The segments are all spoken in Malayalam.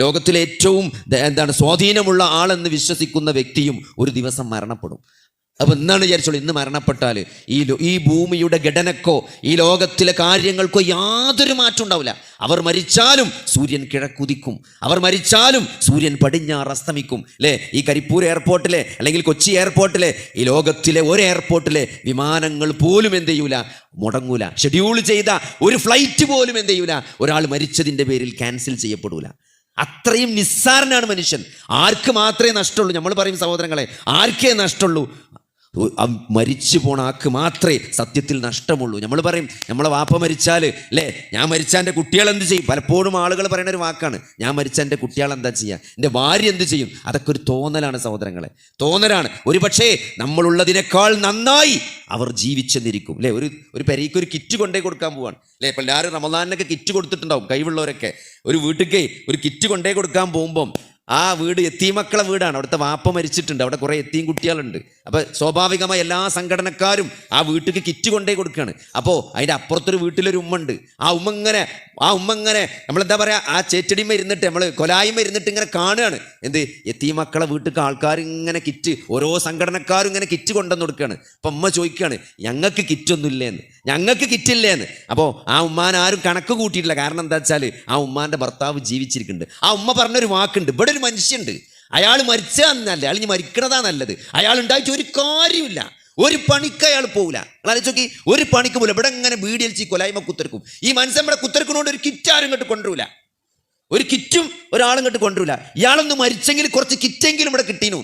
ലോകത്തിലെ ഏറ്റവും സ്വാധീനമുള്ള ആളെന്ന് വിശ്വസിക്കുന്ന വ്യക്തിയും ഒരു ദിവസം മരണപ്പെടും. അപ്പോൾ എന്താണ് വിചാരിച്ചോളൂ, ഇന്ന് മരണപ്പെട്ടാൽ ഈ ഭൂമിയുടെ ഘടനക്കോ ഈ ലോകത്തിലെ കാര്യങ്ങൾക്കോ യാതൊരു മാറ്റം ഉണ്ടാവില്ല. അവർ മരിച്ചാലും സൂര്യൻ കിഴക്കുദിക്കും, അവർ മരിച്ചാലും സൂര്യൻ പടിഞ്ഞാറ് അസ്തമിക്കും. അല്ലേ, ഈ കരിപ്പൂർ എയർപോർട്ടിലെ അല്ലെങ്കിൽ കൊച്ചി എയർപോർട്ടിലെ ഈ ലോകത്തിലെ ഒരു എയർപോർട്ടിലെ വിമാനങ്ങൾ പോലും എന്ത് ചെയ്യൂല, മുടങ്ങൂല. ഷെഡ്യൂൾ ചെയ്ത ഒരു ഫ്ലൈറ്റ് പോലും എന്ത് ചെയ്യൂല, ഒരാൾ മരിച്ചതിൻ്റെ പേരിൽ ക്യാൻസൽ ചെയ്യപ്പെടൂല. അത്രയും നിസ്സാരനാണ് മനുഷ്യൻ. ആർക്ക് മാത്രമേ നഷ്ടമുള്ളൂ? നമ്മൾ പറയും സഹോദരങ്ങളെ, ആർക്കേ നഷ്ടമുള്ളൂ? മരിച്ചു പോണ ആൾക്ക് മാത്രമേ സത്യത്തിൽ നഷ്ടമുള്ളൂ. നമ്മൾ പറയും നമ്മളെ വാപ്പ മരിച്ചാൽ, അല്ലേ, ഞാൻ മരിച്ചാൽ എൻ്റെ കുട്ടികൾ എന്ത് ചെയ്യും? പലപ്പോഴും ആളുകൾ പറയുന്ന ഒരു വാക്കാണ്, ഞാൻ മരിച്ചാൽ എൻ്റെ കുട്ടികൾ എന്താ ചെയ്യുക, എൻ്റെ ഭാര്യ എന്ത് ചെയ്യും? അതൊക്കെ ഒരു തോന്നലാണ് സഹോദരങ്ങളെ, തോന്നലാണ്. ഒരു പക്ഷേ നമ്മളുള്ളതിനേക്കാൾ നന്നായി അവർ ജീവിച്ചെന്നിരിക്കും. അല്ലേ, ഒരു പെരയ്ക്ക് ഒരു കിറ്റ് കൊണ്ടേ കൊടുക്കാൻ പോവാണ്. അല്ലേ, ഇപ്പോൾ എല്ലാവരും റമദാനിനൊക്കെ കിറ്റ് കൊടുത്തിട്ടുണ്ടാവും. കഴിവുള്ളവരൊക്കെ ഒരു വീട്ടിലേക്ക് ഒരു കിറ്റ് കൊണ്ടേ കൊടുക്കാൻ പോകുമ്പം ആ വീട് എത്തീമക്കളെ വീടാണ്, അവിടുത്തെ വാപ്പ മരിച്ചിട്ടുണ്ട്, അവിടെ കുറേ എത്തീം കുട്ടികളുണ്ട്. അപ്പോൾ സ്വാഭാവികമായി എല്ലാ സംഘടനക്കാരും ആ വീട്ടിലേക്ക് കിറ്റ് കൊണ്ടേ കൊടുക്കുകയാണ്. അപ്പോൾ അതിൻ്റെ അപ്പുറത്തൊരു വീട്ടിലൊരു ഉമ്മ ഉണ്ട്. ആ ഉമ്മ ഇങ്ങനെ നമ്മളെന്താ പറയുക, ആ ചേറ്റടിമ ഇരുന്നിട്ട് നമ്മൾ കൊലായ്മ ഇരുന്നിട്ട് ഇങ്ങനെ കാണുകയാണ്. എന്ത്, എത്തീമക്കളെ വീട്ടിലേക്ക് ആൾക്കാർ ഇങ്ങനെ കിറ്റ്, ഓരോ സംഘടനക്കാരും ഇങ്ങനെ കിറ്റ് കൊണ്ടുവന്ന് കൊടുക്കുകയാണ്. അപ്പം ഉമ്മ ചോദിക്കുകയാണ്, ഞങ്ങൾക്ക് കിറ്റൊന്നും ഇല്ലേന്ന്, ഞങ്ങൾക്ക് കിറ്റില്ലേന്ന്. അപ്പോൾ ആ ഉമ്മാൻ ആരും കണക്ക് കൂട്ടിയിട്ടില്ല. കാരണം എന്താ വെച്ചാൽ ആ ഉമ്മാൻ്റെ ഭർത്താവ് ജീവിച്ചിരിക്കുന്നുണ്ട്. ആ ഉമ്മ പറഞ്ഞൊരു വാക്കുണ്ട്, ഇവിടെ ഒരു മനുഷ്യനുണ്ട്, അയാൾ മരിച്ചതല്ല, അയാൾ ഇനി മരിക്കണതാ നല്ലത്. അയാൾ ഉണ്ടായിട്ട് ഒരു കാര്യമില്ല, ഒരു പണിക്ക് അയാൾ പോകില്ല. ആലോചിച്ച് നോക്കി, ഒരു പണിക്ക് പോകില്ല. ഇവിടെ ഇങ്ങനെ ബീഡിയൽച്ചി കൊലായ്മ കുത്തിരക്കും. ഈ മനുഷ്യൻ ഇവിടെ കുത്തിരക്കുന്നതുകൊണ്ട് ഒരു കിറ്റ് ആരും ഇങ്ങോട്ട് കൊണ്ടുവരില്ല, ഒരു കിറ്റും ഒരാളും ഇങ്ങോട്ട് കൊണ്ടുവരില്ല. ഇയാളൊന്ന് മരിച്ചെങ്കിൽ കുറച്ച് കിറ്റെങ്കിലും ഇവിടെ കിട്ടീനു.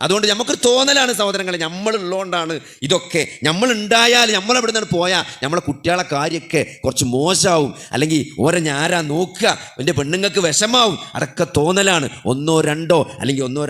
അതുകൊണ്ട് നമുക്കൊരു തോന്നലാണ് സഹോദരങ്ങളെ, നമ്മളുള്ളതുകൊണ്ടാണ് ഇതൊക്കെ. നമ്മളുണ്ടായാൽ, നമ്മളെവിടെ നിന്നാണ് പോയാൽ നമ്മളെ കുട്ടികളെ കാര്യമൊക്കെ കുറച്ച് മോശമാവും, അല്ലെങ്കിൽ ഓരോ ഞാരാ നോക്കുക, എൻ്റെ പെണ്ണുങ്ങൾക്ക് വിഷമാവും. അതൊക്കെ തോന്നലാണ്. ഒന്നോ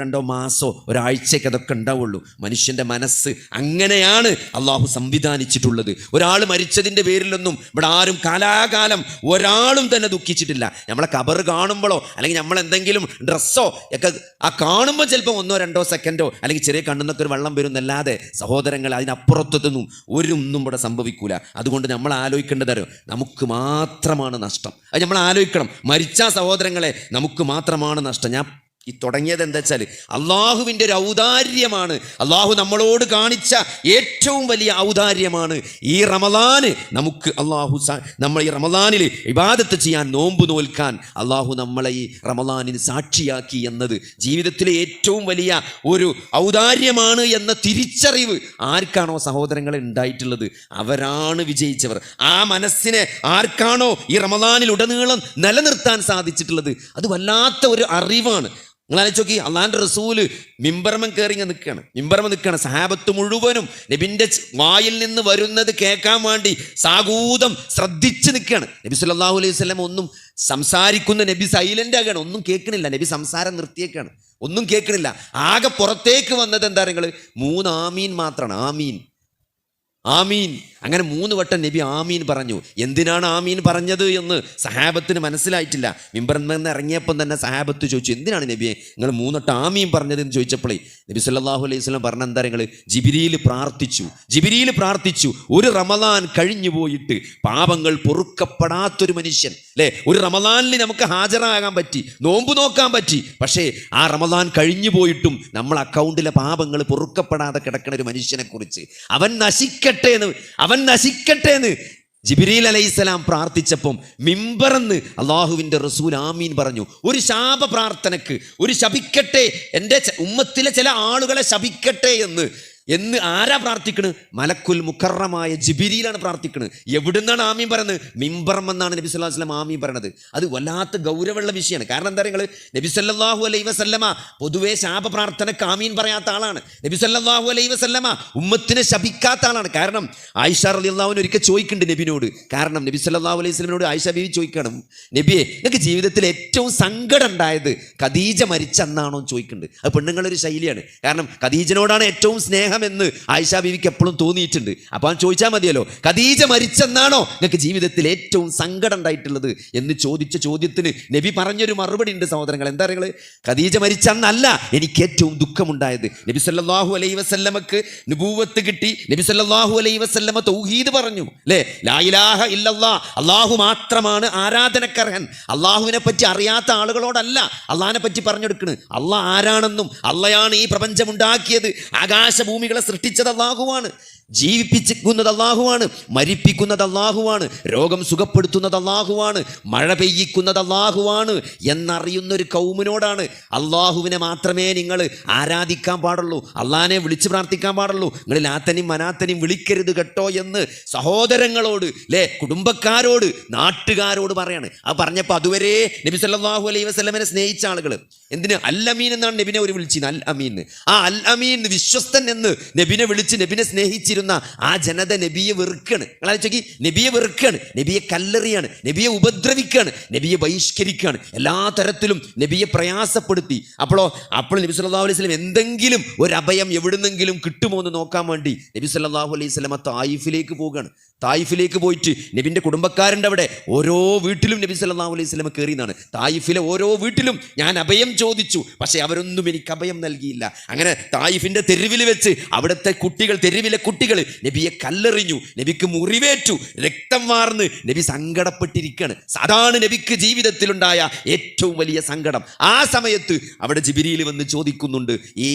രണ്ടോ മാസമോ ഒരാഴ്ചയ്ക്ക് അതൊക്കെ ഉണ്ടാവുള്ളൂ. മനുഷ്യൻ്റെ മനസ്സ് അങ്ങനെയാണ് അള്ളാഹു സംവിധാനിച്ചിട്ടുള്ളത്. ഒരാൾ മരിച്ചതിൻ്റെ പേരിലൊന്നും ഇവിടെ ആരും കാലാകാലം ഒരാളും തന്നെ ദുഃഖിച്ചിട്ടില്ല. നമ്മളെ ഖബർ കാണുമ്പോഴോ അല്ലെങ്കിൽ നമ്മളെന്തെങ്കിലും ഡ്രസ്സോ ഒക്കെ ആ കാണുമ്പോൾ ചിലപ്പോൾ 1-2 സെക്കൻഡ് അല്ലെങ്കിൽ ചെറിയ കണ്ണുന്നൊക്കെ ഒരു വെള്ളം വരുന്നല്ലാതെ സഹോദരങ്ങൾ അതിനപ്പുറത്തൊന്നും ഒന്നും ഇവിടെ സംഭവിക്കൂല. അതുകൊണ്ട് നമ്മൾ ആലോചിക്കേണ്ടത് നമുക്ക് മാത്രമാണ് നഷ്ടം. അത് നമ്മൾ ആലോചിക്കണം. മരിച്ച സഹോദരങ്ങളെ നമുക്ക് മാത്രമാണ് നഷ്ടം. ഞാൻ ഈ തുടങ്ങിയത് എന്താ വെച്ചാൽ അള്ളാഹുവിൻ്റെ ഒരു ഔദാര്യമാണ്. അള്ളാഹു നമ്മളോട് കാണിച്ച ഏറ്റവും വലിയ ഔദാര്യമാണ് ഈ റമദാന്. നമുക്ക് നമ്മൾ ഈ റമദാനിൽ ഇബാദത്ത് ചെയ്യാൻ, നോമ്പ് നോൽക്കാൻ അള്ളാഹു നമ്മളെ ഈ റമദാനിന് സാക്ഷിയാക്കി എന്നത് ജീവിതത്തിലെ ഏറ്റവും വലിയ ഒരു ഔദാര്യമാണ് എന്ന തിരിച്ചറിവ് ആർക്കാണോ സഹോദരങ്ങളെ ഉണ്ടായിട്ടുള്ളത് അവരാണ് വിജയിച്ചവർ. ആ മനസ്സിനെ ആർക്കാണോ ഈ റമദാനിൽ ഉടനീളം നിലനിർത്താൻ സാധിച്ചിട്ടുള്ളത് അത് വല്ലാത്ത ഒരു അറിവാണ്. നിങ്ങൾ ആലോചിച്ച് നോക്കി, അള്ളാഹിൻ്റെ റസൂല് മിമ്പർമൻ കയറി നിൽക്കുകയാണ്. സഹാബത്ത് മുഴുവനും നബിൻ്റെ വായിൽ നിന്ന് വരുന്നത് കേൾക്കാൻ വേണ്ടി സാഗൂതം ശ്രദ്ധിച്ച് നിൽക്കുകയാണ്. നബി സല്ലല്ലാഹു അലൈഹി വസല്ലം ഒന്നും സംസാരിക്കുന്ന നബി സൈലൻ്റ് ആകുകയാണ്, ഒന്നും കേൾക്കണില്ല. നബി സംസാരം നിർത്തിയേക്കാണ്, ഒന്നും കേൾക്കണില്ല. ആകെ പുറത്തേക്ക് വന്നത് എന്താ, നിങ്ങൾ 3 ആമീൻ മാത്രമാണ്. ആമീൻ. അങ്ങനെ 3 വട്ടം നബി ആമീൻ പറഞ്ഞു. എന്തിനാണ് ആമീൻ പറഞ്ഞത് എന്ന് സഹാബത്തിന് മനസ്സിലായിട്ടില്ല. മിമ്പറിൽ നിന്ന് ഇറങ്ങിയപ്പം തന്നെ സഹാബത്ത് ചോദിച്ചു, എന്തിനാണ് നബിയെ നിങ്ങൾ 3 വട്ടം ആമീൻ പറഞ്ഞതെന്ന് ചോദിച്ചപ്പോഴേ നബി സല്ലല്ലാഹു അലൈഹി വസല്ലം പറഞ്ഞ എന്താ, നിങ്ങൾ ജിബ്രീൽ പ്രാർത്ഥിച്ചു. ഒരു റമദാൻ കഴിഞ്ഞു പോയിട്ട് പാപങ്ങൾ പൊറുക്കപ്പെടാത്തൊരു മനുഷ്യൻ, അല്ലേ, ഒരു റമദാനിൽ നമുക്ക് ഹാജരാകാൻ പറ്റി, നോമ്പ് നോക്കാൻ പറ്റി, പക്ഷേ ആ റമദാൻ കഴിഞ്ഞു പോയിട്ടും നമ്മൾ അക്കൗണ്ടിലെ പാപങ്ങൾ പൊറുക്കപ്പെടാതെ കിടക്കുന്ന ഒരു മനുഷ്യനെ കുറിച്ച് അവൻ നശിക്കട്ടെ എന്ന് ജിബ്രീൽ അലൈഹിസ്സലാം പ്രാർത്ഥിച്ചപ്പം മിമ്പറന്ന് അള്ളാഹുവിൻ്റെ റസൂൽ ആമീൻ പറഞ്ഞു. ഒരു ശാപ പ്രാർത്ഥനക്ക്, ഒരു ശപിക്കട്ടെ, എൻ്റെ ഉമ്മത്തിലെ ചില ആളുകളെ ശപിക്കട്ടെ എന്ന് ആരാ പ്രാർത്ഥിക്കണ്? മലക്കുൽ മുക്കറമായ ജിബ്രീലാണ് പ്രാർത്ഥിക്കുന്നത്. എവിടുന്നാണ് ആമീൻ പറയുന്നത്? മിമ്പറമെന്നാണ് നബി സല്ലല്ലാഹു അലൈഹി വസല്ലം ആമീൻ പറയുന്നത്. അത് വല്ലാത്ത ഗൗരവമുള്ള വിഷയമാണ്. കാരണം എന്താ പറയുക, നബി സല്ലല്ലാഹു അലൈഹി വസല്ലമ പൊതുവേ ശാപ പ്രാർത്ഥനക്ക് ആമീൻ പറയാത്ത ആളാണ്. നബി സല്ലല്ലാഹു അലൈഹി വസല്ലമ ഉമ്മത്തിനെ ശപിക്കാത്ത ആളാണ്. കാരണം ആയിഷ റളിയല്ലാഹു അൻഹ ഒരിക്കൽ ചോദിക്കുന്നുണ്ട് നബിനോട്. കാരണം നബി സല്ലല്ലാഹു അലൈഹി വസല്ലമയോട് ആയിഷ ബീവി ചോദിക്കണം, നബിയെ നിങ്ങൾക്ക് ജീവിതത്തിൽ ഏറ്റവും സങ്കടം ഉണ്ടായത് ഖദീജ മരിച്ച അന്നാണോ ചോദിക്കുന്നുണ്ട്. അത് പെണ്ണുങ്ങളൊരു ശൈലിയാണ്. കാരണം ഖദീജനോടാണ് ഏറ്റവും സ്നേഹം മരണമെന്ന് ആയിഷ ബീവിക്ക് എപ്പോഴും തോന്നിയിട്ടുണ്ട്. അപ്പോൾ ചോദിച്ചാൽ മതിയല്ലോ, ഖദീജ മരിച്ചെന്നാണോ നിങ്ങൾക്ക് ജീവിതത്തിൽ ഏറ്റവും സങ്കടം ഉണ്ടായിട്ടുള്ളത് എന്ന് ചോദിച്ച ചോദ്യത്തിന് നബി പറഞ്ഞൊരു മറുപടി ഉണ്ട് സഹോദരങ്ങൾ. എന്താ പറയുക? ഖദീജ മരിച്ചെന്നല്ല എനിക്ക് ഏറ്റവും ദുഃഖമുണ്ടായത്. നബി സല്ലല്ലാഹു അലൈഹി വസല്ലമക്ക് നുബൂവത്ത് കിട്ടി. നബി സല്ലല്ലാഹു അലൈഹി വസല്ലമ തൗഹീദ് പറഞ്ഞു, അല്ലേ? ലാ ഇലാഹ ഇല്ലല്ലാഹ്, അള്ളാഹു മാത്രമാണ് ആരാധനക്കർഹൻ. അള്ളാഹുവിനെ പറ്റി അറിയാത്ത ആളുകളോടല്ല അള്ളാഹിനെ പറ്റി പറഞ്ഞെടുക്കുന്നത്. അള്ളാഹ് ആരാണെന്നും അള്ളയാണ് ഈ പ്രപഞ്ചമുണ്ടാക്കിയത്, ആകാശഭൂമികളെ സൃഷ്ടിച്ചത് അള്ളാഹുവാണ്, ജീവിപ്പിക്കുന്നത് അള്ളാഹുവാണ്, മരിപ്പിക്കുന്നത് അള്ളാഹുവാണ്, രോഗം സുഖപ്പെടുത്തുന്നത് അള്ളാഹുവാണ്, മഴ പെയ്യിക്കുന്നത് അള്ളാഹുവാണ് എന്നറിയുന്നൊരു കൗമിനോടാണ് അള്ളാഹുവിനെ മാത്രമേ നിങ്ങൾ ആരാധിക്കാൻ പാടുള്ളൂ, അള്ളാഹിനെ വിളിച്ച് പ്രാർത്ഥിക്കാൻ പാടുള്ളൂ, നിങ്ങൾ ലാത്തനെയും മനാത്തനെയും വിളിക്കരുത് കേട്ടോ എന്ന് സഹോദരങ്ങളോട്, അല്ലേ, കുടുംബക്കാരോട്, നാട്ടുകാരോട് പറയാണ്. അത് പറഞ്ഞപ്പോൾ അതുവരെ നബി സല്ലല്ലാഹു അലൈഹി വസല്ലമനെ സ്നേഹിച്ച ആളുകൾ എന്തിന് അൽ അമീൻ എന്നാണ് നബിനെ ഒരു വിളിച്ചത്. അൽ അമീൻ, ആ അൽ അമീൻ വിശ്വസ്തൻ എന്ന് നബിനെ വിളിച്ച് നബിനെ സ്നേഹിച്ചിരുന്ന ആ ജനത നബിയെ വെറുക്കാണ്. നിങ്ങൾ ആലോചിക്ക്, നബിയെ വെറുക്കാണ്, നബിയെ കല്ലെറിയാണ്, നബിയെ ഉപദ്രവിക്കാണ്, നബിയെ ബഹിഷ്കരിക്കാണ്, എല്ലാ തരത്തിലും നബിയെ പ്രയാസപ്പെടുത്തി. അപ്പോൾ നബി സല്ലല്ലാഹു അലൈഹി വസല്ലം എന്തെങ്കിലും ഒരു അഭയം എവിടുന്നെങ്കിലും കിട്ടുമോ എന്ന് നോക്കാൻ വേണ്ടി നബി സല്ലല്ലാഹു അലൈഹി വസല്ലം തായിഫിലേക്ക് പോവുകയാണ്. തായിഫിലേക്ക് പോയിട്ട് നബിൻ്റെ കുടുംബക്കാരുണ്ട് അവിടെ, ഓരോ വീട്ടിലും നബി സല്ലല്ലാഹു അലൈഹി വസല്ലം കയറിയെന്നാണ്. തായിഫിലെ ഓരോ വീട്ടിലും ഞാൻ അഭയം ചോദിച്ചു, പക്ഷേ അവരൊന്നും എനിക്ക് അഭയം നൽകിയില്ല. അങ്ങനെ തായിഫിൻ്റെ തെരുവിൽ വെച്ച് അവിടുത്തെ കുട്ടികൾ, തെരുവിലെ കുട്ടികൾ നബിയെ കല്ലെറിഞ്ഞു, നബിക്ക് മുറിവേറ്റു, രക്തം വാർന്ന് നബി സങ്കടപ്പെട്ടിരിക്കുകയാണ്. അതാണ് നബിക്ക് ജീവിതത്തിലുണ്ടായ ഏറ്റവും വലിയ സങ്കടം. ആ സമയത്ത് അവിടെ ജിബ്രീൽ വന്ന് ചോദിക്കുന്നുണ്ട്,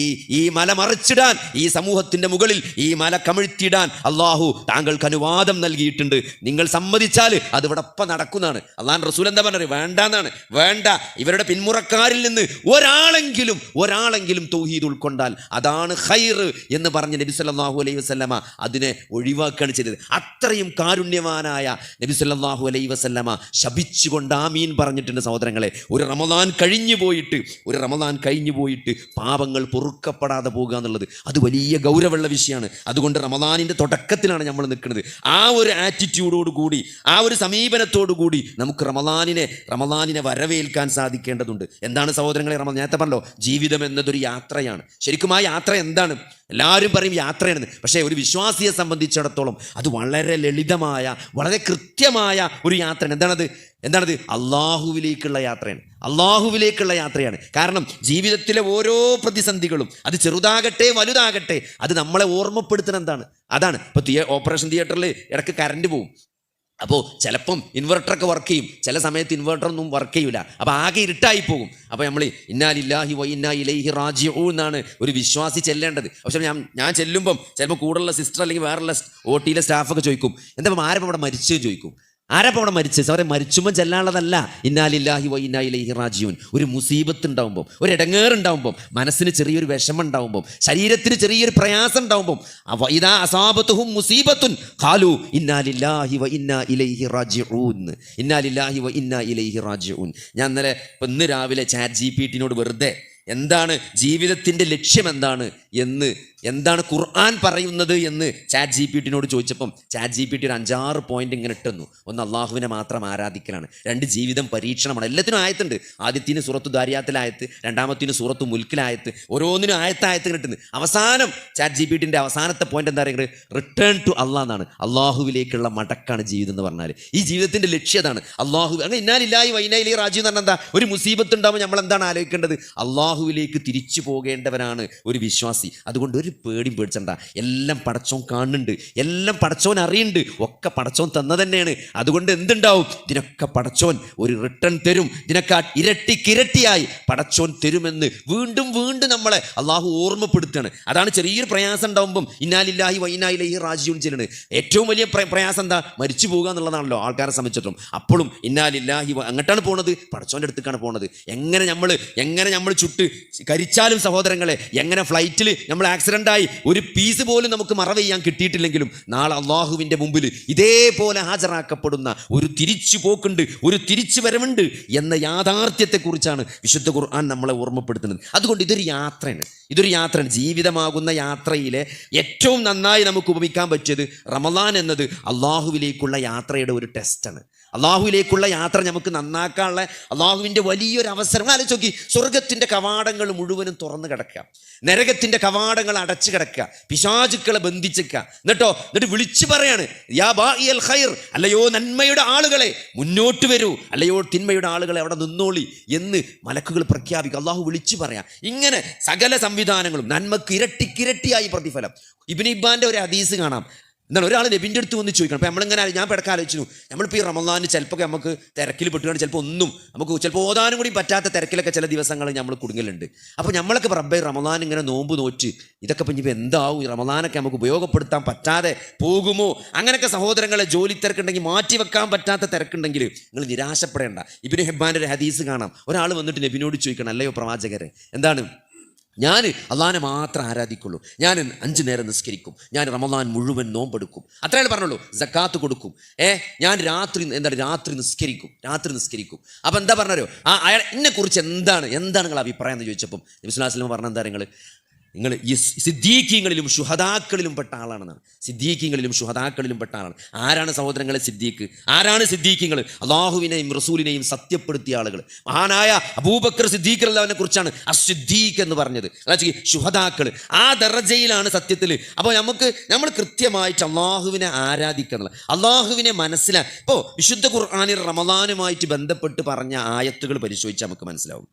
ഈ മല മറിച്ചിടാൻ, ഈ സമൂഹത്തിന്റെ മുകളിൽ ഈ മല കമിഴ്ത്തിയിടാൻ അള്ളാഹു താങ്കൾക്ക് അനുവാദം നൽകിയിട്ടുണ്ട്, നിങ്ങൾ സമ്മതിച്ചാൽ അത് ഇവിടെ ഒപ്പം നടക്കുന്നതാണ്. അള്ളാഹുവിന്റെ റസൂൽ എന്താ പറഞ്ഞത്? വേണ്ടെന്നാണ്. വേണ്ട, ഇവരുടെ പിന്മുറക്കാരിൽ നിന്ന് ഒരാളെങ്കിലും തൗഹീദ് ഉൾക്കൊണ്ടാൽ അതാണ് ഖൈർ എന്ന് പറഞ്ഞ നബി സല്ലല്ലാഹു അലൈഹി വസല്ലമ അതിനെ ഒഴിവാക്കുകയാണ് ചെയ്തത്. അത്രയും കാരുണ്യവാനായ നബി സല്ലല്ലാഹു അലൈഹി വസല്ലമ ശപിച്ചുകൊണ്ട് ആമീൻ പറഞ്ഞിട്ടുണ്ട്. സഹോദരങ്ങളെ, ഒരു റമദാൻ കഴിഞ്ഞു പോയിട്ട് പാപങ്ങൾ പൊറുക്കപ്പെടാതെ പോകുക എന്നുള്ളത് അത് വലിയ ഗൗരവമുള്ള വിഷയമാണ്. അതുകൊണ്ട് റമദാനിൻ്റെ തുടക്കത്തിലാണ് നമ്മൾ നിൽക്കുന്നത്. ആ ഒരു ആറ്റിറ്റ്യൂഡോടുകൂടി, ആ ഒരു സമീപനത്തോടുകൂടി നമുക്ക് റമദാനിനെ വരവേൽക്കാൻ സാധിക്കേണ്ടതുണ്ട്. എന്താണ് സഹോദരങ്ങളെ റമദാൻ? നേരത്തെ പറഞ്ഞല്ലോ, ജീവിതം എന്നതൊരു യാത്രയാണ്. ശരിക്കും ആ യാത്ര എന്താണ്? എല്ലാവരും പറയും യാത്രയാണെന്ന്, പക്ഷേ ഒരു വിശ്വാസിയെ സംബന്ധിച്ചിടത്തോളം അത് വളരെ ലളിതമായ, വളരെ കൃത്യമായ ഒരു യാത്രയാണ്. എന്താണത്? അള്ളാഹുവിലേക്കുള്ള യാത്രയാണ്. കാരണം ജീവിതത്തിലെ ഓരോ പ്രതിസന്ധികളും, അത് ചെറുതാകട്ടെ വലുതാകട്ടെ, അത് നമ്മളെ ഓർമ്മപ്പെടുത്തുന്ന അതാണ്. ഇപ്പോൾ ഓപ്പറേഷൻ തിയേറ്ററിൽ ഇടയ്ക്ക് കറണ്ട് പോകും. അപ്പോൾ ചിലപ്പം ഇൻവെർട്ടറൊക്കെ വർക്ക് ചെയ്യും, ചില സമയത്ത് ഇൻവെർട്ടറൊന്നും വർക്ക് ചെയ്യില്ല, അപ്പോൾ ആകെ ഇരുട്ടായി പോകും. അപ്പോൾ നമ്മൾ ഇന്നാ ലില്ലാഹി വ ഇന്നാ ഇലൈഹി റാജിഊൻ എന്നാണ് ഒരു വിശ്വാസി ചെല്ലേണ്ടത്. പക്ഷേ ഞാൻ ചെല്ലുമ്പം ചിലപ്പോൾ കൂടുതലുള്ള സിസ്റ്റർ അല്ലെങ്കിൽ വേറെയുള്ള OT സ്റ്റാഫൊക്കെ ചോദിക്കും, എന്താ ആരപ്പം അവിടെ മരിച്ചതെന്ന് ചോദിക്കും. ആരപ്പം അവിടെ മരിച്ചത്? അവരെ മരിച്ചുമ്പോൾ ചെല്ലാനുള്ളതല്ല ഇന്നാ ലില്ലാഹി വ ഇന്നാ ഇലൈഹി റാജിഊൻ. ഒരു മുസീബത്ത് ഉണ്ടാകുമ്പം, ഒരു ഇടങ്ങേറുണ്ടാകുമ്പം, മനസ്സിന് ചെറിയൊരു വിഷമം ഉണ്ടാകുമ്പം, ശരീരത്തിന് ചെറിയൊരു പ്രയാസം ഉണ്ടാകുമ്പം, ഇദാ അസാബത്തുഹും മുസീബത്തുൻ ഖാലു ഇന്നാ ലില്ലാഹി വ ഇന്നാ ഇലൈഹി റാജിഊൻ. ഞാൻ ഇന്ന് രാവിലെ ChatGPT വെറുതെ എന്താണ് ജീവിതത്തിൻ്റെ ലക്ഷ്യം എന്താണ് ഖുർആൻ പറയുന്നത് എന്ന് ChatGPT ചോദിച്ചപ്പം ChatGPT ഒരു 5-6 പോയിന്റ് ഇങ്ങനെ ഇട്ടുന്നു. ഒന്ന്, അള്ളാഹുവിനെ മാത്രം ആരാധിക്കലാണ്. 2, ജീവിതം പരീക്ഷണമാണ്. എല്ലാത്തിനും ആയത്തുണ്ട്. ആദ്യത്തിന് സൂറത്തു ദാരിയാത്തിലായത്ത്, രണ്ടാമത്തിന് സൂറത്തു മുൽക്കിലായത്ത്, ഓരോന്നിനും ആയത്ത് കിട്ടുന്നു. അവസാനം ChatGPT അവസാനത്തെ പോയിന്റ് എന്താ പറയുന്നത്? റിട്ടേൺ ടു അള്ളാഹ് എന്നാണ്. അള്ളാഹുവിലേക്കുള്ള മടക്കാണ് ജീവിതം എന്ന് പറഞ്ഞാൽ. ഈ ജീവിതത്തിൻ്റെ ലക്ഷ്യം അതാണ്. അള്ളാഹു അങ്ങനെ ഇന്നാ ലില്ലാഹി വ ഇന്നാ ഇലൈഹി റാജിഊൻ എന്ന് പറഞ്ഞാൽ എന്താ? ഒരു മുസീബത്ത് ഉണ്ടാകുമ്പോൾ നമ്മൾ എന്താണ് ആലോചിക്കേണ്ടത്? അള്ളാഹുവിലേക്ക് തിരിച്ചു പോകേണ്ടവനാണ് ഒരു വിശ്വാസി. അതുകൊണ്ട് ഒരു പേടിയും പേടിച്ചണ്ട. എല്ലാം പടച്ചോൻ കാണുന്നുണ്ട്, എല്ലാം പടച്ചോൻ അറിയുന്നുണ്ട്, ഒക്കെ പടച്ചോൻ തന്ന തന്നെയാണ്. അതുകൊണ്ട് എന്തുണ്ടാവും? ഇതിനൊക്കെ പടച്ചോൻ ഒരു റിട്ടേൺ തരും. ഇതിനൊക്കെ ഇരട്ടിക്കിരട്ടിയായി പടച്ചോൻ തരുമെന്ന് വീണ്ടും നമ്മളെ അള്ളാഹു ഓർമ്മപ്പെടുത്തുകയാണ്. അതാണ് ചെറിയൊരു പ്രയാസം ഉണ്ടാകുമ്പം ഇന്നാ ലില്ലാഹി വ ഇന്നാ ഇലൈഹി റാജിഊൻ ചെയ്യുന്നത്. ഏറ്റവും വലിയ പ്രയാസം എന്താ? മരിച്ചു പോകുക എന്നുള്ളതാണല്ലോ ആൾക്കാരെ സംബന്ധിച്ചിട്ടും. അപ്പോഴും ഇന്നാ ലില്ലാഹി അങ്ങോട്ടാണ് പോണത്, പടച്ചോൻ്റെ അടുത്തേക്കാണ് പോണത്. എങ്ങനെ നമ്മൾ ചുട്ട് കരിച്ചാലും സഹോദരങ്ങളെ, എങ്ങനെ ഫ്ലൈറ്റിൽ നമ്മൾ ആക്സിഡൻ്റ് ആയി ഒരു പീസ് പോലും നമുക്ക് മറവ് ചെയ്യാൻ കിട്ടിയിട്ടില്ലെങ്കിലും നാളെ അള്ളാഹുവിൻ്റെ മുമ്പിൽ ഇതേപോലെ ഹാജരാക്കപ്പെടുന്ന ഒരു തിരിച്ചു പോക്കുണ്ട്, ഒരു തിരിച്ചു വരവുണ്ട് എന്ന യാഥാർത്ഥ്യത്തെക്കുറിച്ചാണ് വിശുദ്ധ ഖുർആൻ നമ്മളെ ഓർമ്മപ്പെടുത്തുന്നത്. അതുകൊണ്ട് ഇതൊരു യാത്രയാണ്. ജീവിതമാകുന്ന യാത്രയിലെ ഏറ്റവും നന്നായി നമുക്ക് ഉപമിക്കാൻ പറ്റിയത് റമദാൻ എന്നത് അള്ളാഹുവിലേക്കുള്ള യാത്രയുടെ ഒരു ടെസ്റ്റാണ്. അള്ളാഹുവിലേക്കുള്ള യാത്ര നമുക്ക് നന്നാക്കാനുള്ള അള്ളാഹുവിൻ്റെ വലിയൊരു അവസരം. ആലോചിച്ച് നോക്കി, സ്വർഗത്തിൻ്റെ കവാടങ്ങൾ മുഴുവനും തുറന്നു കിടക്കുക, നരകത്തിൻ്റെ കവാടങ്ങൾ അടച്ചു കിടക്കുക, പിശാചുക്കളെ ബന്ധിച്ചേക്കുക. എന്നിട്ട് വിളിച്ചു പറയാണ്, യാ ബാഇയൽ ഖൈർ, അല്ലയോ നന്മയുടെ ആളുകളെ മുന്നോട്ട് വരൂ, അല്ലയോ തിന്മയുടെ ആളുകളെ അവിടെ നിന്നോളി എന്ന് മലക്കുകൾ പ്രഖ്യാപിക്കുക. അള്ളാഹു വിളിച്ചു പറയാം. ഇങ്ങനെ സകല സംവിധാനങ്ങളും നന്മക്ക് ഇരട്ടിക്കിരട്ടിയായി പ്രതിഫലം. ഇബ്നു ഹിബ്ബാന്റെ ഒരു ഹദീസ് കാണാം. എന്താണ്, ഒരാൾ നബിൻ്റെ അടുത്ത് വന്ന് ചോദിക്കണം. അപ്പോൾ നമ്മളിങ്ങനെ ഞാൻ പിടക്കം ആലോചിച്ചു, നമ്മളിപ്പോൾ ഈ റമളാന് ചിലപ്പോൾ നമുക്ക് തിരക്കിൽ പെട്ടുകൊണ്ട് ചിലപ്പോൾ ഓതാനും കൂടി പറ്റാത്ത തിരക്കിലൊക്കെ ചില ദിവസങ്ങൾ നമ്മൾ കുടുങ്ങലുണ്ട്. അപ്പോൾ നമ്മളൊക്കെ റബ്ബേ റമളാൻ ഇങ്ങനെ നോമ്പ് നോറ്റ് ഇതൊക്കെ ഇപ്പം ഇനിയിപ്പോൾ എന്താവും, ഈ റമളാനൊക്കെ നമുക്ക് ഉപയോഗപ്പെടുത്താൻ പറ്റാതെ പോകുമോ, അങ്ങനെയൊക്കെ സഹോദരങ്ങളെ ജോലി തിരക്കുണ്ടെങ്കിൽ മാറ്റി വെക്കാൻ പറ്റാത്ത തിരക്കുണ്ടെങ്കിൽ നിങ്ങൾ നിരാശപ്പെടേണ്ട. ഇബ്നു ഹിബ്ബാന്റെ ഒരു ഹദീസ് കാണാം. ഒരാൾ വന്നിട്ട് നബിനോട് ചോദിക്കണം, അല്ലയോ പ്രവാചകരെ, എന്താണ്, ഞാൻ അള്ളാഹനെ മാത്രം ആരാധിക്കുള്ളൂ, ഞാൻ 5 നേരം നിസ്കരിക്കും, ഞാൻ റമളാൻ മുഴുവൻ നോമ്പെടുക്കും, അത്രയാണ് പറഞ്ഞുള്ളൂ, സക്കാത്ത് കൊടുക്കും, ഞാൻ രാത്രി നിസ്കരിക്കും. അപ്പം എന്താ പറഞ്ഞോ, അയാൾ എന്നെക്കുറിച്ച് എന്താണ് നിങ്ങൾ അഭിപ്രായം എന്ന് ചോദിച്ചപ്പം നബി സ്വല്ലല്ലാഹു അലൈഹി വസല്ലം പറഞ്ഞ എന്താ, നിങ്ങൾ ഈ സിദ്ദീഖീങ്ങളിലും ശുഹദാക്കളിലും പെട്ട ആളാണെന്നാണ്. സിദ്ദീഖീങ്ങളിലും ശുഹദാക്കളിലും പെട്ട ആളാണ്. ആരാണ് സഹോദരങ്ങളെ സിദ്ദീഖ്? ആരാണ് സിദ്ദീഖീങ്ങൾ? അള്ളാഹുവിനെയും റസൂലിനെയും സത്യപ്പെടുത്തിയ ആളുകൾ. മഹാനായ അബൂബക്കർ സിദ്ദീഖ് റളിയല്ലാഹുവിനെ കുറിച്ചാണ് അസ്സിദ്ദീഖ് എന്ന് പറഞ്ഞത്. ശുഹദാക്കൾ ആ ദറജയിലാണ് സത്യത്തിൽ. അപ്പോൾ നമ്മൾ കൃത്യമായിട്ട് അള്ളാഹുവിനെ ആരാധിക്കുക, അള്ളാഹുവിനെ മനസ്സിലാക്കുക. ഇപ്പോൾ വിശുദ്ധ ഖുർആനിൽ റമളാനുമായിട്ട് ബന്ധപ്പെട്ട് പറഞ്ഞ ആയത്തുകൾ പരിശോധിച്ചാൽ നമുക്ക് മനസ്സിലാവും.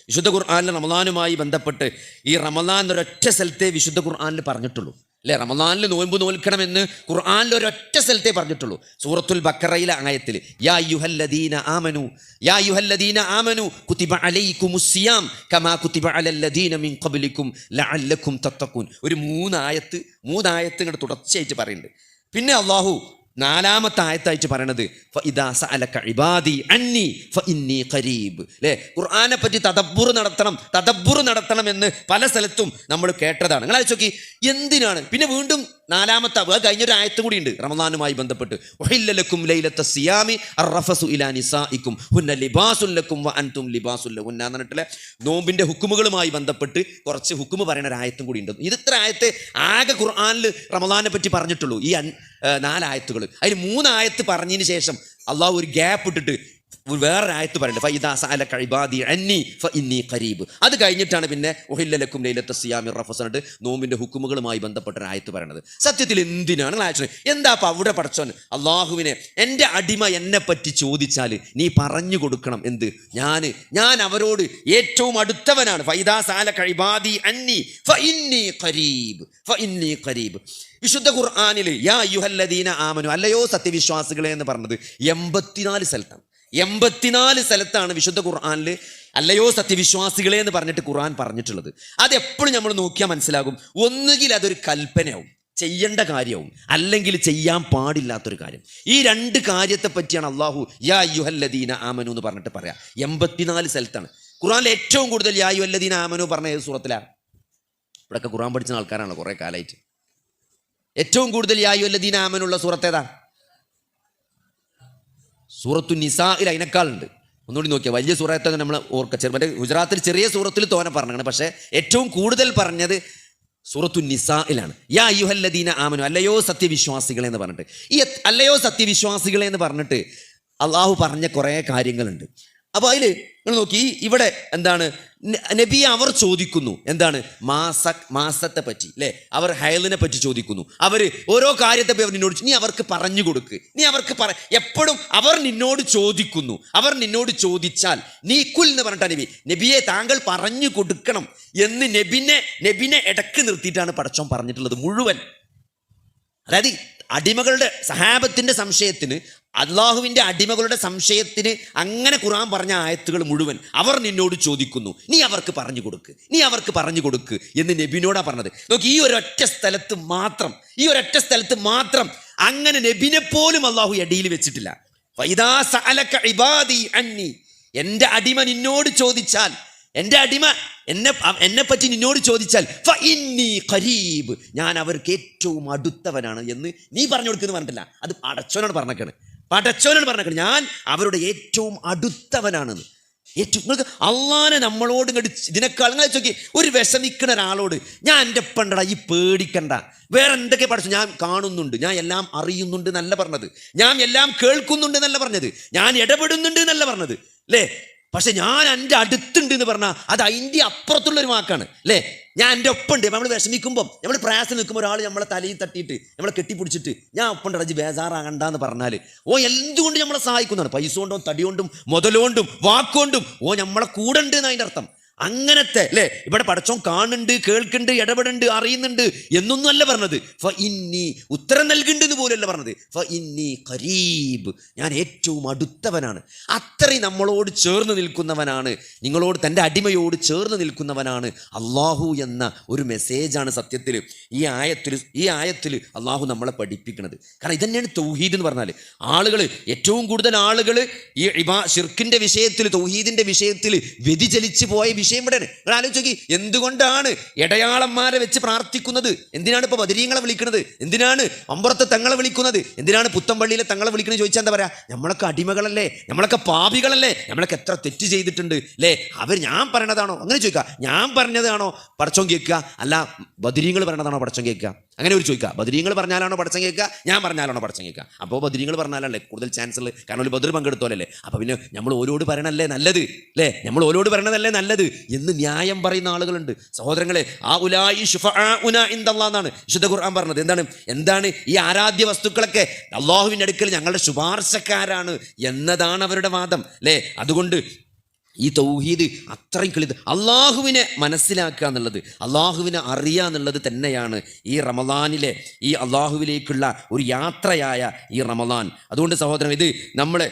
വിശുദ്ധ ഖുർആനിൽ റമളാനുമായി ബന്ധപ്പെട്ട് ഈ റമളാൻ ഒരൊറ്റ സ്ഥലത്തെ വിശുദ്ധ ഖുർആനിൽ പറഞ്ഞിട്ടുള്ളൂ, അല്ലേ? റമളാനിൽ നോമ്പ് നോൽക്കണമെന്ന് ഖുർആനിൽ ഒരൊറ്റ സ്ഥലത്തെ പറഞ്ഞിട്ടുള്ളൂ. സൂറത്തുൽ ബഖറയിലെ ആയത്തിൽ യാ അയ്യുഹല്ലദീന ആമനു കുതിബ അലൈക്കുമുസ് സിയാം കമാ കുതിബ അലല്ലദീന മിൻ ഖബ്ലിക്കും ലഅല്ലക്കും തത്തഖൂൻ. ഒരു മൂന്നായത്ത് ഇങ്ങോട്ട് തുടർച്ചയായിട്ട് പറയുന്നുണ്ട്. പിന്നെ അള്ളാഹു 4-ാമത്തെ ആയത്തായിട്ട് പറയണത് ഫഇദാ സഅലക ഇബാദി അന്നി ഫഇന്നി ഖരീബ്. അല്ലേ? ഖുർആനെ പറ്റി തദബ്ബുർ നടത്തണം എന്ന് പല സ്ഥലത്തും നമ്മൾ കേട്ടതാണ്. നിങ്ങൾ ആലോചിച്ച് നോക്കി, എന്തിനാണ്? പിന്നെ വീണ്ടും 4-ാമത്തെ കഴിഞ്ഞൊരു ആയത്ത് കൂടി ഉണ്ട് റമളാനുമായി ബന്ധപ്പെട്ട്. ഉഹില്ല ലക്കും ലൈലത്ത സിയാമി അർറഫസു ഇലാ നിസാഇക്കും ഹുന്ന ലിബാസുൽ ലക്കും വ അൻതും ലിബാസുൽ ലഹുന്ന എന്ന് പറഞ്ഞിട്ടുള്ള നോമ്പിന്റെ ഹുക്കുമുകളുമായി ബന്ധപ്പെട്ട് കുറച്ച് ഹുക്കുമ് പറയുന്ന ഒരു ആയത്തും കൂടി ഉണ്ട്. ഇത് ഇത്ര ആയത്തെ ആകെ ഖുർആനിൽ റമളാനെ പറ്റി പറഞ്ഞിട്ടുള്ളൂ, ഈ 4 ആയത്തുകൾ. അതിൽ 3 ആയത്ത് പറഞ്ഞതിന് ശേഷം അള്ളാഹു ഒരു ഗ്യാപ്പ് ഇട്ടിട്ട് വേറൊരു ആയത്ത് പറയുന്നുണ്ട്, ഫഇദാ സഅലക ഇബാദി അന്നി ഫഇന്നി ഖരീബ്. അത് കഴിഞ്ഞിട്ടാണ് പിന്നെ ഉഹില്ല ലക്കും ലൈലത്ത സിയാമി റഫസ് എന്നിട്ട് നോമ്പിന്റെ ഹുക്കുമുകളുമായി ബന്ധപ്പെട്ട ഒരു ആയത്ത് പറയുന്നത്. സത്യത്തിൽ എന്തിനാണ് ആയത്ത്? എന്താ അപ്പം അവിടെ പടച്ചോൻ അള്ളാഹുവിനെ, എൻ്റെ അടിമ എന്നെ പറ്റി ചോദിച്ചാൽ നീ പറഞ്ഞു കൊടുക്കണം എന്ത്, ഞാൻ അവരോട് ഏറ്റവും അടുത്തവനാണ്. ഫഇദാ സഅലക ഇബാദി അന്നി ഫഇന്നി ഖരീബ്. വിശുദ്ധ ഖുർആനിൽ യാ അയ്യുഹല്ലദീന ആമനു, അല്ലയോ സത്യവിശ്വാസികളെ എന്ന് പറഞ്ഞത് 84 സ്ഥലത്താണ്. 84 സ്ഥലത്താണ് വിശുദ്ധ ഖുർആനിൽ അല്ലയോ സത്യവിശ്വാസികളെ എന്ന് പറഞ്ഞിട്ട് ഖുർആൻ പറഞ്ഞിട്ടുള്ളത്. അതെപ്പോഴും നമ്മൾ നോക്കിയാൽ മനസ്സിലാകും, ഒന്നുകിൽ അതൊരു കൽപ്പനയാവും, ചെയ്യേണ്ട കാര്യവും, അല്ലെങ്കിൽ ചെയ്യാൻ പാടില്ലാത്തൊരു കാര്യം. ഈ 2 കാര്യത്തെ പറ്റിയാണ് അള്ളാഹു യാ അയ്യുഹല്ലദീന ആമനു എന്ന് പറഞ്ഞിട്ട് പറയാം. 84 സ്ഥലത്താണ്. ഖുർആനിൽ ഏറ്റവും കൂടുതൽ യാ അയ്യുഹല്ലദീന ആമനു പറഞ്ഞ ഏത് സൂറത്തിലാണ്? ഇവിടെയൊക്കെ ഖുർആൻ പഠിച്ച ആൾക്കാരാണ് കുറേ കാലമായിട്ട്. ഏറ്റവും കൂടുതൽ യാ അയ്യുഹല്ലദീന ആമനുള്ള സൂറത്ത് ഏതാ? സൂറത്തു നിസായിൽ അതിനേക്കാളുണ്ട്. ഒന്നുകൂടി നോക്കിയാൽ വലിയ സൂറത്തൊക്കെ നമ്മൾ മറ്റേ ഗുജറാത്തിൽ ചെറിയ സൂറത്തിൽ തോനെ പറഞ്ഞാണ്, പക്ഷേ ഏറ്റവും കൂടുതൽ പറഞ്ഞത് സൂറത്തു നിസായിലാണ്. യാ അയ്യുഹല്ലദീന ആമനു, അല്ലയോ സത്യവിശ്വാസികളെ എന്ന് പറഞ്ഞിട്ട്. ഈ അല്ലയോ സത്യവിശ്വാസികളെ എന്ന് പറഞ്ഞിട്ട് അള്ളാഹു പറഞ്ഞ കുറേ കാര്യങ്ങളുണ്ട്. അപ്പോൾ അതിൽ നിങ്ങൾ നോക്കി, ഇവിടെ എന്താണ് നബിയെ അവർ ചോദിക്കുന്നു, എന്താണ് മാസത്തെ പറ്റി, അല്ലേ? അവർ ഹൈലിനെ പറ്റി ചോദിക്കുന്നു. അവർ ഓരോ കാര്യത്തെ അവർ നിന്നോട് നീ അവർക്ക് പറഞ്ഞു കൊടുക്ക്, എപ്പോഴും അവർ നിന്നോട് ചോദിക്കുന്നു. അവർ നിന്നോട് ചോദിച്ചാൽ നീ കുൽ എന്ന് പറഞ്ഞിട്ടാണ് നബിയെ താങ്കൾ പറഞ്ഞു കൊടുക്കണം എന്ന് നബിനെ ഇടക്ക് നിർത്തിയിട്ടാണ് പടച്ചോൻ പറഞ്ഞിട്ടുള്ളത് മുഴുവൻ. അതായത് അടിമകളുടെ സഹാബത്തിന്റെ സംശയത്തിന്, അള്ളാഹുവിൻ്റെ അടിമകളുടെ സംശയത്തിന് അങ്ങനെ ഖുർആൻ പറഞ്ഞ ആയത്തുകൾ മുഴുവൻ അവർ നിന്നോട് ചോദിക്കുന്നു, നീ അവർക്ക് പറഞ്ഞു കൊടുക്ക് എന്ന് നബിനോടാ പറഞ്ഞത്. നോക്കി, ഈ ഒരൊറ്റ സ്ഥലത്ത് മാത്രം അങ്ങനെ നബിനെ പോലും അള്ളാഹു ഇടയിൽ വെച്ചിട്ടില്ല. ഫഇദാ സഅലക ഇബാദി അന്നി, എൻ്റെ അടിമ നിന്നോട് ചോദിച്ചാൽ, എൻ്റെ അടിമ എന്നെ പറ്റി നിന്നോട് ചോദിച്ചാൽ ഫഇന്നി ഖരീബ്, ഞാൻ അവർക്ക് ഏറ്റവും അടുത്തവനാണ് എന്ന് നീ പറഞ്ഞു കൊടുക്കുന്നു പറഞ്ഞിട്ടില്ല. അത് പടച്ചോനോട് പറഞ്ഞേക്കാണ്, ഞാൻ അവരുടെ ഏറ്റവും അടുത്തവനാണെന്ന്. ഏറ്റവും നിങ്ങൾക്ക് അള്ളാനെ നമ്മളോട് ഇങ്ങോട്ട് ഇതിനേക്കാൾ നിങ്ങൾ ചോക്കി ഒരു വിഷമിക്കുന്ന ഒരാളോട് ഞാൻ എൻ്റെ ഒപ്പണ്ടടാ ഈ പേടിക്കണ്ട, വേറെ എന്തൊക്കെ പഠിച്ചു, ഞാൻ കാണുന്നുണ്ട്, ഞാൻ എല്ലാം അറിയുന്നുണ്ട് എന്നല്ല പറഞ്ഞത്, ഞാൻ എല്ലാം കേൾക്കുന്നുണ്ട് എന്നല്ല പറഞ്ഞത്, ഞാൻ ഇടപെടുന്നുണ്ട് എന്നല്ല പറഞ്ഞത് അല്ലേ. പക്ഷെ ഞാൻ എൻ്റെ അടുത്തുണ്ട് എന്ന് പറഞ്ഞാൽ അത് അതിൻ്റെ അപ്പുറത്തുള്ളൊരു വാക്കാണ് അല്ലേ. ഞാൻ എൻ്റെ ഒപ്പമുണ്ട്. നമ്മൾ വിഷമിക്കുമ്പോൾ നമ്മൾ പ്രയാസം നിൽക്കുമ്പോൾ ഒരാൾ നമ്മളെ തലയിൽ തട്ടിയിട്ട് നമ്മളെ കെട്ടിപ്പിടിച്ചിട്ട് ഞാൻ ഒപ്പമുണ്ട് റജി ബേജാറാകണ്ടെന്ന് പറഞ്ഞാൽ എന്തുകൊണ്ട് നമ്മളെ സഹായിക്കുന്നതാണ്. പൈസ കൊണ്ടും തടി കൊണ്ടും മുതലുകൊണ്ടും വാക്കുകൊണ്ടും നമ്മളെ കൂടെ ഉണ്ട് എന്നതിൻ്റെ അർത്ഥം. അങ്ങനത്തെ അല്ലേ ഇവിടെ പടച്ചോൻ കാണുന്നുണ്ട്, കേൾക്കുന്നുണ്ട്, ഇടപെടുന്നുണ്ട്, അറിയുന്നുണ്ട് എന്നൊന്നും അല്ല പറഞ്ഞത്. ഫ ഇന്നി ഉത്തരം നൽകുന്നുണ്ടെന്ന് പോലെയല്ല പറഞ്ഞത്. ഫ ഇന്നി ഖരീബ്, ഞാൻ ഏറ്റവും അടുത്തവനാണ്. അത്രയും നമ്മളോട് ചേർന്ന് നിൽക്കുന്നവനാണ്, നിങ്ങളോട് തൻ്റെ അടിമയോട് ചേർന്ന് നിൽക്കുന്നവനാണ് അള്ളാഹു എന്ന ഒരു മെസ്സേജാണ് സത്യത്തിൽ ഈ ആയത്തിൽ അള്ളാഹു നമ്മളെ പഠിപ്പിക്കുന്നത്. കാരണം ഇതന്നെയാണ് തൗഹീദ് എന്ന് പറഞ്ഞാൽ. ഏറ്റവും കൂടുതൽ ആളുകൾ ഈ ശിർക്കിൻ്റെ വിഷയത്തിൽ, തൗഹീദിൻ്റെ വിഷയത്തിൽ വ്യതിചലിച്ച് പോയ വിഷയം ഇവിടെയാണ്. നിങ്ങൾ ആലോചിച്ച് നോക്കി, എന്തുകൊണ്ടാണ് ഇടയാളന്മാരെ വെച്ച് പ്രാർത്ഥിക്കുന്നത്? എന്തിനാണ് ഇപ്പോൾ ബദരീങ്ങളെ വിളിക്കുന്നത്? എന്തിനാണ് അമ്പുറത്തെ തങ്ങളെ വിളിക്കുന്നത്? എന്തിനാണ് പുത്തമ്പള്ളിയിലെ തങ്ങളെ വിളിക്കുന്നത് ചോദിച്ചാൽ എന്താ പറയാ? നമ്മളൊക്കെ അടിമകളല്ലേ, നമ്മളൊക്കെ പാപികളല്ലേ, നമ്മളൊക്കെ എത്ര തെറ്റ് ചെയ്തിട്ടുണ്ട് അല്ലേ. ഞാൻ പറയണതാണോ അങ്ങനെ ചോദിക്കുക? ഞാൻ പറഞ്ഞതാണോ പടച്ചോൻ കേൾക്കുക, അല്ല ബദരീങ്ങൾ പറയണതാണോ പടച്ചോൻ കേൾക്കുക? അങ്ങനെ ഒരു ചോദിക്കുക. ബദരീങ്ങൾ പറഞ്ഞാലാണോ പടച്ചോൻ കേൾക്കുക, ഞാൻ പറഞ്ഞാലാണോ പടച്ചോൻ കേൾക്കുക? അപ്പോൾ ബദരീങ്ങൾ പറഞ്ഞാലല്ലേ കൂടുതൽ ചാൻസുകൾ, കാരണം ഒരു ബദർ പങ്കെടുത്തോലല്ലേ. അപ്പോൾ പിന്നെ നമ്മൾ ഓരോട് പറയണല്ലേ നല്ലത് അല്ലേ, നമ്മൾ ഓരോട് പറയണതല്ലേ നല്ലത് എന്ന് ന്യായം പറയുന്ന ആളുകളുണ്ട്. സഹോദരങ്ങളെ, ആ ഉലായി ശുഫആഉന ഇൻദല്ലാഹ് എന്നാണ് വിശുദ്ധ ഖുർആൻ പറഞ്ഞത്. എന്താണ് ഈ ആരാധ്യ വസ്തുക്കളൊക്കെ അല്ലാഹുവിൻ്റെ അടുക്കൽ ഞങ്ങളുടെ ശുപാർശക്കാരാണ് എന്നതാണ് അവരുടെ വാദം അല്ലേ. അതുകൊണ്ട് ഈ തൗഹീദ് അത്രയും കളിത് അള്ളാഹുവിനെ മനസ്സിലാക്കുക എന്നുള്ളത്, അള്ളാഹുവിനെ അറിയുക എന്നുള്ളത് തന്നെയാണ് ഈ റമദാനിലെ ഈ അള്ളാഹുവിലേക്കുള്ള ഒരു യാത്രയായ ഈ റമദാൻ. അതുകൊണ്ട് സഹോദരൻ, ഇത് നമ്മളെ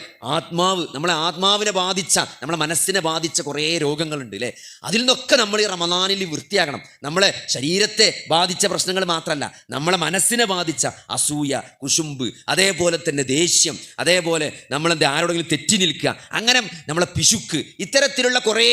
ആത്മാവിനെ ബാധിച്ച, നമ്മളെ മനസ്സിനെ ബാധിച്ച കുറേ രോഗങ്ങളുണ്ട് അല്ലേ. അതിൽ നിന്നൊക്കെ നമ്മൾ ഈ റമദാനിൽ വൃത്തിയാകണം. നമ്മളെ ശരീരത്തെ ബാധിച്ച പ്രശ്നങ്ങൾ മാത്രമല്ല, നമ്മളെ മനസ്സിനെ ബാധിച്ച അസൂയ, കുശുമ്പ്, അതേപോലെ തന്നെ ദേഷ്യം, അതേപോലെ ആരോടെങ്കിലും തെറ്റി നിൽക്കുക, അങ്ങനെ നമ്മളെ പിശുക്ക്, ഇത്തരത്തിലുള്ള കുറേ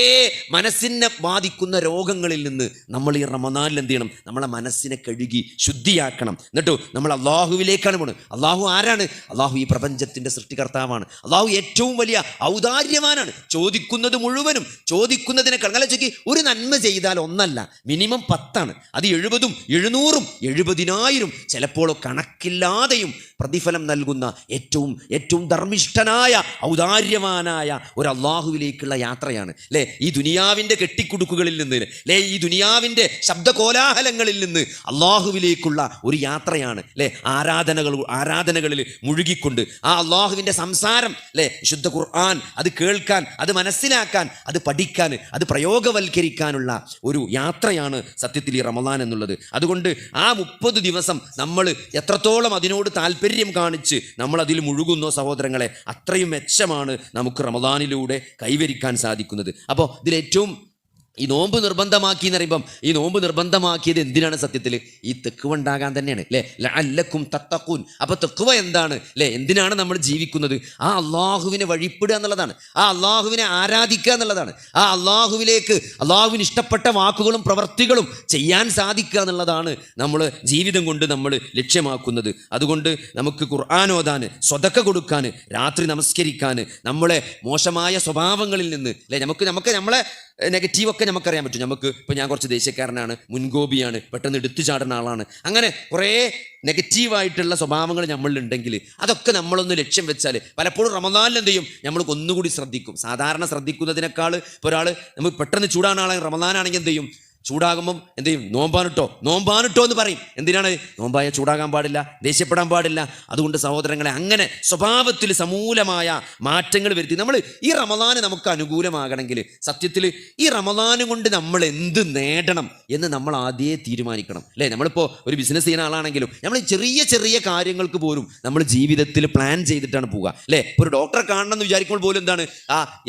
മനസ്സിനെ ബാധിക്കുന്ന രോഗങ്ങളിൽ നിന്ന് നമ്മൾ ഈ റമദാനിൽ എന്ത് ചെയ്യണം? നമ്മളെ മനസ്സിനെ കഴുകി ശുദ്ധിയാക്കണം. എന്നിട്ടോ നമ്മൾ അള്ളാഹുവിലേക്കാണ് പോകുന്നത്. അള്ളാഹു ആരാണ്? അള്ളാഹു ഈ പ്രപഞ്ചത്തിൻ്റെ സൃഷ്ടികർത്താവാണ്. അള്ളാഹു ഏറ്റവും വലിയ ഔദാര്യവാനാണ്. ചോദിക്കുന്നത് മുഴുവനും ചോദിക്കുന്നതിനേക്കാൾ നല്ല ചോദിക്കി ഒരു നന്മ ചെയ്താൽ ഒന്നല്ല, മിനിമം 10, അത് 70, 700, 70,000, ചിലപ്പോൾ കണക്കില്ലാതെയും പ്രതിഫലം നൽകുന്ന ഏറ്റവും ധർമ്മിഷ്ഠനായ ഔദാര്യവാനായ ഒരു അള്ളാഹുവിലേക്കുള്ള യാത്രയാണ് അല്ലേ. ഈ ദുനിയാവിൻ്റെ കെട്ടിക്കുടുക്കുകളിൽ നിന്ന് അല്ലേ, ഈ ദുനിയാവിൻ്റെ ശബ്ദകോലാഹലങ്ങളിൽ നിന്ന് അള്ളാഹുവിലേക്കുള്ള ഒരു യാത്രയാണ് അല്ലേ. ആരാധനകളിൽ മുഴുകിക്കൊണ്ട് ആ അള്ളാഹുവിൻ്റെ സംസാരം അല്ലേ, വിശുദ്ധ ഖുർആൻ അത് കേൾക്കാൻ, അത് മനസ്സിലാക്കാൻ, അത് പഠിക്കാൻ, അത് പ്രയോഗവൽക്കരിക്കാനുള്ള ഒരു യാത്രയാണ് സത്യത്തിൽ ഈ റമദാൻ എന്നുള്ളത്. അതുകൊണ്ട് ആ 30 ദിവസം നമ്മൾ എത്രത്തോളം അതിനോട് താല്പര്യം കാണിച്ച് നമ്മൾ അതിൽ മുഴുകുന്നോ സഹോദരങ്ങളെ, അത്രയും മെച്ചമാണ് നമുക്ക് റമദാനിലൂടെ കൈവരിക്കാൻ സാധിക്കുന്നത്. അപ്പോൾ ഇതിലേറ്റവും ഈ നോമ്പ് നിർബന്ധമാക്കി എന്ന് പറയുമ്പം ഈ നോമ്പ് നിർബന്ധമാക്കിയത് എന്തിനാണ്? സത്യത്തിൽ ഈ തെക്കുവ ഉണ്ടാകാൻ തന്നെയാണ് അല്ലേ. ലഅല്ലക്കും തത്തഖൂൻ. അപ്പോൾ തെക്കുവ എന്താണ് അല്ലേ? എന്തിനാണ് നമ്മൾ ജീവിക്കുന്നത്? ആ അള്ളാഹുവിനെ വഴിപ്പെടുക എന്നുള്ളതാണ്, ആ അള്ളാഹുവിനെ ആരാധിക്കുക എന്നുള്ളതാണ്, ആ അള്ളാഹുവിന് ഇഷ്ടപ്പെട്ട വാക്കുകളും പ്രവൃത്തികളും ചെയ്യാൻ സാധിക്കുക എന്നുള്ളതാണ് നമ്മൾ ജീവിതം കൊണ്ട് നമ്മൾ ലക്ഷ്യമാക്കുന്നത്. അതുകൊണ്ട് നമുക്ക് ഖുർആൻ ഓതാൻ, സ്വതക്ക കൊടുക്കാൻ, രാത്രി നമസ്കരിക്കാൻ, നമ്മളെ മോശമായ സ്വഭാവങ്ങളിൽ നിന്ന് അല്ലേ, നമുക്ക് നമ്മളെ നെഗറ്റീവൊക്കെ നമുക്കറിയാൻ പറ്റും. ഇപ്പോൾ ഞാൻ കുറച്ച് ദേഷ്യക്കാരനാണ്, മുൻകോപിയാണ്, പെട്ടെന്ന് എടുത്തു ചാടുന്ന ആളാണ്, അങ്ങനെ കുറേ നെഗറ്റീവായിട്ടുള്ള സ്വഭാവങ്ങൾ നമ്മളിലുണ്ടെങ്കിൽ അതൊക്കെ നമ്മളൊന്ന് ലക്ഷ്യം വെച്ചാൽ പലപ്പോഴും റമദാനിൽ എന്ത് ചെയ്യും? നമ്മൾ ഒന്നുകൂടി ശ്രദ്ധിക്കും. സാധാരണ ശ്രദ്ധിക്കുന്നതിനേക്കാൾ ഇപ്പോൾ ഒരാൾ നമുക്ക് പെട്ടെന്ന് ചൂടാണ് ആളാണെങ്കിൽ റമദാനാണെങ്കിൽ എന്ത് ചെയ്യും? ചൂടാകുമ്പം എന്ത് ചെയ്യും? നോമ്പാനിട്ടോ എന്ന് പറയും. എന്തിനാണ്? നോമ്പായ ചൂടാകാൻ പാടില്ല, ദേഷ്യപ്പെടാൻ പാടില്ല. അതുകൊണ്ട് സഹോദരങ്ങളെ, അങ്ങനെ സ്വഭാവത്തിൽ സമൂലമായ മാറ്റങ്ങൾ വരുത്തി നമ്മൾ ഈ റമദാന് നമുക്ക് അനുകൂലമാകണമെങ്കിൽ സത്യത്തിൽ ഈ റമദാന് കൊണ്ട് നമ്മൾ എന്ത് നേടണം എന്ന് നമ്മൾ ആദ്യമേ തീരുമാനിക്കണം അല്ലേ. നമ്മളിപ്പോൾ ഒരു ബിസിനസ് ചെയ്യുന്ന ആളാണെങ്കിലും നമ്മൾ ചെറിയ ചെറിയ കാര്യങ്ങൾക്ക് പോലും നമ്മൾ ജീവിതത്തിൽ പ്ലാൻ ചെയ്തിട്ടാണ് പോവുക അല്ലേ. ഇപ്പോൾ ഒരു ഡോക്ടറെ കാണണം എന്ന് വിചാരിക്കുമ്പോൾ പോലും എന്താണ്?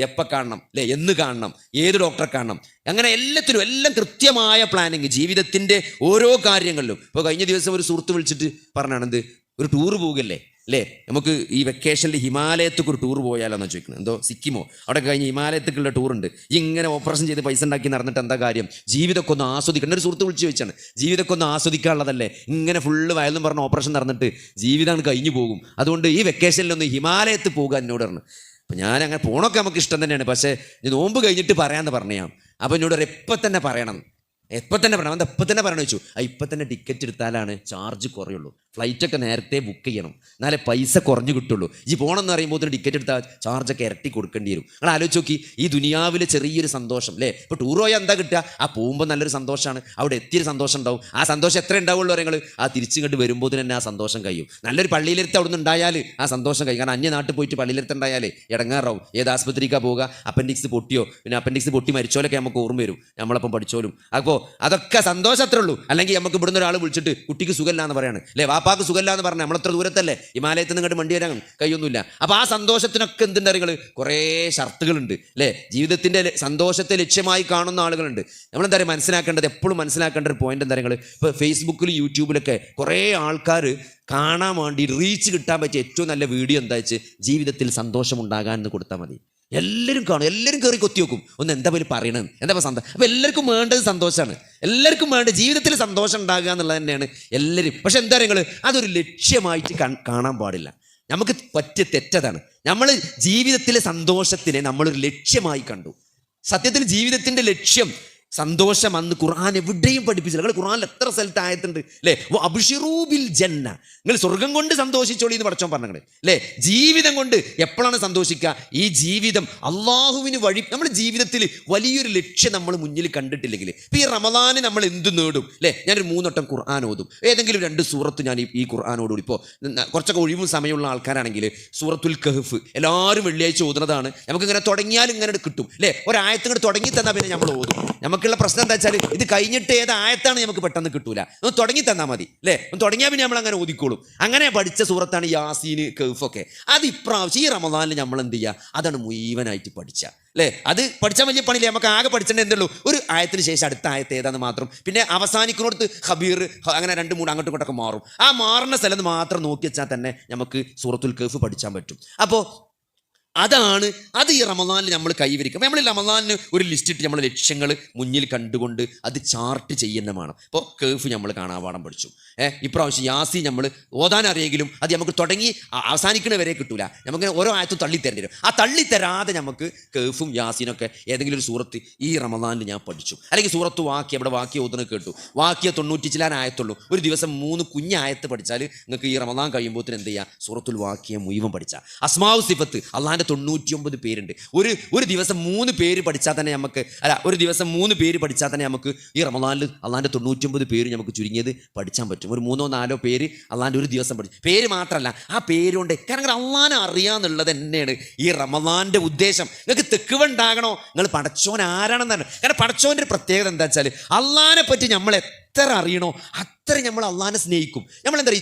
എപ്പോൾ കാണണം അല്ലേ, എന്ന് കാണണം, ഏത് ഡോക്ടറെ കാണണം, അങ്ങനെ എല്ലാത്തിലും എല്ലാം കൃത്യമായ പ്ലാനിങ് ജീവിതത്തിൻ്റെ ഓരോ കാര്യങ്ങളിലും. ഇപ്പോൾ കഴിഞ്ഞ ദിവസം ഒരു സുഹൃത്ത് വിളിച്ചിട്ട് പറഞ്ഞാണ് എന്ത്, ഒരു ടൂർ പോകുകയല്ലേ അല്ലേ, നമുക്ക് ഈ വെക്കേഷനിൽ ഹിമാലയത്തേക്ക് ഒരു ടൂർ പോയാലോന്ന് ചോദിക്കുന്നത്. എന്തോ സിക്കിമോ അവിടെ കഴിഞ്ഞ് ഹിമാലയത്തേക്കുള്ള ടൂറുണ്ട്. ഇങ്ങനെ ഓപ്പറേഷൻ ചെയ്ത് പൈസ ഉണ്ടാക്കി നടന്നിട്ട് എന്താ കാര്യം? ജീവിതമൊക്കെ ഒന്ന് ആസ്വദിക്കണം. ഒരു സുഹൃത്ത് വിളിച്ച് ചോദിച്ചാണ്, ജീവിതമൊക്കെ ഒന്ന് ആസ്വദിക്കാനുള്ളതല്ലേ, ഇങ്ങനെ ഫുള്ള് വയലെന്നും പറഞ്ഞ ഓപ്പറേഷൻ നടന്നിട്ട് ജീവിതം കഴിഞ്ഞു പോകും. അതുകൊണ്ട് ഈ വെക്കേഷനിലൊന്ന് ഹിമാലയത്തിൽ പോകുക എന്നോട് പറഞ്ഞു. അപ്പം ഞാൻ അങ്ങനെ പോണൊക്കെ നമുക്ക് ഇഷ്ടം തന്നെയാണ്, പക്ഷേ നോമ്പ് കഴിഞ്ഞിട്ട് പറയാമെന്ന് പറഞ്ഞു. അപ്പം എന്നോട് എപ്പം തന്നെ പറയണം, എപ്പം തന്നെ പറയണം. എപ്പം തന്നെ പറയണമെന്ന് വെച്ചു. ഇപ്പം തന്നെ ടിക്കറ്റ് എടുത്താലാണ് ചാർജ് കുറയുള്ളൂ, ഫ്ലൈറ്റൊക്കെ നേരത്തെ ബുക്ക് ചെയ്യണം, എന്നാലേ പൈസ കുറഞ്ഞു കിട്ടുള്ളൂ. ഈ പോകണമെന്ന് പറയുമ്പോൾ ടിക്കറ്റ് എടുത്താൽ ചാർജൊക്കെ ഇരട്ടി കൊടുക്കേണ്ടി വരും. നിങ്ങൾ ആലോചിച്ച് നോക്കി, ഈ ദുനിയാവിലെ ചെറിയൊരു സന്തോഷം അല്ലേ. ഇപ്പോൾ ടൂർ പോയാൽ എന്താ കിട്ടുക? ആ പോകുമ്പോൾ നല്ലൊരു സന്തോഷമാണ്, അവിടെ എത്തിയൊരു സന്തോഷം ഉണ്ടാവും. ആ സന്തോഷം എത്ര ഉണ്ടാവുള്ളൂ നിങ്ങൾ? ആ തിരിച്ചിങ്ങോട്ട് വരുമ്പോൾ തന്നെ ആ സന്തോഷം കഴിയും. നല്ലൊരു പള്ളിയിലെടുത്ത് അവിടെ നിന്ന് ഉണ്ടായാൽ ആ സന്തോഷം കഴിയും. കാരണം അന്യ നാട്ടിൽ പോയിട്ട് പള്ളിയിലെടുത്ത് ഉണ്ടായാലേ ഇടങ്ങാറാവും. ഏത് ആസ്പത്രിക്കാണ് പോവുക? അപ്പൻഡിക്സ് പൊട്ടിയോ, പിന്നെ അപ്പൻഡിക്സ് പൊട്ടി മരിച്ചോലൊക്കെ നമുക്ക് ഓർമ്മ വരും, നമ്മളപ്പം പഠിച്ചോലും. അപ്പോൾ അതൊക്കെ സന്തോഷം അത്രേ ഉള്ളൂ. അല്ലെങ്കിൽ നമുക്ക് ഇവിടുന്ന് ഒരാൾ വിളിച്ചിട്ട് കുട്ടിക്ക് സുഖമില്ല എന്ന് പറയാണ് അല്ലേ, വാപ്പാക്ക് സുഖമില്ല എന്ന് പറഞ്ഞാൽ നമ്മളെത്ര ദൂരത്തല്ലേ, ഹിമാലയത്തിൽ നിന്ന് ഇങ്ങോട്ട് വണ്ടി വരാൻ കഴിയൊന്നുമില്ല. അപ്പോൾ ആ സന്തോഷത്തിനൊക്കെ എന്തുണ്ട് അറിയുകൾ? കുറേ ഷർത്തുകളുണ്ട് അല്ലേ. ജീവിതത്തിൻ്റെ സന്തോഷത്തെ ലക്ഷ്യമായി കാണുന്ന ആളുകളുണ്ട്. നമ്മളെന്താ പറയുക മനസ്സിലാക്കേണ്ടത്, എപ്പോഴും മനസ്സിലാക്കേണ്ട ഒരു പോയിന്റ് എന്താ പറയുക, ഇപ്പോൾ ഫേസ്ബുക്കിലും യൂട്യൂബിലൊക്കെ കുറേ ആൾക്കാർ കാണാൻ വേണ്ടി റീച്ച് കിട്ടാൻ പറ്റിയ ഏറ്റവും നല്ല വീഡിയോ എന്താ വെച്ച് ജീവിതത്തിൽ സന്തോഷമുണ്ടാകാൻ എന്ന് കൊടുത്താൽ മതി. എല്ലാവരും കാണും, എല്ലാവരും കയറി കൊത്തി വെക്കും, ഒന്ന് എന്താ പോലും പറയണത്, എന്താ സന്തോഷം. അപ്പോൾ എല്ലാവർക്കും വേണ്ടത് സന്തോഷമാണ്, എല്ലാവർക്കും വേണ്ടത് ജീവിതത്തിൽ സന്തോഷം ഉണ്ടാകുക എന്നുള്ളത് തന്നെയാണ് എല്ലാവരും. പക്ഷെ എന്താ പറയുക, അതൊരു ലക്ഷ്യമായിട്ട് കാണാൻ പാടില്ല. നമുക്ക് പറ്റിയ തെറ്റതാണ്. നമ്മൾ ജീവിതത്തിലെ സന്തോഷത്തിനെ നമ്മളൊരു ലക്ഷ്യമായി കണ്ടു. സത്യത്തിൽ ജീവിതത്തിൻ്റെ ലക്ഷ്യം സന്തോഷം അന്ന് ഖുർആൻ എവിടെയും പഠിപ്പിച്ചില്ല. നിങ്ങൾ ഖുർആനിൽ എത്ര സ്ഥലത്ത് ആയത്തുണ്ട് അല്ലേ, അബ്ശിറൂ ബിൽ ജന്ന, നിങ്ങൾ സ്വർഗം കൊണ്ട് സന്തോഷിച്ചോളി എന്ന് പഠിച്ചോൻ പറഞ്ഞത് അല്ലേ. ജീവിതം കൊണ്ട് എപ്പോഴാണ് സന്തോഷിക്കുക? ഈ ജീവിതം അള്ളാഹുവിന് വഴി. നമ്മൾ ജീവിതത്തിൽ വലിയൊരു ലക്ഷ്യം നമ്മൾ മുന്നിൽ കണ്ടിട്ടില്ലെങ്കിൽ, ഇപ്പോൾ ഈ റമദാന് നമ്മൾ എന്ത് നേടും അല്ലേ. ഞാനൊരു 3 വട്ടം ഖുർആൻ ഓതും, ഏതെങ്കിലും 2 സൂറത്ത് ഞാൻ ഈ ഖുർആനോടുകൂടി. ഇപ്പോൾ കുറച്ചൊക്കെ ഒഴിവും സമയമുള്ള ആൾക്കാരാണെങ്കിൽ സൂറത്തുൽ കഹ്ഫ് എല്ലാവരും വെള്ളിയാഴ്ച ഓതുന്നതാണ്. നമുക്കിങ്ങനെ തുടങ്ങിയാലും ഇങ്ങനെ കിട്ടും അല്ലേ. ഒരായത്ത് ഇങ്ങോട്ട് തുടങ്ങി തന്നാൽ പിന്നെ നമ്മൾ ഓതും. നമുക്കുള്ള പ്രശ്നം എന്താ വെച്ചാൽ ഇത് കഴിഞ്ഞിട്ട് ഏത് ആയത്താണ് നമുക്ക് പെട്ടെന്ന് കിട്ടൂല. ഒന്ന് തുടങ്ങി തന്നാൽ മതി അല്ലേ. ഒന്ന് തുടങ്ങിയാൽ പിന്നെ നമ്മൾ അങ്ങനെ ഓതിക്കോളും. അങ്ങനെ പഠിച്ച സൂറത്താണ് യാസീൻ, കഹ്ഫൊക്കെ. അത് ഇപ്രാവശ്യം ഈ റമദാനിൽ നമ്മൾ എന്ത് ചെയ്യുക, അതാണ് മുഴുവനായിട്ട് പഠിച്ച അല്ലേ. അത് പഠിച്ചാൽ വലിയ പണിയില്ലേ. നമുക്ക് ആകെ പഠിച്ചിട്ട് എന്തുള്ളൂ, ഒരു ആയത്തിന് ശേഷം അടുത്ത ആയത്ത് ഏതാന്ന് മാത്രം. പിന്നെ അവസാനിക്കുന്നിടത്ത് ഖബീർ അങ്ങനെ 2-3 അങ്ങോട്ടും ഇങ്ങോട്ടൊക്കെ മാറും. ആ മാറുന്ന സ്ഥലത്ത് മാത്രം നോക്കി വെച്ചാൽ തന്നെ നമുക്ക് സൂറത്തുൽ കഹ്ഫ് പഠിച്ചാൻ പറ്റും. അപ്പോൾ അത് ഈ റമദാനിൽ നമ്മൾ കൈവരിക്കും. നമ്മൾ ഈ റമദാനിന് ഒരു ലിസ്റ്റ് ഇട്ട് നമ്മൾ ലക്ഷ്യങ്ങൾ മുന്നിൽ കണ്ടുകൊണ്ട് അത് ചാർട്ട് ചെയ്യുന്നതാണ്. ഇപ്പോൾ കഹ്ഫ് നമ്മൾ കാണാപാഠം പഠിച്ചു. ഇപ്രാവശ്യം യാസീൻ നമ്മൾ ഓതാൻ അറിയെങ്കിലും അത് നമുക്ക് തുടങ്ങി അവസാനിക്കുന്ന വരെ കിട്ടൂല. നമുക്ക് ഓരോ ആയത്തും തള്ളിത്തരേണ്ടി വരും. ആ തള്ളിത്തരാതെ നമുക്ക് കഹ്ഫും യാസീനൊക്കെ ഏതെങ്കിലും ഒരു സൂറത്ത് ഈ റമദാനിൽ ഞാൻ പഠിച്ചു. അല്ലെങ്കിൽ സൂറത്ത് വാക്യ, അവിടെ വാക്യ ഓതുന്നത് കേട്ടു. വാക്യ 90 ചില്ലാൻ ആയത്തുള്ളൂ. ഒരു ദിവസം 3 കുഞ്ഞായത്ത് പഠിച്ചാൽ നിങ്ങൾക്ക് ഈ റമദാൻ കഴിയുമ്പോൾ എന്ത് ചെയ്യുക, സൂറത്തുൽ വാക്യ മുഴുവൻ പഠിച്ചാൽ. അസ്മാഉ സിഫത്ത്, അള്ളാഹിൻ്റെ 99 പേരുണ്ട്. ഒരു ദിവസം 3 പേര് പഠിച്ചാൽ തന്നെ നമുക്ക് ഒരു ദിവസം 3 പേര് പഠിച്ചാൽ തന്നെ നമുക്ക് ഈ റമദാനിൽ അള്ളാഹിൻ്റെ 99 പേര് നമുക്ക് ചുരുങ്ങിയത് പഠിച്ചാൻ പറ്റും. ഒരു 3-4 പേര് അള്ളാഹിൻ്റെ ഒരു ദിവസം പഠിച്ചു. പേര് മാത്രമല്ല, ആ പേരുകൊണ്ട് കാരണം അള്ളാഹിനെ അറിയാന്നുള്ളത് തന്നെയാണ് ഈ റമദാൻ്റെ ഉദ്ദേശം. നിങ്ങൾക്ക് തെക്കുവുണ്ടാകണോ, നിങ്ങൾ പടച്ചോൻ ആരാണെന്നാണ്. കാരണം പടച്ചോൻ്റെ ഒരു പ്രത്യേകത എന്താ വെച്ചാൽ അള്ളാഹിനെ പറ്റി നമ്മൾ എത്ര അറിയണോ അത്ര നമ്മൾ അള്ളാഹിനെ സ്നേഹിക്കും. നമ്മളെന്താ ഈ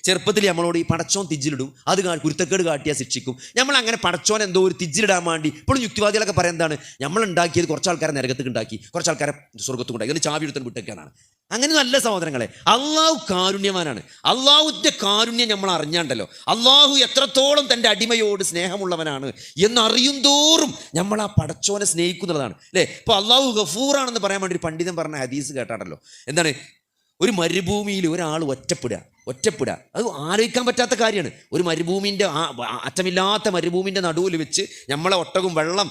ചെറുപ്പത്തിൽ നമ്മളോട് ഈ പടച്ചോൻ തിജ്ജിലിടും, അത് കുരുത്തക്കേട് കാട്ടിയാൽ ശിക്ഷിക്കും. നമ്മളങ്ങനെ പടച്ചോൻ എന്തോ ഒരു തിജ്ജിലിടാൻ വേണ്ടി ഇപ്പോഴും യുക്തിവാദികളൊക്കെ പറയാൻ എന്താണ്, നമ്മൾ ഉണ്ടാക്കിയത് കുറച്ച് ആൾക്കാരെ നരകത്തേക്ക് ഉണ്ടാക്കി, കുറച്ച് ആൾക്കാരെ സ്വർഗത്തും ഉണ്ടാക്കി, അതിന് ചാവി എടുത്തും വിട്ടൊക്കെയാണ്. അങ്ങനെ നല്ല സഹോദരങ്ങളെ, അള്ളാഹു കാരുണ്യവാനാണ്. അള്ളാഹുവിൻ്റെ കാരുണ്യം നമ്മൾ അറിഞ്ഞാണ്ടല്ലോ, അള്ളാഹു എത്രത്തോളം തൻ്റെ അടിമയോട് സ്നേഹമുള്ളവനാണ് എന്നറിയും തോറും നമ്മൾ ആ പടച്ചോനെ സ്നേഹിക്കുന്നതാണ് അല്ലേ. ഇപ്പോൾ അള്ളാഹു ഗഫൂറാണെന്ന് പറയാൻ വേണ്ടി ഒരു പണ്ഡിതൻ പറഞ്ഞ ഹദീസ് കേട്ടാണല്ലോ. എന്താണ്, ഒരു മരുഭൂമിയിൽ ഒരാൾ ഒറ്റപ്പെടുക അത് ആലോചിക്കാൻ പറ്റാത്ത കാര്യമാണ്. ഒരു മരുഭൂമിൻ്റെ അറ്റമില്ലാത്ത മരുഭൂമിൻ്റെ നടുവിൽ വെച്ച് നമ്മളെ ഒട്ടകം വെള്ളം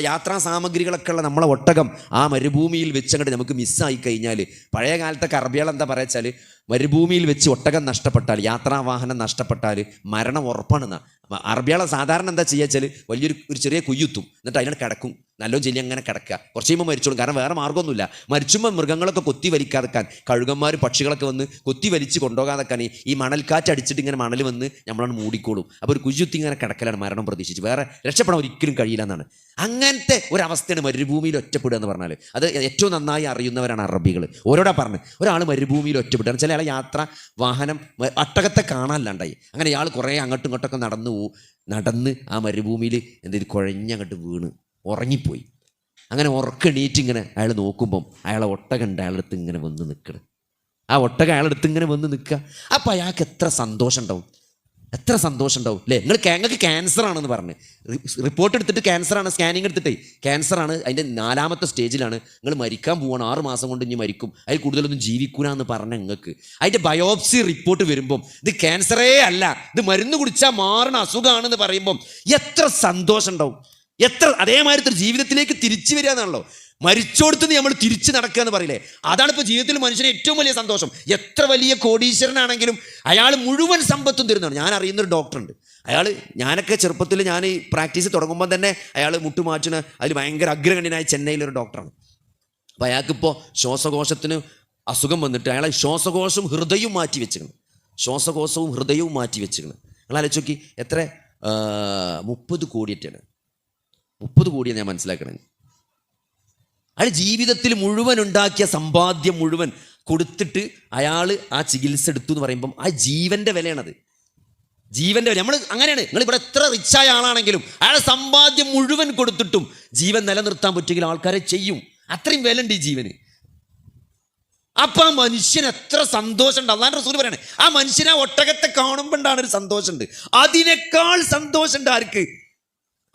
യാത്രാ സാമഗ്രികളൊക്കെ ഉള്ള നമ്മളെ ഒട്ടകം ആ മരുഭൂമിയിൽ വെച്ചങ്ങോട്ട് നമുക്ക് മിസ്സായി കഴിഞ്ഞാൽ, പഴയ കാലത്തൊക്കെ അറബികൾ എന്താ പറയുക വെച്ചാൽ മരുഭൂമിയിൽ വെച്ച് ഒട്ടകം നഷ്ടപ്പെട്ടാൽ, യാത്രാവാഹനം നഷ്ടപ്പെട്ടാൽ മരണം ഉറപ്പാണെന്നാണ്. അറബികളെ സാധാരണ എന്താ ചെയ്യുക വെച്ചാൽ ഒരു ചെറിയ കുയ്യുത്തും, എന്നിട്ട് അതിനോട് കിടക്കും, നല്ലോ ചെല്ലി അങ്ങനെ കിടക്കുക, കുറച്ച് കഴിയുമ്പോൾ മരിച്ചോളും. കാരണം വേറെ മാർഗ്ഗമൊന്നുമില്ല. മരിച്ചുമ്പോൾ മൃഗങ്ങളൊക്കെ കൊത്തി വലിക്കാതെക്കാൻ, കഴുകന്മാരും പക്ഷികളൊക്കെ വന്ന് കൊത്തി വലിച്ച് കൊണ്ടുപോകാതെക്കാൻ ഈ മണൽക്കാറ്റ് അടിച്ചിട്ട് ഇങ്ങനെ മണൽ വന്ന് നമ്മളാണ് മൂടിക്കോളും. അപ്പോൾ ഒരു കുയ്യുത്തി ഇങ്ങനെ കിടക്കലാണ് മരണം പ്രതീക്ഷിച്ച്, വേറെ രക്ഷപ്പെടാൻ ഒരിക്കലും കഴിയില്ല എന്നാണ്. അങ്ങനത്തെ ഒരവസ്ഥയാണ് മരുഭൂമിയിൽ ഒറ്റപ്പെടുക എന്ന് പറഞ്ഞാൽ. അത് ഏറ്റവും നന്നായി അറിയുന്നവരാണ് അറബികൾ. ഓരോടാ പറഞ്ഞ് ഒരാൾ മരുഭൂമിയിൽ ഒറ്റപ്പെടുക ചില ആളെ യാത്ര വാഹനം ഒട്ടകത്തെ കാണാനില്ലാണ്ടായി. അങ്ങനെ ഇയാൾ കുറേ അങ്ങോട്ടും ഇങ്ങോട്ടൊക്കെ നടന്ന് ആ മരുഭൂമിയിൽ എന്തെങ്കിലും കുഴഞ്ഞങ്ങോട്ട് വീണ് ഉറങ്ങിപ്പോയി. അങ്ങനെ ഉറക്കെണീറ്റ് ഇങ്ങനെ അയാൾ നോക്കുമ്പം അയാളെ ഒട്ടകണ്ട് അയാളടുത്ത് ഇങ്ങനെ വന്ന് നിൽക്കണം. ആ ഒട്ടക അയാളടുത്ത് ഇങ്ങനെ വന്ന് നിൽക്കുക. അപ്പം അയാൾക്ക് എത്ര സന്തോഷം ഉണ്ടാവും. എത്ര സന്തോഷം ഉണ്ടാവും അല്ലേ? ഞങ്ങൾക്ക് ക്യാൻസർ ആണെന്ന് പറഞ്ഞ് റിപ്പോർട്ട് എടുത്തിട്ട് ക്യാൻസറാണ്, സ്കാനിങ് എടുത്തിട്ടേ ക്യാൻസറാണ്, അതിൻ്റെ 4ാമത്തെ സ്റ്റേജിലാണ്, നിങ്ങൾ മരിക്കാൻ പോവാണ്, 6 മാസം കൊണ്ട് ഇനി മരിക്കും, അതിൽ കൂടുതലൊന്നും ജീവിക്കൂലെന്ന് പറഞ്ഞ നിങ്ങൾക്ക് അതിൻ്റെ ബയോപ്സി റിപ്പോർട്ട് വരുമ്പം ഇത് ക്യാൻസറേ അല്ല, ഇത് മരുന്ന് കുടിച്ചാൽ മാറണ അസുഖമാണെന്ന് പറയുമ്പം എത്ര സന്തോഷം ഉണ്ടാവും. അതേമാതിരി ജീവിതത്തിലേക്ക് തിരിച്ചു വരിക എന്നാണല്ലോ. മരിച്ചോടുത്തുനിന്ന് നമ്മൾ തിരിച്ചു നടക്കുക എന്ന് പറയില്ലേ, അതാണ് ഇപ്പോൾ ജീവിതത്തിൽ മനുഷ്യന് ഏറ്റവും വലിയ സന്തോഷം. എത്ര വലിയ കോടീശ്വരനാണെങ്കിലും അയാൾ മുഴുവൻ സമ്പത്തും തരുന്നതാണ്. ഞാൻ അറിയുന്നൊരു ഡോക്ടറുണ്ട്, ഞാനൊക്കെ ചെറുപ്പത്തിൽ ഞാൻ ഈ പ്രാക്ടീസ് തുടങ്ങുമ്പോൾ തന്നെ അയാൾ മുട്ടുമാറ്റിന് അതിൽ ഭയങ്കര അഗ്രഗണ്യനായ ചെന്നൈയിലൊരു ഡോക്ടറാണ്. അപ്പോൾ അയാൾക്കിപ്പോൾ ശ്വാസകോശത്തിന് അസുഖം വന്നിട്ട് അയാളെ ശ്വാസകോശവും ഹൃദയവും മാറ്റി വെച്ചിരിക്കണം. ശ്വാസകോശവും ഹൃദയവും മാറ്റി വെച്ചിരിക്കണം. നിങ്ങൾ ആലോചിച്ച് നോക്കി, എത്ര 30 കോടിയൊക്കെയാണ്. 30 കോടിയാണ് ഞാൻ മനസ്സിലാക്കണേ. അയാൾ ജീവിതത്തിൽ മുഴുവൻ ഉണ്ടാക്കിയ സമ്പാദ്യം മുഴുവൻ കൊടുത്തിട്ട് അയാൾ ആ ചികിത്സ എടുത്തു എന്ന് പറയുമ്പം ആ ജീവൻ്റെ വിലയാണത്. ജീവൻ്റെ വില. നമ്മൾ അങ്ങനെയാണ്. നിങ്ങളിവിടെ എത്ര റിച്ചായ ആളാണെങ്കിലും അയാളെ സമ്പാദ്യം മുഴുവൻ കൊടുത്തിട്ടും ജീവൻ നിലനിർത്താൻ പറ്റുമെങ്കിൽ ആൾക്കാരെ ചെയ്യും. അത്രയും വില ഉണ്ട് ഈ ജീവന്. അപ്പം ആ മനുഷ്യന് എത്ര സന്തോഷമുണ്ട്. അള്ളാഹുവിന്റെ റസൂൽ പറയാണ്, ആ മനുഷ്യനെ ഒട്ടകത്തെ കാണുമ്പോൾ ഉണ്ടാണ് ഒരു സന്തോഷമുണ്ട്. അതിനേക്കാൾ സന്തോഷമുണ്ട് ആർക്ക്?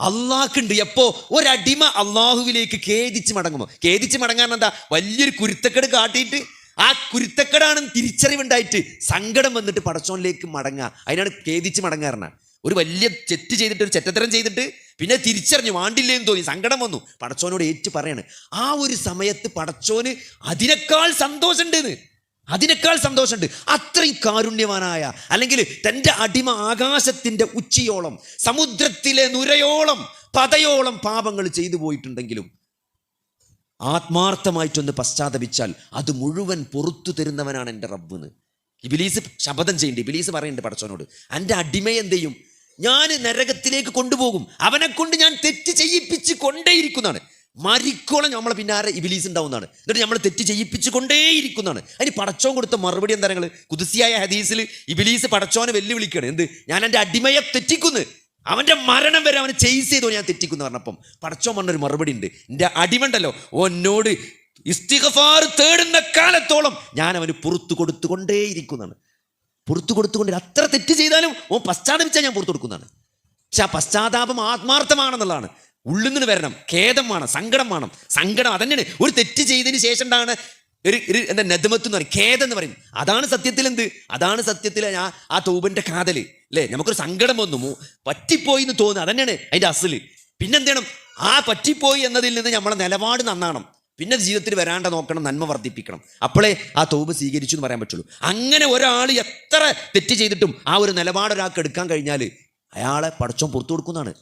അള്ളാഹ്ക്കുണ്ട്. എപ്പോ ഒരടിമ അള്ളാഹുവിലേക്ക് ഖേദിച്ച് മടങ്ങുമോ? ഖേദിച്ച് മടങ്ങാൻ എന്താ? വലിയൊരു കുരുത്തക്കേട് കാട്ടിയിട്ട് ആ കുരുത്തക്കേടാണെന്ന് തിരിച്ചറിവുണ്ടായിട്ട് സങ്കടം വന്നിട്ട് പടച്ചോനിലേക്ക് മടങ്ങുക, അതിനാണ് ഖേദിച്ച് മടങ്ങാറുണ്ട്. ഒരു വലിയ തെറ്റ് ചെയ്തിട്ട്, ഒരു ചെറ്റത്തരം ചെയ്തിട്ട് പിന്നെ തിരിച്ചറിഞ്ഞു, വാണ്ടില്ലേന്ന് തോന്നി, സങ്കടം വന്നു, പടച്ചോനോട് ഏറ്റു പറയാണ്. ആ ഒരു സമയത്ത് പടച്ചോന് അതിനേക്കാൾ സന്തോഷമുണ്ടെന്ന്, അതിനേക്കാൾ സന്തോഷമുണ്ട്. അത്രയും കാരുണ്യവാനായ, അല്ലെങ്കിൽ തൻ്റെ അടിമ ആകാശത്തിൻ്റെ ഉച്ചിയോളം സമുദ്രത്തിലെ നുരയോളം പതയോളം പാപങ്ങൾ ചെയ്തു പോയിട്ടുണ്ടെങ്കിലും ആത്മാർത്ഥമായിട്ടൊന്ന് പശ്ചാത്തപിച്ചാൽ അത് മുഴുവൻ പൊറത്തു തരുന്നവനാണ് എൻ്റെ റബ്ബെന്ന് ഇബ്ലീസ് ശപഥം ചെയ്യുന്നുണ്ട്. ഇബ്ലീസ് പറയുന്നുണ്ട് പടച്ചോനോട്, എൻ്റെ അടിമയെ എന്ത് ചെയ്യും? ഞാൻ നരകത്തിലേക്ക് കൊണ്ടുപോകും, അവനെ കൊണ്ട് ഞാൻ തെറ്റ് ചെയ്യിപ്പിച്ച് കൊണ്ടേയിരിക്കുന്നതാണ്. മരിക്കോളം നമ്മളെ പിന്നാരെ ഇബ്ലീസ് ഉണ്ടാവുന്നതാണ്. എന്നിട്ട് നമ്മൾ തെറ്റ് ചെയ്യിപ്പിച്ച് കൊണ്ടേയിരിക്കുന്നതാണ്. അതിന് പടച്ചോൻ കൊടുത്ത മറുപടി എന്താ? നിങ്ങൾ കുദ്സിയായ ഹദീസിൽ ഇബ്ലീസ് പടച്ചോനെ വെല്ലുവിളിക്കുകയാണ്. എന്ത്? ഞാൻ എൻ്റെ അടിമയെ തെറ്റിക്കുന്നു, അവൻ്റെ മരണം വരെ അവനെ ചെയ്സ് ചെയ്തോ ഞാൻ തെറ്റിക്കുന്നു പറഞ്ഞപ്പം പടച്ചോൻ പറഞ്ഞൊരു മറുപടി ഉണ്ട്. എൻ്റെ അടിമണ്ടല്ലോ, ഓനോട് ഇസ്തിഗ്ഫാർ തേടുന്ന കാലത്തോളം ഞാൻ അവന് പുറത്തു കൊടുത്തുകൊണ്ടേയിരിക്കുന്നതാണ്. പുറത്തു കൊടുത്തുകൊണ്ട് അത്ര തെറ്റ് ചെയ്താലും ഓൻ പശ്ചാത്തപിച്ചാൽ ഞാൻ പുറത്തു കൊടുക്കുന്നതാണ്. പക്ഷെ ആ പശ്ചാത്താപം ആത്മാർത്ഥമാണെന്നുള്ളതാണ്. ഉള്ളിൽ നിന്ന് വരണം, ഖേദം വേണം, സങ്കടം വേണം. സങ്കടം അതന്നെയാണ് ഒരു തെറ്റ് ചെയ്തതിന് ശേഷം ഉണ്ടാകുന്ന ഒരു എന്താ നദ്മത്ത് എന്ന് പറയും, ഖേദം എന്ന് പറയും. അതാണ് സത്യത്തിൽ എന്ത്? അതാണ് സത്യത്തിൽ ആ തൗബന്റെ കാതല് അല്ലേ? നമുക്കൊരു സങ്കടം വന്നു, പറ്റിപ്പോയി എന്ന് തോന്നുന്നു, അതന്നെയാണ് അതിൻ്റെ അസല്. പിന്നെന്ത് ചെയ്യണം? ആ പറ്റിപ്പോയി എന്നതിൽ നിന്ന് നമ്മളെ നിലപാട് നന്നാണം. പിന്നെ ജീവിതത്തിൽ വരാണ്ട നോക്കണം, നന്മ വർദ്ധിപ്പിക്കണം. അപ്പോഴേ ആ തൗബ് സ്വീകരിച്ചു എന്ന് പറയാൻ പറ്റുള്ളൂ. അങ്ങനെ ഒരാൾ എത്ര തെറ്റ് ചെയ്തിട്ടും ആ ഒരു നിലപാട് ഒരാൾക്ക് എടുക്കാൻ കഴിഞ്ഞാൽ അയാളെ പടച്ചോൻ പുറത്തു കൊടുക്കുന്നതാണ്.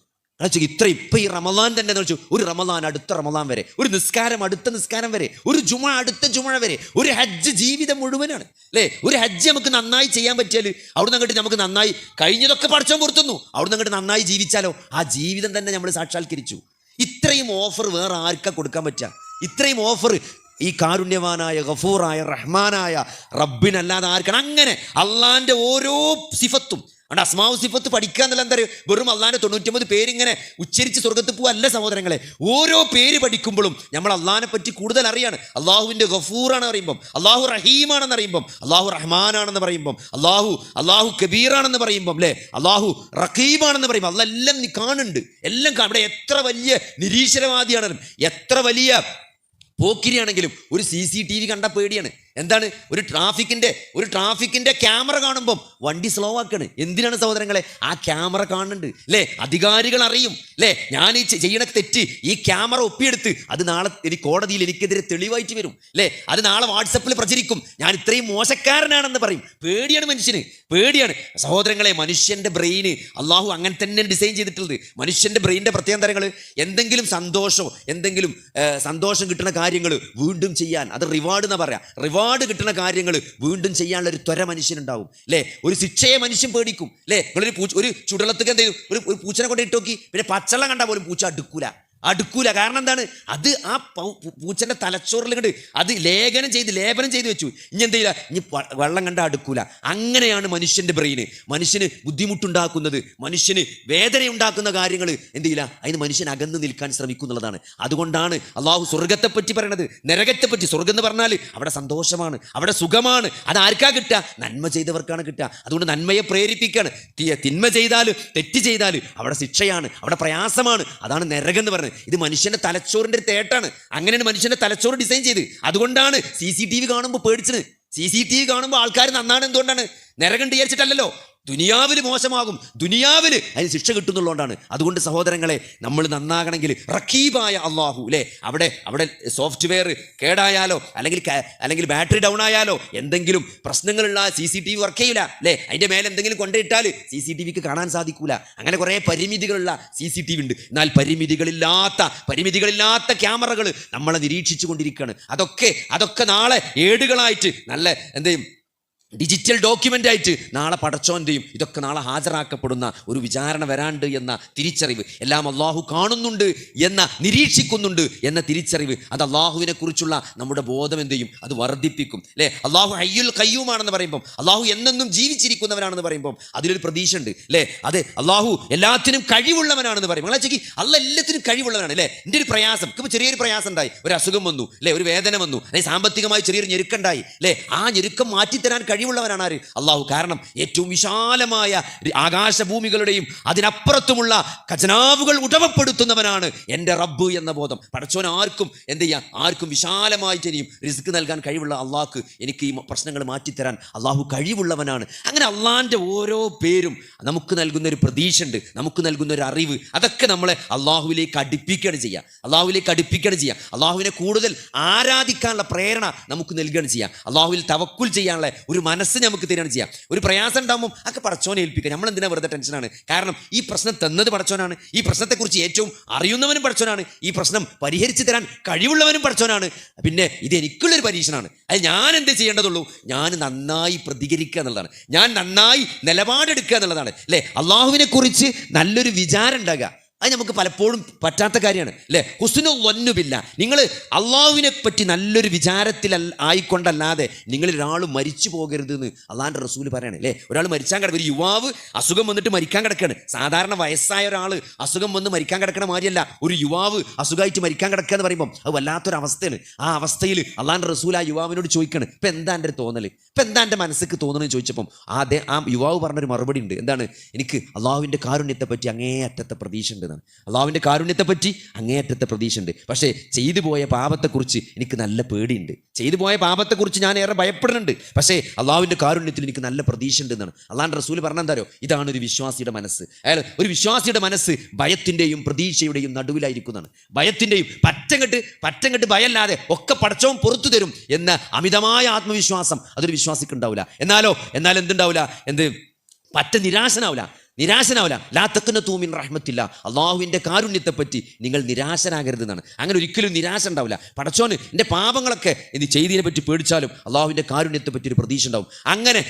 ഇപ്പം ഈ റമദാൻ തന്നെ എന്ന് വെച്ചു, ഒരു റമദാൻ അടുത്ത റമദാൻ വരെ, ഒരു നിസ്കാരം അടുത്ത നിസ്കാരം വരെ, ഒരു ജുമ അടുത്ത ജുമ വരെ, ഒരു ഹജ്ജ് ജീവിതം മുഴുവനാണ് അല്ലേ? ഒരു ഹജ്ജ് നമുക്ക് നന്നായി ചെയ്യാൻ പറ്റിയാൽ അവിടുന്ന് അങ്ങോട്ട് നമുക്ക് നന്നായി കഴിഞ്ഞതൊക്കെ പടച്ചോൻ പുറത്തുന്നു. അവിടുന്ന് അങ്ങോട്ട് നന്നായി ജീവിച്ചാലോ ആ ജീവിതം തന്നെ നമ്മൾ സാക്ഷാത്കരിച്ചു. ഇത്രയും ഓഫർ വേറെ ആർക്കാ കൊടുക്കാൻ പറ്റുക? ഇത്രയും ഓഫർ ഈ കാരുണ്യവാനായ ഗഫൂറായ റഹ്മാനായ റബ്ബിനല്ലാതെ ആർക്കാണ്? അങ്ങനെ അള്ളാന്റെ ഓരോ സിഫത്തും അതുകൊണ്ട് അസ്മാഉ സിഫത്ത് പഠിക്കുക എന്നുള്ള എന്താ പറയുക? വെറും അള്ളാഹിന്റെ 99 പേരിങ്ങനെ ഉച്ചരിച്ച് സ്വർഗത്ത് പോവല്ല സഹോദരങ്ങളെ. ഓരോ പേര് പഠിക്കുമ്പോഴും നമ്മൾ അള്ളാഹിനെ പറ്റി കൂടുതൽ അറിയാണ്. അള്ളാഹുവിൻ്റെ ഗഫൂറാണ് പറയുമ്പം, അള്ളാഹു റഹീമാണെന്ന് അറിയുമ്പം, അള്ളാഹു റഹ്മാനാണെന്ന് പറയുമ്പം, അള്ളാഹു കബീറാണെന്ന് പറയുമ്പം അല്ലേ, അള്ളാഹു റഖീബാണെന്ന് പറയുമ്പോൾ അള്ളാഹ് എല്ലാം നീ കാണുന്നുണ്ട്, എല്ലാം ഇവിടെ എത്ര വലിയ നിരീശ്വരവാദിയാണെങ്കിലും എത്ര വലിയ പോക്കിരിയാണെങ്കിലും ഒരു CCTV കണ്ട പേടിയാണ്. എന്താണ്? ഒരു ട്രാഫിക്കിന്റെ ക്യാമറ കാണുമ്പം വണ്ടി സ്ലോ ആക്കാണ്. എന്തിനാണ് സഹോദരങ്ങളെ? ആ ക്യാമറ കാണുന്നുണ്ട് അല്ലേ? അധികാരികൾ അറിയും അല്ലേ, ഞാൻ ഈ ചെയ്യണ തെറ്റ് ഈ ക്യാമറ ഒപ്പിയെടുത്ത് അത് നാളെ കോടതിയിൽ എനിക്കെതിരെ തെളിവായിട്ട് വരും അല്ലേ, അത് നാളെ വാട്സപ്പിൽ പ്രചരിക്കും, ഞാൻ ഇത്രയും മോശക്കാരനാണെന്ന് പറയും. പേടിയാണ് മനുഷ്യന്, പേടിയാണ് സഹോദരങ്ങളെ. മനുഷ്യന്റെ ബ്രെയിന് അള്ളാഹു അങ്ങനെ തന്നെ ഡിസൈൻ ചെയ്തിട്ടുള്ളത്. മനുഷ്യന്റെ ബ്രെയിനിന്റെ പ്രത്യേകതകൾ എന്തെങ്കിലും സന്തോഷം കിട്ടുന്ന കാര്യങ്ങൾ വീണ്ടും ചെയ്യാൻ, അത് റിവാർഡ് എന്നാ പറയാ. റിവാർഡ് കിട്ടുന്ന കാര്യങ്ങൾ വീണ്ടും ചെയ്യാനുള്ള ഒരു ത്വര മനുഷ്യനുണ്ടാവും അല്ലേ? ഒരു ശിക്ഷയെ മനുഷ്യൻ പേടിക്കും അല്ലേ? നിങ്ങളൊരു ഒരു ചുടലത്തേക്ക് എന്ത് ചെയ്യും? ഒരു പൂച്ചനെ കൊണ്ട് ഇട്ട് നോക്കി, പിന്നെ പച്ചവെള്ളം കണ്ടാൽ പോലും പൂച്ച അടുക്കൂല. അടുക്കൂല. കാരണം എന്താണ്? അത് ആ പൂച്ചന്റെ തലച്ചോറിൽ കണ്ട് അത് ലേപനം ചെയ്ത് വെച്ചു. ഇനി എന്ത് ചെയ്യില്ല, ഇനി വെള്ളം കണ്ട അടുക്കൂല. അങ്ങനെയാണ് മനുഷ്യന്റെ ബ്രെയിന് മനുഷ്യന് ബുദ്ധിമുട്ടുണ്ടാക്കുന്നത്, മനുഷ്യന് വേദനയുണ്ടാക്കുന്ന കാര്യങ്ങൾ എന്ത് ചെയ്യില്ല, അതിന് മനുഷ്യൻ അകന്ന് നിൽക്കാൻ ശ്രമിക്കുന്നുള്ളതാണ്. അതുകൊണ്ടാണ് അള്ളാഹു സ്വർഗത്തെ പറ്റി പറയണത്, നരകത്തെ പറ്റി. സ്വർഗം എന്ന് പറഞ്ഞാൽ അവിടെ സന്തോഷമാണ്, അവിടെ സുഖമാണ്. അത് ആർക്കാ കിട്ടുക? നന്മ ചെയ്തവർക്കാണ് കിട്ടുക. അതുകൊണ്ട് നന്മയെ പ്രേരിപ്പിക്കുകയാണ്. തിന്മ ചെയ്താൽ, തെറ്റ് ചെയ്താൽ അവിടെ ശിക്ഷയാണ്, അവിടെ പ്രയാസമാണ്. അതാണ് നരകം എന്ന് പറയുന്നത്. ഇത് മനുഷ്യന്റെ തലച്ചോറിന്റെ ഒരു തേട്ടാണ്. അങ്ങനെയാണ് മനുഷ്യന്റെ തലച്ചോറ് ഡിസൈൻ ചെയ്ത്. അതുകൊണ്ടാണ് CCTV കാണുമ്പോൾ പേടിച്ചത്. CCTV കാണുമ്പോൾ ആൾക്കാർ നന്നാണ്. എന്തുകൊണ്ടാണ്? നരകം വിചാരിച്ചിട്ടല്ലല്ലോ. ദുനിയാവിൽ മോശമാകും, ദുനിയാവിൽ അതിന് ശിക്ഷ കിട്ടുന്നുള്ളതുകൊണ്ടാണ്. അതുകൊണ്ട് സഹോദരങ്ങളെ, നമ്മൾ നന്നാകണമെങ്കിൽ റഖീബായ അള്ളാഹു അല്ലേ, അവിടെ സോഫ്റ്റ്വെയർ കേടായാലോ അല്ലെങ്കിൽ ബാറ്ററി ഡൗൺ ആയാലോ എന്തെങ്കിലും പ്രശ്നങ്ങളുള്ള CCTV വർക്ക് ചെയ്യില്ല അല്ലേ. അതിൻ്റെ മേലെ എന്തെങ്കിലും കൊണ്ടിട്ടാൽ CCTVക്ക് കാണാൻ സാധിക്കൂല. അങ്ങനെ കുറേ പരിമിതികളുള്ള CCTV ഉണ്ട്. എന്നാൽ പരിമിതികളില്ലാത്ത ക്യാമറകൾ നമ്മളെ നിരീക്ഷിച്ചു കൊണ്ടിരിക്കുകയാണ്. അതൊക്കെ നാളെ ഏടുകളായിട്ട് നല്ല എന്തെയും ഡിജിറ്റൽ ഡോക്യുമെൻ്റ് ആയിട്ട് നാളെ പടച്ചോൻ്റെയും ഇതൊക്കെ നാളെ ഹാജരാക്കപ്പെടുന്ന ഒരു വിചാരണ വരാണ്ട് എന്ന തിരിച്ചറിവ്, എല്ലാം അള്ളാഹു കാണുന്നുണ്ട് എന്ന, നിരീക്ഷിക്കുന്നുണ്ട് എന്ന തിരിച്ചറിവ്, അത് അള്ളാഹുവിനെ കുറിച്ചുള്ള നമ്മുടെ ബോധം എന്ത് ചെയ്യും? അത് വർദ്ധിപ്പിക്കും അല്ലേ. അള്ളാഹു ഹയ്യുൽ ഖയ്യൂമാണെന്ന് പറയുമ്പം, അള്ളാഹു എന്നെന്നും ജീവിച്ചിരിക്കുന്നവനാണെന്ന് പറയുമ്പം അതിലൊരു പ്രതീക്ഷ ഉണ്ട് അല്ലേ. അതെ, അള്ളാഹു എല്ലാത്തിനും കഴിവുള്ളവനാണെന്ന് പറയും. നിങ്ങളെ അള്ളാഹ് എല്ലാത്തിനും കഴിവുള്ളവനാണ് അല്ലേ. എൻ്റെ ഒരു പ്രയാസം, ഇപ്പോൾ ചെറിയൊരു പ്രയാസം ഉണ്ടായി, ഒരു അസുഖം വന്നു അല്ലേ, ഒരു വേദന വന്നു, അല്ലെങ്കിൽ സാമ്പത്തികമായി ചെറിയൊരു ഞെരുക്കുണ്ടായി അല്ലേ. ആ ഞെരുക്കം മാറ്റിത്തരാൻ കഴിവുള്ളവനാണ് ആര്? അള്ളാഹു. കാരണം ഏറ്റവും വിശാലമായ ആകാശഭൂമികളുടെയും അതിനപ്പുറത്തുമുള്ള ഖജനാവുകൾ ഉടമപ്പെടുത്തുന്നവനാണ് എൻ്റെ റബ്ബ് എന്ന ബോധം. പടച്ചോൻ ആർക്കും എന്ത് ചെയ്യാം, ആർക്കും വിശാലമായി ചെയ്യും റിസ്ക് നൽകാൻ കഴിവുള്ള അള്ളാഹ്ക്ക് എനിക്ക് ഈ പ്രശ്നങ്ങൾ മാറ്റിത്തരാൻ അള്ളാഹു കഴിവുള്ളവനാണ്. അങ്ങനെ അള്ളാഹിൻ്റെ ഓരോ പേരും നമുക്ക് നൽകുന്ന ഒരു പ്രതീക്ഷ ഉണ്ട്, നമുക്ക് നൽകുന്ന ഒരു അറിവ്. അതൊക്കെ നമ്മളെ അള്ളാഹുവിലേക്ക് അടുപ്പിക്കുകയാണ് ചെയ്യുക, അള്ളാഹുവിനെ കൂടുതൽ ആരാധിക്കാനുള്ള പ്രേരണ നമുക്ക് നൽകുകയാണ് ചെയ്യുക, അള്ളാഹുവിൽ തവക്കുൽ ചെയ്യാനുള്ള ഒരു മനസ്സ് നമുക്ക് തരികയാണ് ചെയ്യുക. ഒരു പ്രയാസം ഉണ്ടാകുമ്പോൾ ഒക്കെ പടച്ചോനെ ഏൽപ്പിക്കുക. നമ്മൾ എന്തിനാ വെറുതെ ടെൻഷനാണ്? കാരണം ഈ പ്രശ്നം തന്നത് പടച്ചോനാണ്, ഈ പ്രശ്നത്തെക്കുറിച്ച് ഏറ്റവും അറിയുന്നവനും പടച്ചോനാണ്, ഈ പ്രശ്നം പരിഹരിച്ചു തരാൻ കഴിവുള്ളവനും പടച്ചോനാണ്. പിന്നെ ഇത് എനിക്കുള്ളൊരു പരീക്ഷണമാണ്. അത് ഞാൻ എന്ത് ചെയ്യേണ്ടതുള്ളൂ? ഞാൻ നന്നായി പ്രതികരിക്കുക എന്നുള്ളതാണ്, ഞാൻ നന്നായി നിലപാടെടുക്കുക എന്നുള്ളതാണ് അല്ലേ. അള്ളാഹുവിനെ കുറിച്ച് നല്ലൊരു വിചാരം ഉണ്ടാകുക, അത് നമുക്ക് പലപ്പോഴും പറ്റാത്ത കാര്യമാണ് അല്ലേ. ഹുസ്നുൽ വന്നു ബില്ല, നിങ്ങൾ അള്ളാഹുവിനെ പറ്റി നല്ലൊരു വിചാരത്തിൽ ആയിക്കൊണ്ടല്ലാതെ നിങ്ങളൊരാൾ മരിച്ചു പോകരുത് എന്ന് അള്ളാഹിൻ്റെ റസൂല് പറയണേ അല്ലേ. ഒരാൾ മരിക്കാൻ കിടക്കും, ഒരു യുവാവ് അസുഖം വന്നിട്ട് മരിക്കാൻ കിടക്കുകയാണ്. സാധാരണ വയസ്സായ ഒരാൾ അസുഖം വന്ന് മരിക്കാൻ കിടക്കണ മാതിരിയല്ല ഒരു യുവാവ് അസുഖമായിട്ട് മരിക്കാൻ കിടക്കുക എന്ന് പറയുമ്പം അത് വല്ലാത്തൊരവസ്ഥയാണ്. ആ അവസ്ഥയിൽ അള്ളാഹിൻ്റെ റസൂൽ ആ യുവാവിനോട് ചോദിക്കണം, ഇപ്പം എന്താ എൻ്റെ തോന്നൽ, ഇപ്പം എന്താ എൻ്റെ മനസ്സിക്ക് തോന്നണമെന്ന് ചോദിച്ചപ്പം ആ യുവാവ് പറഞ്ഞൊരു മറുപടി ഉണ്ട്. എന്താണ്? എനിക്ക് അള്ളാഹുവിൻ്റെ കാരുണ്യത്തെ പറ്റി അങ്ങേയറ്റത്തെ പ്രതീക്ഷ ഉണ്ട്. അള്ളാഹുവിൻ്റെ കാരുണ്യത്തെ പറ്റി അങ്ങേയറ്റത്തെ പ്രതീക്ഷ ഉണ്ട്. പക്ഷേ ചെയ്തു പോയ പാപത്തെക്കുറിച്ച് എനിക്ക് നല്ല പേടിയുണ്ട്, ചെയ്തു പോയ പാപത്തെക്കുറിച്ച് ഞാൻ ഏറെ ഭയപ്പെടുന്നുണ്ട്. പക്ഷേ അള്ളാഹുവിൻ്റെ കാരുണ്യത്തിൽ എനിക്ക് നല്ല പ്രതീക്ഷ ഉണ്ട് എന്നാണ് അള്ളാഹിൻ്റെ റസൂൽ പറഞ്ഞെന്താരോ. ഇതാണ് ഒരു വിശ്വാസിയുടെ മനസ്സ്. ഒരു വിശ്വാസിയുടെ മനസ്സ് ഭയത്തിൻ്റെയും പ്രതീക്ഷയുടെയും നടുവിലായിരിക്കുന്നതാണ്. ഭയത്തിൻ്റെയും പറ്റങ്ങട്ട് ഭയമല്ലാതെ ഒക്കെ പടച്ചവൻ പുറത്തു തരും എന്ന അമിതമായ ആത്മവിശ്വാസം അതൊരു വിശ്വാസിക്ക് ഉണ്ടാവില്ല. എന്നാൽ എന്തുണ്ടാവില്ല, പറ്റ നിരാശനാവില്ല. ലാ തഖ്നതു മിൻ റഹ്മത്തില്ലാ, അള്ളാഹുവിൻ്റെ കാരുണ്യത്തെപ്പറ്റി നിങ്ങൾ നിരാശനാകരുതെന്നാണ്. അങ്ങനെ ഒരിക്കലും നിരാശ ഉണ്ടാവില്ല. പടച്ചോന് എൻ്റെ പാപങ്ങളൊക്കെ ഇത് ചെയ്തതിനെ പറ്റി പേടിച്ചാലും അള്ളാഹുവിൻ്റെ കാരുണ്യത്തെ പറ്റി ഒരു പ്രതീക്ഷ ഉണ്ടാവും. അങ്ങനെ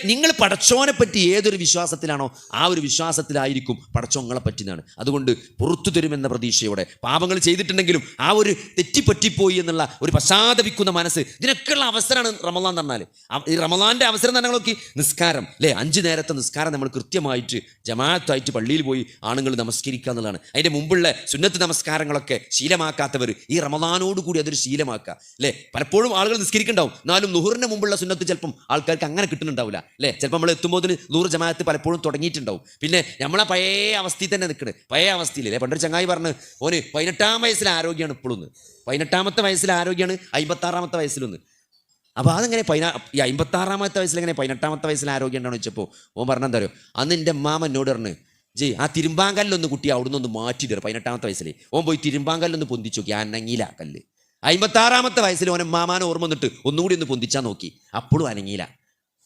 നിങ്ങൾ പടച്ചോനെ പറ്റി ഏതൊരു വിശ്വാസത്തിലാണോ ആ ഒരു വിശ്വാസത്തിലായിരിക്കും പടച്ചോങ്ങളെ പറ്റുന്നതാണ്. അതുകൊണ്ട് പുറത്തു തരുമെന്ന പ്രതീക്ഷയോടെ പാപങ്ങൾ ചെയ്തിട്ടുണ്ടെങ്കിലും ആ ഒരു തെറ്റിപ്പറ്റിപ്പോയി എന്നുള്ള ഒരു പശ്ചാത്തപിക്കുന്ന മനസ്സ്, ഇതിനൊക്കെയുള്ള അവസരമാണ് റമളാൻ എന്ന് പറഞ്ഞാൽ. ഈ റമളാൻ്റെ അവസരം തന്നെ നോക്കി, നിസ്കാരം അല്ലേ, 5 നേരത്തെ നിസ്കാരം നമ്മൾ കൃത്യമായിട്ട് ജമാഅത്തായിട്ട് പള്ളിയിൽ പോയി ആണുങ്ങൾ നമസ്കരിക്കുക എന്നുള്ളതാണ്. അതിൻ്റെ മുമ്പുള്ള സുന്നത്ത് നമസ്കാരങ്ങളൊക്കെ ശീലമാക്കാത്തവർ ഈ റമളാനോടുകൂടി അതൊരു ശീലമാക്കുക അല്ലേ. പലപ്പോഴും ആളുകൾ നിസ്കരിക്കുന്നുണ്ടാവും, എന്നാലും ലുഹറിന് മുമ്പുള്ള സുന്നത്ത് ചിലപ്പം ആൾക്കാർക്ക് അങ്ങനെ കിട്ടുന്നുണ്ടാവില്ല അല്ലേ. ചിലപ്പോൾ നമ്മൾ എത്തുമ്പോൾ ലുഹർ ജമാഅത്ത് പലപ്പോഴും തുടങ്ങിയിട്ടുണ്ടാവും. പിന്നെ നമ്മളെ പഴയ അവസ്ഥയിൽ തന്നെ നിൽക്കുന്നത്, പഴയ അവസ്ഥയിലല്ലേ. പണ്ടൊരു ചങ്ങായി പറഞ്ഞ് ഓന് 18-ാം വയസ്സിൽ ആരോഗ്യമാണ് ഇപ്പോഴും, 18-ാമത്തെ വയസ്സിൽ ആരോഗ്യമാണ്, 56-ാമത്തെ വയസ്സിലൊന്ന്. അപ്പോൾ അതെങ്ങനെ ഈ 56-ാമത്തെ വയസ്സിലെങ്ങനെ 18-ാമത്തെ വയസ്സിൽ ആരോഗ്യം ഉണ്ടാണെന്ന് വെച്ചപ്പോൾ ഓൻ പറഞ്ഞെന്താ അറിയോ, അന്ന് എൻ്റെ മാമ എന്നോട് പറഞ്ഞ് ആ തിരുമ്പാങ്കല്ലൊന്ന് കുട്ടി അവിടുന്ന് ഒന്ന് മാറ്റി തരും. 18-ാമത്തെ വയസ്സിൽ ഓൻ പോയി തിരുമ്പാങ്കല്ലൊന്ന് പൊന്തിച്ചു നോക്കി, അനങ്ങിയില്ല കല്ല്. 56-ാമത്തെ വയസ്സിൽ ഓനെ മാമാനെ ഓർമ്മ വന്നിട്ട് ഒന്നുകൂടി ഒന്ന് പൊന്തിച്ചാൽ നോക്കി, അപ്പോഴും അനങ്ങിയില്ല.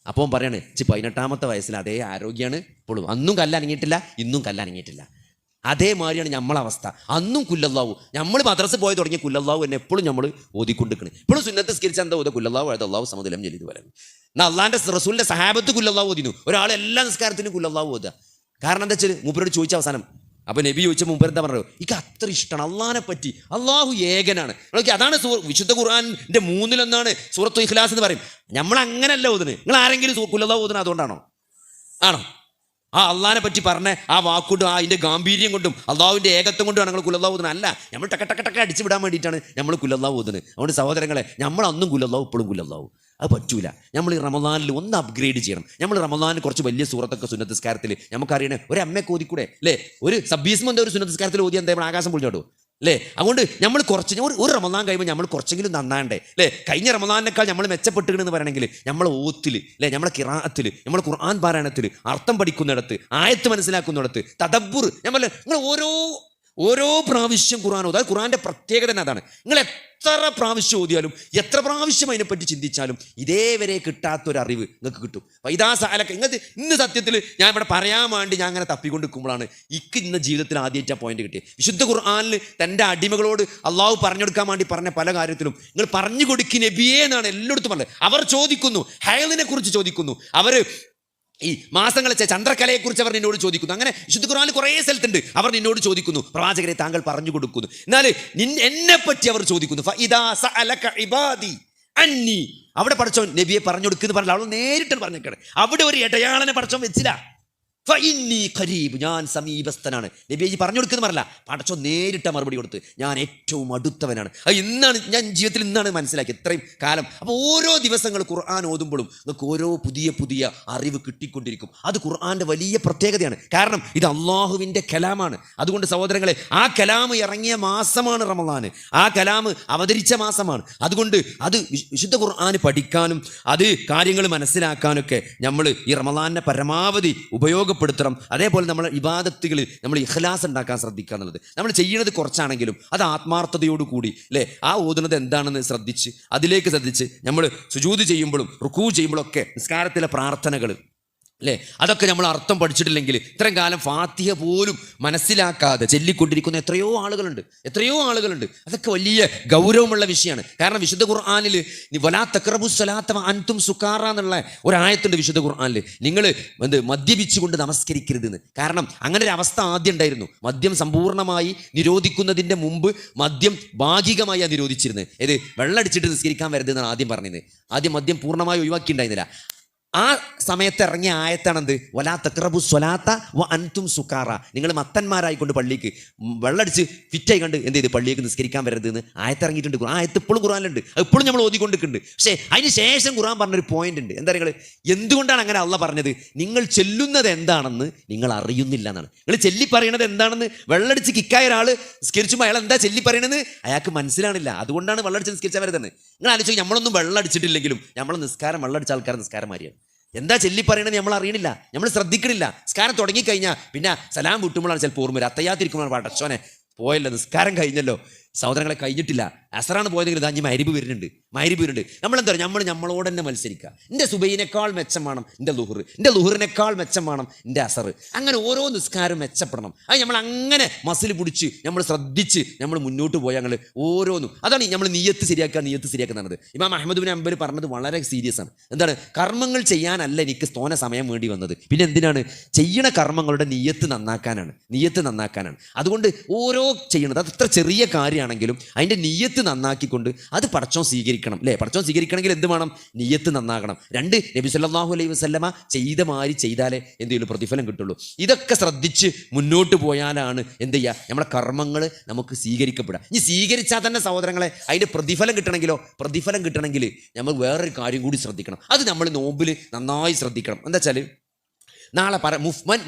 അപ്പോൾ ഓൻ പറയാണ് 18-ാമത്തെ വയസ്സിൽ അതേ ആരോഗ്യമാണ് ഇപ്പോഴും, അന്നും കല്ലനങ്ങിയിട്ടില്ല, ഇന്നും കല്ലനങ്ങിയിട്ടില്ല. അതേമാതിരിയാണ് നമ്മളവസ്ഥ. അന്നും കുല്ലല്ലാവു, നമ്മൾ മദ്രസ പോയി തുടങ്ങിയ കുല്ലല്ലാവു എന്നെ എപ്പോഴും നമ്മൾ ഓതിക്കൊണ്ടിരിക്കണം. ഇപ്പോഴും സുന്നത്ത് സ്കരിച്ചാൽ എന്താ ഓത, കുല്ലല്ലാവു അള്ളാഹു സമതുലം ജലീത് വരാൻ. എന്നാൽ അള്ളാഹിൻ്റെ റസൂലിൻ്റെ സഹാബത്ത് കുല്ലല്ലാവു ഓതിന്നു. ഒരാൾ എല്ലാ നിസ്കാരത്തിനും കുല്ലല്ലാവു ഓതുക. കാരണം എന്താ വെച്ചാൽ മൂപ്പരോട് ചോദിച്ച അവസാനം അപ്പോൾ നബി ചോദിച്ച മുമ്പ് എന്താ പറഞ്ഞു, എനിക്ക് അത്ര ഇഷ്ടമാണ് അള്ളാഹിനെ പറ്റി, അള്ളാഹു ഏകനാണ്. അതാണ് വിശുദ്ധ ഖുർആനിൻ്റെ 3 സൂറത്തുൽ ഇഖ്ലാസ് എന്ന് പറയും. നമ്മൾ അങ്ങനല്ല ഓതുന്നത്. നിങ്ങൾ ആരെങ്കിലും ഖുൽ ഹുവല്ലാഹു ഓതുന്നത് അതുകൊണ്ടാണോ? ആണോ? ആ അള്ളാഹിനെ പറ്റി പറഞ്ഞ ആ വാക്കുകൊണ്ടും അതിൻ്റെ ഗാംഭീര്യം കൊണ്ടും അള്ളാഹുവിൻ്റെ ഏകത്വം കൊണ്ടുമാണ് ഞങ്ങൾ ഖുൽ ഹുവല്ലാഹു ഓതുന്നത്. അല്ല, നമ്മൾ ടക്ക അടിച്ചു വിടാൻ വേണ്ടിയിട്ടാണ് നമ്മൾ ഖുൽ ഹുവല്ലാഹു ഓതുന്നത്. അതുകൊണ്ട് സഹോദരങ്ങളെ, നമ്മളന്നും ഖുൽ ഹുവല്ലാഹു ഇപ്പോഴും ഖുൽ ഹുവല്ലാഹു അത് പറ്റൂല. നമ്മൾ ഈ റമദാനിൽ ഒന്ന് അപ്ഗ്രേഡ് ചെയ്യണം. നമ്മൾ റമദാനിൽ കുറച്ച് വലിയ സൂറത്തൊക്കെ സുന്നത്ത് നിസ്കാരത്തിൽ നമുക്കറിയണേ ഒരു അമ്മയൊക്കെ ഓതിക്കൂടെ അല്ലേ? ഒരു സബ്ബീസ്മന്ത് ഒരു സുന്നത്ത് നിസ്കാരത്തിൽ ഓതി എന്താ ആകാശം പൊളിഞ്ഞോട്ടു അല്ലേ? അതുകൊണ്ട് നമ്മൾ കുറച്ച് ഒരു റമദാൻ കഴിയുമ്പോൾ നമ്മൾ കുറച്ചെങ്കിലും നന്നാണ്ടേ അല്ലേ? കഴിഞ്ഞ റമദാനേക്കാൾ നമ്മൾ മെച്ചപ്പെട്ടുകയെന്ന് പറയണമെങ്കിൽ നമ്മൾ ഓത്തിൽ അല്ലേ, നമ്മളെ ഖിറാഅത്തിൽ, നമ്മൾ ഖുർആൻ പാരായണത്തിൽ, അർത്ഥം പഠിക്കുന്നിടത്ത്, ആയത്ത് മനസ്സിലാക്കുന്നിടത്ത്, തദബ്ബുർ, നിങ്ങൾ ഓരോ പ്രാവശ്യം ഖുർആൻ ഓതുക. ഖുർആൻ്റെ പ്രത്യേകത തന്നെ അതാണ്. നിങ്ങൾ എത്ര പ്രാവശ്യം ഓതിയാലും എത്ര പ്രാവശ്യം അതിനെപ്പറ്റി ചിന്തിച്ചാലും ഇതേവരെ കിട്ടാത്തൊരറിവ് നിങ്ങൾക്ക് കിട്ടും. വൈദാസാലൊക്കെ ഇന്ന് സത്യത്തിൽ ഞാൻ ഇവിടെ പറയാൻ വേണ്ടി ഞാൻ അങ്ങനെ തപ്പിക്കൊണ്ട് നിൽക്കുമ്പോഴാണ് ഇന്ന് ജീവിതത്തിൽ ആദ്യമായിട്ട് ആ പോയിന്റ് കിട്ടിയത്. വിശുദ്ധ ഖുർആനിൽ തൻ്റെ അടിമകളോട് അള്ളാഹു പറഞ്ഞു കൊടുക്കാൻ വേണ്ടി പറഞ്ഞ പല കാര്യത്തിലും നിങ്ങൾ പറഞ്ഞു കൊടുക്കി നബിയേ എന്നാണ് എല്ലായിടത്തും പറഞ്ഞത്. അവർ ചോദിക്കുന്നു, ഹൈലിനെ കുറിച്ച് ചോദിക്കുന്നു, അവർ ഈ മാസങ്ങളെ ചന്ദ്രക്കലയെക്കുറിച്ച് അവർ നിന്നോട് ചോദിക്കുന്നു. അങ്ങനെ വിശുദ്ധ ഖുർആനിൽ കുറേ സ്ഥലത്തുണ്ട് അവർ നിന്നോട് ചോദിക്കുന്നു, പ്രവാചകരെ താങ്കൾ പറഞ്ഞു കൊടുക്കുന്നു. എന്നാൽ എന്നെ പറ്റി അവർ ചോദിക്കുന്നു. ഫഇദാ സഅലക ഇബാദി അന്നി, അവിടെ പടച്ചോൻ നബിയെ പറഞ്ഞു കൊടുക്കുന്നു പറഞ്ഞാൽ അവൾ നേരിട്ട് പറഞ്ഞേക്കാണ്. അവിടെ ഒരു ഇടയാളനെ പടച്ചോൻ വെച്ചില്ല. ഫഇന്നി ഖരീബ്, ഞാൻ സമീപസ്ഥനാണ്. നബിയെ പറഞ്ഞു കൊടുക്കുന്നു പറഞ്ഞല്ല, പടച്ചോൻ നേരിട്ട മറുപടി കൊടുത്ത് ഞാൻ ഏറ്റവും അടുത്തവനാണ്. അത് ഇന്നാണ് ഞാൻ ജീവിതത്തിൽ ഇന്നാണ് മനസ്സിലാക്കി ഇത്രയും കാലം. അപ്പോൾ ഓരോ ദിവസങ്ങൾ ഖുർആൻ ഓതുമ്പോഴും നിങ്ങൾക്ക് ഓരോ പുതിയ അറിവ് കിട്ടിക്കൊണ്ടിരിക്കും. അത് ഖുർആൻ്റെ വലിയ പ്രത്യേകതയാണ്. കാരണം ഇത് അള്ളാഹുവിൻ്റെ കലാമാണ്. അതുകൊണ്ട് സഹോദരങ്ങളെ, ആ കലാം ഇറങ്ങിയ മാസമാണ് റമദാൻ, ആ കലാം അവതരിച്ച മാസമാണ്. അതുകൊണ്ട് അത് വിശുദ്ധ ഖുർആൻ പഠിക്കാനും അത് കാര്യങ്ങൾ മനസ്സിലാക്കാനൊക്കെ നമ്മൾ ഈ റമദാനെ പരമാവധി ഉപയോഗപ്പെടുത്തണം. അതേപോലെ നമ്മൾ ഇബാദത്തുകളിൽ നമ്മൾ ഇഖ്ലാസ് ഉണ്ടാക്കാൻ ശ്രദ്ധിക്കുക എന്നുള്ളത്. നമ്മൾ ചെയ്യുന്നത് കുറച്ചാണെങ്കിലും അത് ആത്മാർത്ഥതയോടുകൂടി അല്ലേ, ആ ഓതുന്നത് എന്താണെന്ന് ശ്രദ്ധിച്ച് അതിലേക്ക് ശ്രദ്ധിച്ച് നമ്മൾ സുജൂദ് ചെയ്യുമ്പോഴും റുക്കൂ ചെയ്യുമ്പോഴൊക്കെ നിസ്കാരത്തിലെ പ്രാർത്ഥനകൾ അല്ലേ, അതൊക്കെ നമ്മൾ അർത്ഥം പഠിച്ചിട്ടില്ലെങ്കിൽ ഇത്രയും കാലം ഫാത്തിഹ പോലും മനസ്സിലാക്കാതെ ചൊല്ലിക്കൊണ്ടിരിക്കുന്ന എത്രയോ ആളുകളുണ്ട്. അതൊക്കെ വലിയ ഗൗരവമുള്ള വിഷയമാണ്. കാരണം വിശുദ്ധ ഖുർആനിൽ വലാ തഖ്റബു സ്വലാത്ത അൻതും സുക്കാറ എന്നുള്ള ഒരായത്തുണ്ട് വിശുദ്ധ ഖുർആനിൽ. നിങ്ങൾ മദ്യപിച്ചുകൊണ്ട് നമസ്കരിക്കരുതെന്ന്. കാരണം അങ്ങനെ ഒരു അവസ്ഥ ആദ്യം ഉണ്ടായിരുന്നു. മദ്യം സമ്പൂർണ്ണമായി നിരോധിക്കുന്നതിൻ്റെ മുമ്പ് മദ്യം ഭാഗികമായി നിരോധിച്ചിരുന്നത്. ഏത് വെള്ളമടിച്ചിട്ട് നിസ്കരിക്കാൻ വരരുതെന്നാണ് ആദ്യം പറഞ്ഞത്. ആദ്യം മദ്യം പൂർണ്ണമായി ഒഴിവാക്കിയിട്ടുണ്ടായിരുന്നില്ല. ആ സമയത്ത് ഇറങ്ങിയ ആയത്താണെന്ത്, വലാ തഖ്റബു സ്വലാത്ത വ അൻതും സുക്കാറ, നിങ്ങൾ മത്തന്മാരായിക്കൊണ്ട് പള്ളിക്ക് വെള്ളടിച്ച് ഫിറ്റായി കണ്ട് എന്ത് ചെയ്ത് പള്ളിക്ക് നിസ്കരിക്കാൻ വരരുതെന്ന് ആയത്തിറങ്ങിയിട്ടുണ്ട്. ആയത്ത് ഇപ്പോഴും ഖുർആനിലുണ്ട്, ഇപ്പോഴും നമ്മൾ ഓതിക്കൊണ്ടിരിക്കുന്നുണ്ട്. പക്ഷേ അതിന് ശേഷം ഖുർആൻ പറഞ്ഞൊരു പോയിന്റ് ഉണ്ട്. എന്താ നിങ്ങൾ എന്തുകൊണ്ടാണ് അങ്ങനെ അള്ളാഹ് പറഞ്ഞത്? നിങ്ങൾ ചെല്ലുന്നത് എന്താണെന്ന് നിങ്ങൾ അറിയുന്നില്ല എന്നാണ്. നിങ്ങൾ ചെല്ലി പറയണത് എന്താണെന്ന് വെള്ളടിച്ച് കിക്കായ ഒരാൾ നിസ്കരിച്ചുമ്പോൾ അയാൾ എന്താ ചെല്ലി പറയണത് അയാൾക്ക് മനസ്സിലാണില്ല. അതുകൊണ്ടാണ് വെള്ളടിച്ച് നിസ്കരിച്ചാൽ വരുന്നത്. നിങ്ങൾ ആലോചിക്കും, നമ്മളൊന്നും വെള്ളടിച്ചിട്ടില്ലെങ്കിലും നമ്മൾ നിസ്കാരം വെള്ളടിച്ച ആൾക്കാർ നിസ്കാരമാരിയാണ്. എന്താ ചെല്ലി പറയണത് നമ്മൾ അറിയണില്ല, നമ്മൾ ശ്രദ്ധിക്കണില്ല. നിസ്കാരം തുടങ്ങിക്കഴിഞ്ഞാൽ പിന്നെ സലാം വിട്ടുമ്പോഴാണ് ചിലപ്പോൾ ഓർമ്മ വരും. അത്തയ്യാത്തിരിക്കുമ്പോഴാണ് പടച്ചോനെ പോയല്ലോ, നിസ്കാരം കഴിഞ്ഞല്ലോ, സഹോദരങ്ങളെ കഴിഞ്ഞിട്ടില്ല, അസറാണ് പോയതെങ്കിൽ ഇതാ മഗ്‌രിബ് വരുന്നുണ്ട്. നമ്മളെന്താ പറയുക, നമ്മളോട് തന്നെ മത്സരിക്കുക. എൻ്റെ സുബൈനേക്കാൾ മെച്ചം വേണം എൻ്റെ ലുഹർ, എൻ്റെ ലുഹറിനേക്കാൾ മെച്ചം വേണം എൻ്റെ അസർ. അങ്ങനെ ഓരോ നിസ്കാരം മെച്ചപ്പെടണം. അത് നമ്മൾ അങ്ങനെ മസിൽ പിടിച്ച് നമ്മൾ ശ്രദ്ധിച്ച് നമ്മൾ മുന്നോട്ട് പോയാൽ ഞങ്ങൾ ഓരോന്നും അതാണ് നമ്മൾ നിയ്യത്ത് ശരിയാക്കുന്നത്. ഇമാം അഹ്മദ് ബിൻ ഹംബൽ പറഞ്ഞത് വളരെ സീരിയസ് ആണ്. എന്താണ്? കർമ്മങ്ങൾ ചെയ്യാനല്ല എനിക്ക് തോനെ സമയം വേണ്ടി വന്നത്, പിന്നെ എന്തിനാണ് ചെയ്യണ കർമ്മങ്ങളുടെ നിയ്യത്ത് നന്നാക്കാനാണ്. അതുകൊണ്ട് ഓരോ ചെയ്യണത് അത് എത്ര ചെറിയ കാര്യമാണെങ്കിലും അതിൻ്റെ നിയ്യത്ത് നന്നാക്കിക്കൊണ്ട് അത് പടച്ചോൻ സ്വീകരിക്കണം അല്ലേ. പടച്ചോൻ സ്വീകരിക്കണമെങ്കിൽ എന്ത് വേണം? നിയ്യത്ത് നന്നാകണം. 2 നബി സല്ലല്ലാഹു അലൈഹി വസല്ലമ ചെയ്ത മാതിരി ചെയ്താലേ എന്ത് ചെയ്യുള്ളൂ, പ്രതിഫലം കിട്ടുള്ളൂ. ഇതൊക്കെ ശ്രദ്ധിച്ച് മുന്നോട്ട് പോയാലാണ് എന്ത് ചെയ്യുക, നമ്മുടെ കർമ്മങ്ങൾ നമുക്ക് സ്വീകരിക്കപ്പെടുക. ഇനി സ്വീകരിച്ചാൽ തന്നെ സഹോദരങ്ങളെ അതിൻ്റെ പ്രതിഫലം കിട്ടണമെങ്കിൽ നമ്മൾ വേറൊരു കാര്യം കൂടി ശ്രദ്ധിക്കണം. അത് നമ്മൾ നോമ്പിൽ നന്നായി ശ്രദ്ധിക്കണം. എന്താ വെച്ചാൽ നാളെ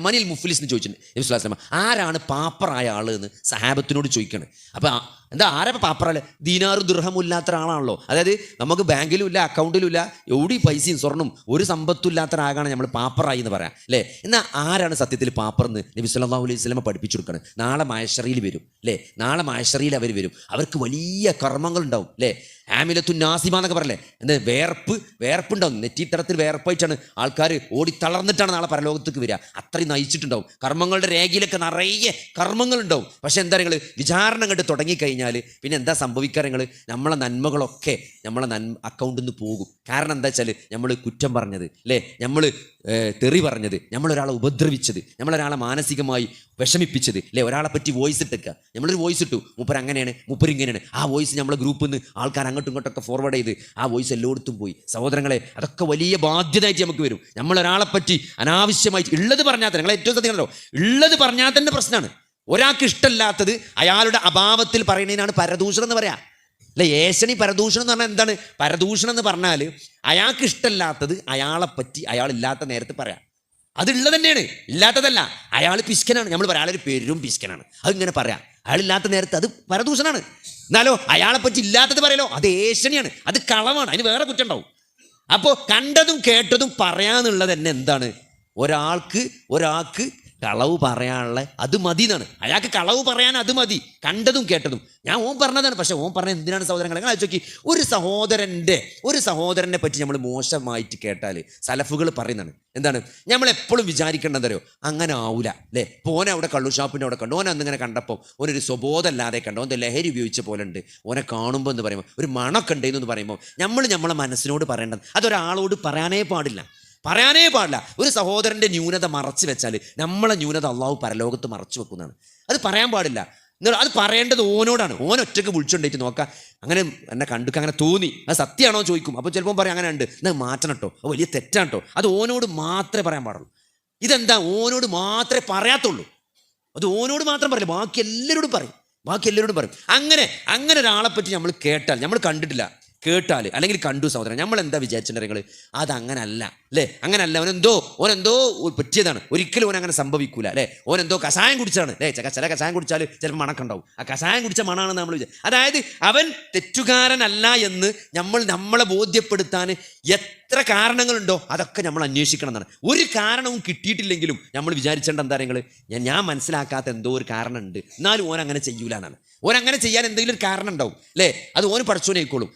മനിൽ മുഫ്ലിസ് എന്ന് ചോദിച്ചിട്ടുണ്ട് നബി സ്വല്ലല്ലാഹു അലൈഹി വസല്ലം. ആരാണ് പാപ്പറായ ആൾ എന്ന് സഹാബത്തിനോട് ചോദിക്കുകയാണ്. അപ്പം എന്താ ആരാ പാപ്പറല്ല? ദീനാറും ദിർഹമും ഇല്ലാത്ത ഒരാളാണല്ലോ. അതായത് നമുക്ക് ബാങ്കിലും ഇല്ല, അക്കൗണ്ടിലും ഇല്ല, എവിടെ പൈസയും സ്വർണ്ണം ഒരു സമ്പത്തും ഇല്ലാത്ത ഒരാളാണ് നമ്മൾ പാപ്പറായി എന്ന് പറയാം അല്ലേ. എന്നാൽ ആരാണ് സത്യത്തിൽ പാപ്പർ എന്ന് നബി സല്ലല്ലാഹു അലൈഹി വസല്ലം പഠിപ്പിച്ചു കൊടുക്കണം. നാളെ മഹ്ശറിൽ വരും അല്ലേ, നാളെ മഹ്ശറിൽ അവർ വരും. അവർക്ക് വലിയ കർമ്മങ്ങൾ ഉണ്ടാവും അല്ലേ. ആമിലത്തു നാസിമ എന്നൊക്കെ പറയല്ലേ, എന്താ വേർപ്പുണ്ടാവും, നെറ്റിത്തടത്തിൽ വേർപ്പായിട്ടാണ് ആൾക്കാർ ഓടി തളർന്നിട്ടാണ് നാളെ പരലോകത്തേക്ക് വരിക. അത്രയും നയിച്ചിട്ടുണ്ടാവും. കർമ്മങ്ങളുടെ രേഖയിലൊക്കെ നിറയെ കർമ്മങ്ങളുണ്ടാവും. പക്ഷെ എന്താ നിങ്ങൾ വിചാരണ കണ്ട് തുടങ്ങിക്കഴിഞ്ഞാൽ കഴിഞ്ഞാൽ പിന്നെ എന്താ സംഭവിക്കാറ്? നമ്മളെ നന്മകളൊക്കെ നമ്മളെ അക്കൗണ്ടിൽ നിന്ന് പോകും. കാരണം എന്താ വെച്ചാൽ നമ്മൾ കുറ്റം പറഞ്ഞത്, അല്ലേ, നമ്മൾ തെറി പറഞ്ഞത്, നമ്മളൊരാളെ ഉപദ്രവിച്ചത്, നമ്മളൊരാളെ മാനസികമായി വിഷമിപ്പിച്ചത്, അല്ലേ, ഒരാളെ പറ്റി വോയിസ് ഇട്ടേക്കുക. നമ്മളൊരു വോയിസ് ഇട്ടു, മൂപ്പർ അങ്ങനെയാണ്, മൂപ്പർ ഇങ്ങനെയാണ്, ആ വോയിസ് നമ്മളെ ഗ്രൂപ്പിൽ നിന്ന് ആൾക്കാർ അങ്ങോട്ടും ഇങ്ങോട്ടൊക്കെ ഫോർവേഡ് ചെയ്ത് ആ വോയിസ് എല്ലായിടത്തും പോയി. സഹോദരങ്ങളെ, അതൊക്കെ വലിയ ബാധ്യതയായിട്ട് നമുക്ക് വരും. നമ്മളൊരാളെ പറ്റി അനാവശ്യമായിട്ട് ഉള്ളത് പറഞ്ഞാൽ തന്നെ, നിങ്ങൾ ഏറ്റവും ശ്രദ്ധിക്കണല്ലോ, ഉള്ളത് പറഞ്ഞാൽ തന്നെ പ്രശ്നമാണ്. ഒരാൾക്ക് ഇഷ്ടമല്ലാത്തത് അയാളുടെ അഭാവത്തിൽ പറയുന്നതിനാണ് പരദൂഷണം എന്ന് പറയാം. അല്ലെ, ഏഷണി പരദൂഷണം എന്ന് പറഞ്ഞാൽ എന്താണ്? പരദൂഷണം എന്ന് പറഞ്ഞാൽ അയാൾക്ക് ഇഷ്ടമല്ലാത്തത് അയാളെപ്പറ്റി അയാളില്ലാത്ത നേരത്ത് പറയാം. അതുള്ളത് തന്നെയാണ്, ഇല്ലാത്തതല്ല. അയാൾ പിശുക്കനാണ്, നമ്മൾ പറയാം അയാളൊരു പേരും പിശുക്കനാണ്, അതിങ്ങനെ പറയാം. അയാളില്ലാത്ത നേരത്ത് അത് പരദൂഷണമാണ്. എന്നാലോ അയാളെപ്പറ്റി ഇല്ലാത്തത് പറയലോ, അത് ഏഷണിയാണ്, അത് കളവാണ്, അതിന് വേറെ കുറ്റം ഉണ്ടാവും. അപ്പോൾ കണ്ടതും കേട്ടതും പറയാന്നുള്ളത് തന്നെ എന്താണ്? ഒരാൾക്ക് കളവ് പറയാനുള്ള അത് മതി എന്നാണ്. അയാൾക്ക് കളവ് പറയാൻ അത് മതി, കണ്ടതും കേട്ടതും. ഓൻ പറഞ്ഞതാണ്. പക്ഷെ ഓൻ പറഞ്ഞ എന്തിനാണ് സഹോദരങ്ങളെ? നിങ്ങൾ ആലോചിച്ച് നോക്കി, ഒരു സഹോദരനെ പറ്റി നമ്മൾ മോശമായിട്ട് കേട്ടാൽ സലഫുകൾ പറയുന്നതാണ് എന്താണ്? നമ്മൾ എപ്പോഴും വിചാരിക്കേണ്ടതോ അങ്ങനെ ആവൂല, അല്ലേ. ഇപ്പോൾ ഓനെ അവിടെ കള്ളു ഷാപ്പിൻ്റെ അവിടെ കണ്ടു, ഓനെ അന്നിങ്ങനെ കണ്ടപ്പോൾ ഓനൊരു സ്വബോധമല്ലാതെ കണ്ടു, ഓൻ്റെ ലഹരി ഉപയോഗിച്ച പോലെ ഉണ്ട്, ഓനെ കാണുമ്പോൾ എന്ന് പറയുമ്പോൾ ഒരു മണമൊക്കെ ഉണ്ടെന്ന് പറയുമ്പോൾ നമ്മളെ മനസ്സിനോട് പറയേണ്ടത് അതൊരാളോട് പറയാനേ പാടില്ല. ഒരു സഹോദരൻ്റെ ന്യൂനത മറച്ചു വെച്ചാൽ നമ്മളെ ന്യൂനത അള്ളാഹു പരലോകത്ത് മറച്ചു വെക്കുന്നതാണ്. അത് പറയാൻ പാടില്ല. അത് പറയേണ്ടത് ഓനോടാണ്. ഒറ്റയ്ക്ക് വിളിച്ചുകൊണ്ടേറ്റ് നോക്കാം, അങ്ങനെ എന്നെ കണ്ടുക്ക് അങ്ങനെ തോന്നി, അത് സത്യമാണോ ചോദിക്കും. അപ്പോൾ ചിലപ്പോൾ പറയാം അങ്ങനെ ഉണ്ട്, എന്നാൽ മാറ്റണം കേട്ടോ, അത് വലിയ തെറ്റാണ് കേട്ടോ. അത് ഓനോട് മാത്രമേ പറയാൻ പാടുള്ളൂ. ഇതെന്താ? ഓനോട് മാത്രമേ പറയാത്തുള്ളൂ. അത് ഓനോട് മാത്രം പറയില്ല, ബാക്കി എല്ലാവരോടും പറയും. അങ്ങനെ ഒരാളെപ്പറ്റി നമ്മൾ കേട്ടാൽ, നമ്മൾ കണ്ടിട്ടില്ല, കേട്ടാൽ അല്ലെങ്കിൽ കണ്ടു സഹോദരൻ, നമ്മൾ എന്താ വിചാരിച്ചിട്ടുണ്ടെങ്കിൽ അതങ്ങനല്ല, അല്ലേ, അങ്ങനല്ല. ഓനെന്തോ പറ്റിയതാണ്, ഒരിക്കലും ഓനങ്ങനെ സംഭവിക്കൂല, അല്ലേ. ഓനെന്തോ കഷായം കുടിച്ചാണ്, അല്ലേ. ചില കഷായം കുടിച്ചാൽ ചിലപ്പോൾ മണക്കുണ്ടാവും, ആ കഷായം കുടിച്ച മണാണെന്ന് നമ്മൾ വിചാരിക്കും. അതായത് അവൻ തെറ്റുകാരനല്ല എന്ന് നമ്മളെ ബോധ്യപ്പെടുത്താൻ എത്ര കാരണങ്ങളുണ്ടോ അതൊക്കെ നമ്മൾ അന്വേഷിക്കണം എന്നാണ്. ഒരു കാരണവും കിട്ടിയിട്ടില്ലെങ്കിലും നമ്മൾ വിചാരിച്ചേണ്ട എന്താ നിങ്ങൾ, ഞാൻ മനസ്സിലാക്കാത്ത എന്തോ ഒരു കാരണം ഉണ്ട്, എന്നാലും ഓനങ്ങനെ ചെയ്യൂല എന്നാണ്. ഓനങ്ങനെ ചെയ്യാൻ എന്തെങ്കിലും ഒരു കാരണം ഉണ്ടാവും, അല്ലേ. അത് ഓന് പഠിച്ചോനേക്കോളും.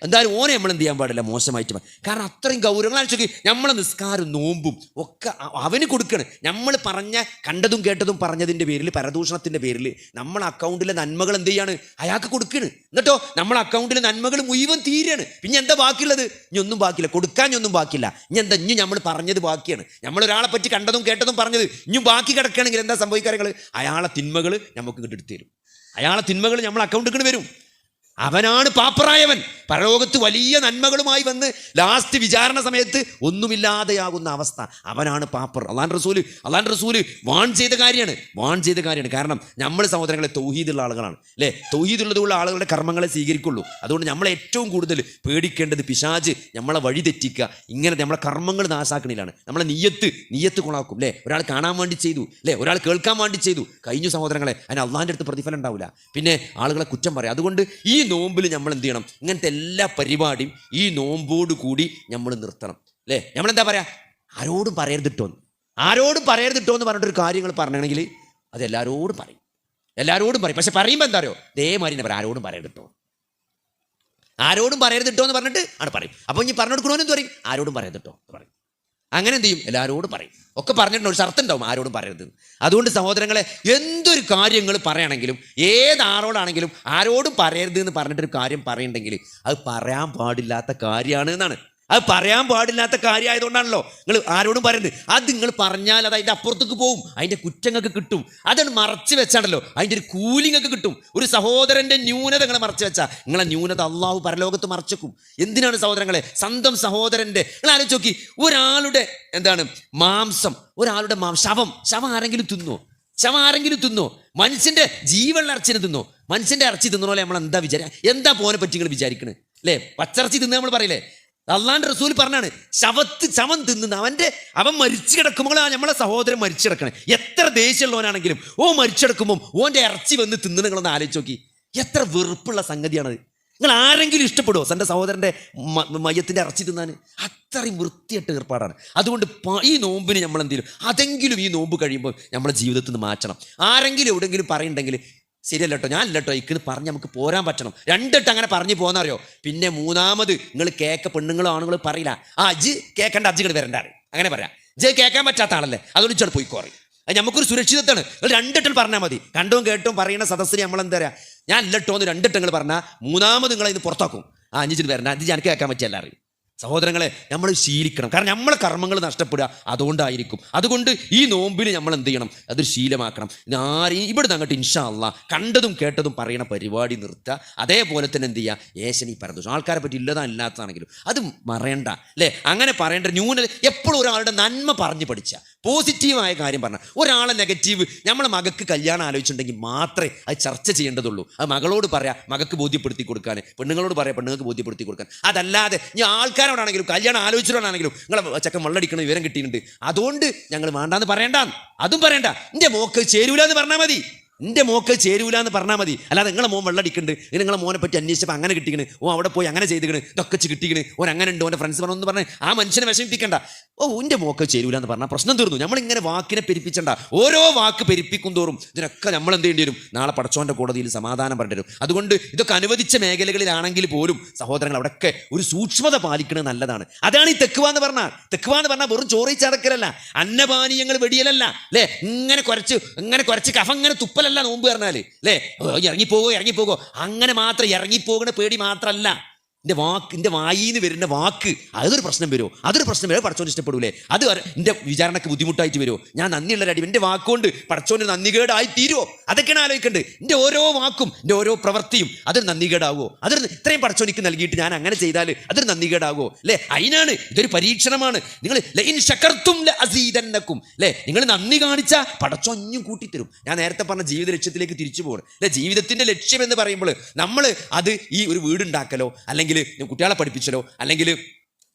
എന്തായാലും ഓനെ നമ്മൾ എന്ത് ചെയ്യാൻ പാടില്ല, മോശമായിട്ട്. കാരണം അത്രയും ഗൗരവങ്ങൾ ആലോചിച്ച് നമ്മളെ നിസ്കാരം നോമ്പും ഒക്കെ അവന് കൊടുക്കണം. നമ്മൾ പറഞ്ഞ കണ്ടതും കേട്ടതും പറഞ്ഞതിൻ്റെ പേരിൽ, പരദൂഷണത്തിൻ്റെ പേരിൽ നമ്മൾ അക്കൗണ്ടിലെ നന്മകൾ എന്ത് ചെയ്യാണ്, അയാൾക്ക് കൊടുക്കണം. എന്നിട്ടോ നമ്മളെ അക്കൗണ്ടിലെ നന്മകൾ മുഴുവൻ തീരെയാണ്. പിന്നെ എന്താ ബാക്കിയുള്ളത്? ഇനി ഒന്നും ബാക്കിയില്ല, കൊടുക്കാൻ ഒന്നും ബാക്കിയില്ല. ഇനി നമ്മൾ പറഞ്ഞത് ബാക്കിയാണ്. നമ്മളൊരാളെ പറ്റി കണ്ടതും കേട്ടതും പറഞ്ഞത് ഇനിയും ബാക്കി കിടക്കുകയാണെങ്കിൽ എന്താ സംഭവിക്കാറുകൾ? അയാളെ തിന്മകൾ നമുക്ക് കിട്ടിയെടുത്ത് തരും. അയാളെ തിന്മകൾ നമ്മൾ അക്കൗണ്ടിൽ വരും. അവനാണ് പാപ്പറായവൻ. പരലോകത്ത് വലിയ നന്മകളുമായി വന്ന് ലാസ്റ്റ് വിചാരണ സമയത്ത് ഒന്നുമില്ലാതെയാകുന്ന അവസ്ഥ. അവനാണ് പാപ്പർ. അള്ളാഹുവിൻ്റെ റസൂല് വാൺ ചെയ്ത കാര്യമാണ്. കാരണം നമ്മൾ സഹോദരങ്ങളെ തൗഹീദുള്ള ആളുകളാണ്, അല്ലേ. തൗഹീദുള്ളതുള്ള ആളുകളുടെ കർമ്മങ്ങളെ സ്വീകരിക്കുള്ളൂ. അതുകൊണ്ട് നമ്മളെ ഏറ്റവും കൂടുതൽ പേടിക്കേണ്ടത് പിശാച് നമ്മളെ വഴി തെറ്റിക്കുക, ഇങ്ങനെ നമ്മളെ കർമ്മങ്ങൾ നാശാക്കണിലാണ്. നമ്മളെ നീയത്ത് കൊളാക്കും, അല്ലേ. ഒരാൾ കാണാൻ വേണ്ടി ചെയ്തു, അല്ലേ, ഒരാൾ കേൾക്കാൻ വേണ്ടി ചെയ്തു, കഴിഞ്ഞു സഹോദരങ്ങളെ, അതിന് അള്ളാഹിൻ്റെ അടുത്ത് പ്രതിഫലം ഉണ്ടാവില്ല. പിന്നെ ആളുകളെ കുറ്റം പറയാം. അതുകൊണ്ട് ഈ നോമ്പിൽ നമ്മൾ എന്ത് ചെയ്യണം? ഇങ്ങനത്തെ എല്ലാ പരിപാടിയും ഈ നോമ്പോട് കൂടി നമ്മൾ നിർത്തണം, അല്ലേ. നമ്മളെന്താ പറയാ? ആരോടും പറയരുതിട്ടോ എന്ന് പറഞ്ഞിട്ടൊരു കാര്യങ്ങൾ പറഞ്ഞെങ്കിൽ അത് എല്ലാവരോടും പറയും. പക്ഷെ പറയുമ്പോൾ എന്താ അറിയോ? ദയമാരി പറയാം, ആരോടും പറയരുതിട്ടോ എന്ന് പറഞ്ഞിട്ട് ആണ് പറയും. അപ്പോൾ ഇനി പറഞ്ഞു കൊടുക്കണമെന്ന് പറയും, ആരോടും പറയരുതിട്ടോ എന്ന് പറയും. അങ്ങനെ എന്ത് ചെയ്യും? എല്ലാവരോടും പറയും. ഒക്കെ പറഞ്ഞിട്ടുണ്ട്, ഒരു ഷർത്തുണ്ടാവും ആരോടും പറയരുത്. അതുകൊണ്ട് സഹോദരങ്ങളെ, എന്തൊരു കാര്യങ്ങൾ പറയണമെങ്കിലും ഏതാളോടാണെങ്കിലും ആരോടും പറയരുത് എന്ന് പറഞ്ഞിട്ടൊരു കാര്യം പറയണ്ടെങ്കിൽ അത് പറയാൻ പാടില്ലാത്ത കാര്യമാണ് എന്നാണ്. അത് പറയാൻ പാടില്ലാത്ത കാര്യമായതുകൊണ്ടാണല്ലോ നിങ്ങൾ ആരോടും പറയരുത്. അത് നിങ്ങൾ പറഞ്ഞാൽ അത് അതിൻ്റെ അപ്പുറത്തേക്ക് പോവും, അതിൻ്റെ കുറ്റങ്ങൾക്ക് കിട്ടും. അതാണ് മറച്ചു വെച്ചാണല്ലോ അതിൻ്റെ ഒരു കൂലിങ്ങൾക്ക് കിട്ടും. ഒരു സഹോദരൻ്റെ ന്യൂനത നിങ്ങൾ മറച്ചു വെച്ചാൽ നിങ്ങളെ ന്യൂനത അള്ളാഹു പരലോകത്ത് മറച്ചേക്കും. എന്തിനാണ് സഹോദരങ്ങളെ? സ്വന്തം സഹോദരൻ്റെ, നിങ്ങൾ ആലോചിച്ച് നോക്കി, ഒരാളുടെ മാംസം, ഒരാളുടെ ശവം ആരെങ്കിലും തിന്നോ? മനുഷ്യൻ്റെ ജീവനുള്ള ഇറച്ചിനെ തിന്നോ? മനുഷ്യൻ്റെ ഇറച്ചി തിന്നോ? നമ്മൾ എന്താ പോനെ പറ്റി നിങ്ങൾ വിചാരിക്കണേ, അല്ലേ. പച്ചിറച്ചി തിന്ന് നമ്മൾ പറയില്ലേ. അള്ളാന്റെ റസൂൽ പറഞ്ഞാണ്, ശവം തിന്നുന്ന അവൻ മരിച്ചു കിടക്കുമ്പോൾ നമ്മളെ സഹോദരൻ മരിച്ചു കിടക്കണേ. എത്ര ദേഷ്യമുള്ളവനാണെങ്കിലും മരിച്ചു കിടക്കുമ്പോൾ ഓൻ്റെ ഇറച്ചി വന്ന് തിന്നു. നിങ്ങളൊന്ന് ആലോചിച്ച് നോക്കി, എത്ര വെറുപ്പുള്ള സംഗതിയാണത്. നിങ്ങൾ ആരെങ്കിലും ഇഷ്ടപ്പെടുമോ തൻ്റെ സഹോദരൻ്റെ മയ്യത്തിൻ്റെ ഇറച്ചി തിന്നാൻ? അത്രയും വൃത്തിയായിട്ട് ഏർപ്പാടാണ്. അതുകൊണ്ട് ഈ നോമ്പിന് നമ്മൾ എന്തെങ്കിലും അതെങ്കിലും ഈ നോമ്പ് കഴിയുമ്പോൾ നമ്മുടെ ജീവിതത്തിൽ നിന്ന് മാറ്റണം. ആരെങ്കിലും എവിടെയെങ്കിലും പറയുന്നുണ്ടെങ്കിൽ ശരിയല്ലോ, ഞാനല്ലോ ഇക്കിന് പറഞ്ഞ് നമുക്ക് പോരാൻ പറ്റണം. രണ്ടിട്ട് അങ്ങനെ പറഞ്ഞു പോകുന്നറിയോ. പിന്നെ മൂന്നാമത് നിങ്ങൾ പെണ്ണുങ്ങളോ ആണുങ്ങളോ പറയില്ല, അജ് കേൾക്കേണ്ട, അജ്ജുകൾ വരണ്ടാറ്, അങ്ങനെ പറയാം. ജ് കേൾക്കാൻ പറ്റാത്ത ആളല്ലേ, അതുകൊണ്ട് ഇച്ചാൽ പോയിക്കോറി. അത് നമുക്കൊരു സുരക്ഷിതത്വമാണ്. നിങ്ങൾ രണ്ടിട്ട് പറഞ്ഞാൽ മതി. കണ്ടും കേട്ടും പറയുന്ന സദസ്സിന് നമ്മളെന്താ പറയുക, ഞാൻ ഇല്ലട്ടോന്ന് 2 വട്ടങ്ങൾ പറഞ്ഞാൽ 3ാമത് നിങ്ങളെ ഇത് പുറത്താക്കും. അഞ്ഞിച്ചിട്ട് വരണം, ഇത് എനിക്ക് കേൾക്കാൻ പറ്റില്ല അറിയും. സഹോദരങ്ങളെ, നമ്മൾ ശീലിക്കണം. കാരണം നമ്മളെ കർമ്മങ്ങൾ നഷ്ടപ്പെടുക അതുകൊണ്ടായിരിക്കും. അതുകൊണ്ട് ഈ നോമ്പിൽ നമ്മൾ എന്ത് ചെയ്യണം? അതൊരു ശീലമാക്കണം. ഇവിടെ അങ്ങോട്ട് ഇൻഷാ അല്ലാ കണ്ടതും കേട്ടതും പറയണ പരിപാടി നിർത്തുക. അതേപോലെ തന്നെ എന്ത് ചെയ്യുക? ഏശനി പരദോഷം ആൾക്കാരെ പറ്റി ഇല്ലതാ ഇല്ലാത്തതാണെങ്കിലും അത് മറയണ്ട അല്ലേ? അങ്ങനെ പറയേണ്ട ന്യൂനത. എപ്പോഴും ഒരാളുടെ നന്മ പറഞ്ഞു പഠിച്ച പോസിറ്റീവായ കാര്യം പറഞ്ഞാൽ, ഒരാളെ നെഗറ്റീവ് നമ്മളെ മകൾക്ക് കല്യാണം ആലോചിച്ചിട്ടുണ്ടെങ്കിൽ മാത്രമേ അത് ചർച്ച ചെയ്യേണ്ടതുള്ളൂ. അത് മകളോട് പറയാം, മകൾക്ക് ബോധ്യപ്പെടുത്തി കൊടുക്കാൻ. പെണ്ണുങ്ങളോട് പറയാം, പെണ്ണുങ്ങൾക്ക് ബോധ്യപ്പെടുത്തി കൊടുക്കാൻ. അതല്ലാതെ ഈ ആൾക്കാരോടാണെങ്കിലും കല്യാണം ആലോചിച്ചിട്ടാണെങ്കിലും നിങ്ങളെ ചെക്കൻ വെള്ളടിക്കണ വിവരം കിട്ടിയിട്ടുണ്ട്, അതുകൊണ്ട് ഞങ്ങൾ വേണ്ടാന്ന് പറയണ്ട, അതും പറയണ്ട. എൻ്റെ മോക്ക് ചേരൂല എന്ന് പറഞ്ഞാൽ മതി. എൻ്റെ മോക്ക് ചേരൂല എന്ന് പറഞ്ഞാൽ മതി. അല്ലാതെ നിങ്ങളെ മോൻ വെള്ളടിക്കുന്നുണ്ട്, നിങ്ങളെ മോനെ പറ്റി അന്വേഷിച്ചപ്പോൾ അങ്ങനെ കിട്ടിക്കണ്, അവിടെ പോയി അങ്ങനെ ചെയ്തിക്കണ്, ഇതൊക്കെ കിട്ടിക്കണ്, അങ്ങനെ ഉണ്ട്, ഓൻ്റെ ഫ്രണ്ട്സ് പറഞ്ഞു പറഞ്ഞ് ആ മനുഷ്യനെ വിഷമിപ്പിക്കണ്ട. എൻ്റെ മോക്ക് ചേരൂല എന്ന് പറഞ്ഞാൽ പ്രശ്നം തീർന്നു. നമ്മളിങ്ങനെ വാക്കിനെ പെരുപ്പിച്ചണ്ട. ഓരോ വാക്ക് പെരുപ്പിക്കും തോറും ഇതിനൊക്കെ നമ്മൾ എന്ത് ചെയ്യേണ്ടി വരും? നാളെ പടച്ചോൻ്റെ കോടതിയിൽ സമാധാനം പറഞ്ഞു തരും. അതുകൊണ്ട് ഇതൊക്കെ അനുവദിച്ച മേഖലകളിലാണെങ്കിൽ പോലും സഹോദരങ്ങൾ അവിടെയൊക്കെ ഒരു സൂക്ഷ്മത പാലിക്കുന്നത് നല്ലതാണ്. അതാണ് ഈ തെക്കുവ എന്ന് പറഞ്ഞാൽ. തെക്കുവ എന്ന് പറഞ്ഞാൽ വെറും ചോറിച്ചടക്കലല്ല, അന്നപാനീയങ്ങൾ വെടിയലല്ല അല്ലേ? ഇങ്ങനെ കുറച്ച് കഫ ഇങ്ങനെ തുപ്പലല്ല നോമ്പ് പറഞ്ഞാൽ അല്ലേ? ഇറങ്ങിപ്പോകോ അങ്ങനെ മാത്രം ഇറങ്ങിപ്പോകണ പേടി മാത്രമല്ല. എൻ്റെ വായിന്ന് വരുന്ന വാക്ക് അതൊരു പ്രശ്നം വരുമോ? അതൊരു പ്രശ്നം വരുമോ? പടച്ചോൻ ഇഷ്ടപ്പെടൂലേ? അത് എൻ്റെ വിചാരണക്ക് ബുദ്ധിമുട്ടായിട്ട് വരുമോ? ഞാൻ നന്ദിയുള്ള അടി എൻ്റെ വാക്കുകൊണ്ട് പടച്ചോന് നന്ദികേടായി തീരുമോ? അതൊക്കെയാണ് ആലോചിക്കേണ്ടത്. എൻ്റെ ഓരോ വാക്കും എൻ്റെ ഓരോ പ്രവൃത്തിയും അതൊരു നന്ദികേടാവോ? അതൊരു ഇത്രയും പടച്ചോനിക്ക് നൽകിയിട്ട് ഞാൻ അങ്ങനെ ചെയ്താൽ അതൊരു നന്ദികേടാവോ? അല്ലേ? അതിനാണ് ഇതൊരു പരീക്ഷണമാണ്. നിങ്ങൾ ലഇൻ ശകർത്തും ലഅസീദന്നകും അല്ലേ? നിങ്ങൾ നന്ദി കാണിച്ചാൽ പടച്ചോൻ ഇനിയും കൂട്ടിത്തരും. ഞാൻ നേരത്തെ പറഞ്ഞ ജീവിത ലക്ഷ്യത്തിലേക്ക് തിരിച്ചു പോകണം അല്ലെ? ജീവിതത്തിൻ്റെ ലക്ഷ്യം എന്ന് പറയുമ്പോൾ നമ്മൾ അത് ഈ ഒരു വീടുണ്ടാക്കലോ അല്ലെങ്കിൽ കുട്ടികളെ പഠിപ്പിച്ചലോ അല്ലെങ്കിൽ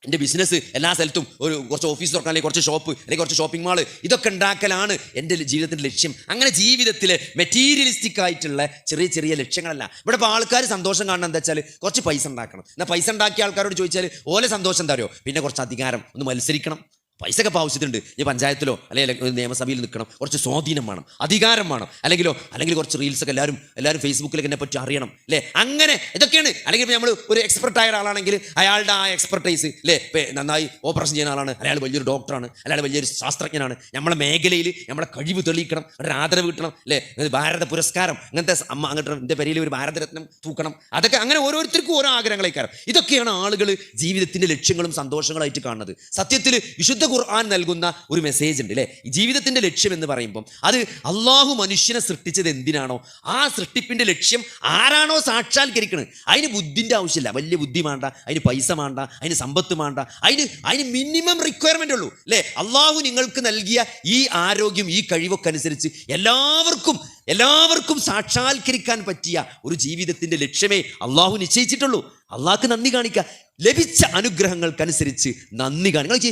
എൻ്റെ ബിസിനസ് എല്ലാ സ്ഥലത്തും കുറച്ച് ഓഫീസ് തുറക്കാൻ, അല്ലെങ്കിൽ കുറച്ച് ഷോപ്പ്, അല്ലെങ്കിൽ കുറച്ച് ഷോപ്പിംഗ് മാള്, ഇതൊക്കെ ഉണ്ടാക്കലാണ് എൻ്റെ ജീവിതത്തിൻ്റെ ലക്ഷ്യം. അങ്ങനെ ജീവിതത്തിൽ മെറ്റീരിയലിസ്റ്റിക് ആയിട്ടുള്ള ചെറിയ ചെറിയ ലക്ഷ്യങ്ങളല്ല. ഇവിടെ ഇപ്പോൾ ആൾക്കാർ സന്തോഷം കാണുന്നത് എന്താ വെച്ചാൽ കുറച്ച് പൈസ ഉണ്ടാക്കണം. എന്നാൽ പൈസ ഉണ്ടാക്കിയ ആൾക്കാരോട് ചോദിച്ചാൽ ഓലെ സന്തോഷം എന്താ അറിയോ? പിന്നെ കുറച്ച് അധികാരം, ഒന്ന് മത്സരിക്കണം. പൈസയൊക്കെ ആവശ്യത്തിനുണ്ട്. ഈ പഞ്ചായത്തിലോ അല്ലെങ്കിൽ നിയമസഭയിൽ നിൽക്കണം, കുറച്ച് സ്വാധീനം വേണം, അധികാരം വേണം, അല്ലെങ്കിൽ കുറച്ച് റീൽസൊക്കെ എല്ലാവരും ഫേസ്ബുക്കിലൊക്കെ എന്നെ പറ്റി അറിയണം അല്ലേ? അങ്ങനെ ഇതൊക്കെയാണ്. അല്ലെങ്കിൽ ഇപ്പോൾ നമ്മൾ ഒരു എക്സ്പെർട്ടായ ഒരാളാണെങ്കിൽ അയാളുടെ ആ എക്സ്പെർട്ടൈസ് അല്ലേ, നന്നായി ഓപ്പറേഷൻ ചെയ്യുന്ന ആളാണ്, അയാൾ വലിയൊരു ഡോക്ടറാണ്, അയാൾ വലിയൊരു ശാസ്ത്രജ്ഞനാണ്, നമ്മളെ മേഖലയിൽ നമ്മളെ കഴിവ് തെളിയിക്കണം, ഒരു ആദരവ് കിട്ടണം അല്ലേ? ഭാരത പുരസ്കാരം അങ്ങനത്തെ അങ്ങോട്ട് എൻ്റെ പേരിൽ ഒരു ഭാരതരത്നം തൂക്കണം. അതൊക്കെ അങ്ങനെ ഓരോരുത്തർക്കും ഓരോ ആഗ്രഹങ്ങളേക്കാരം. ഇതൊക്കെയാണ് ആളുകൾ ജീവിതത്തിൻ്റെ ലക്ഷ്യങ്ങളും സന്തോഷങ്ങളായിട്ട് കാണുന്നത്. സത്യത്തിൽ വിശുദ്ധ ഖുർആൻ നൽകുന്ന ഒരു മെസ്സേജ് ഉണ്ട് അല്ലേ? ജീവിതത്തിൻ്റെ ലക്ഷ്യം എന്ന് പറയുമ്പം അത് അള്ളാഹു മനുഷ്യനെ സൃഷ്ടിച്ചത് എന്തിനാണോ ആ സൃഷ്ടിപ്പിൻ്റെ ലക്ഷ്യം ആരാണോ സാക്ഷാത്കരിക്കുന്നത് അതിന് ബുദ്ധിൻ്റെ ആവശ്യമില്ല. വലിയ ബുദ്ധി വേണ്ട, അതിന് പൈസ വേണ്ട, അതിന് സമ്പത്ത് വേണ്ട, അതിന് മിനിമം റിക്വയർമെൻ്റ് ഉള്ളൂ അല്ലേ? അള്ളാഹു നിങ്ങൾക്ക് നൽകിയ ഈ ആരോഗ്യം, ഈ കഴിവൊക്കെ അനുസരിച്ച് എല്ലാവർക്കും സാക്ഷാത്കരിക്കാൻ പറ്റിയ ഒരു ജീവിതത്തിൻ്റെ ലക്ഷ്യമേ അള്ളാഹു നിശ്ചയിച്ചിട്ടുള്ളൂ. അള്ളാഹ്ക്ക് നന്ദി കാണിക്കുക. ലഭിച്ച അനുഗ്രഹങ്ങൾക്കനുസരിച്ച് നന്ദി കാണിക്കുക.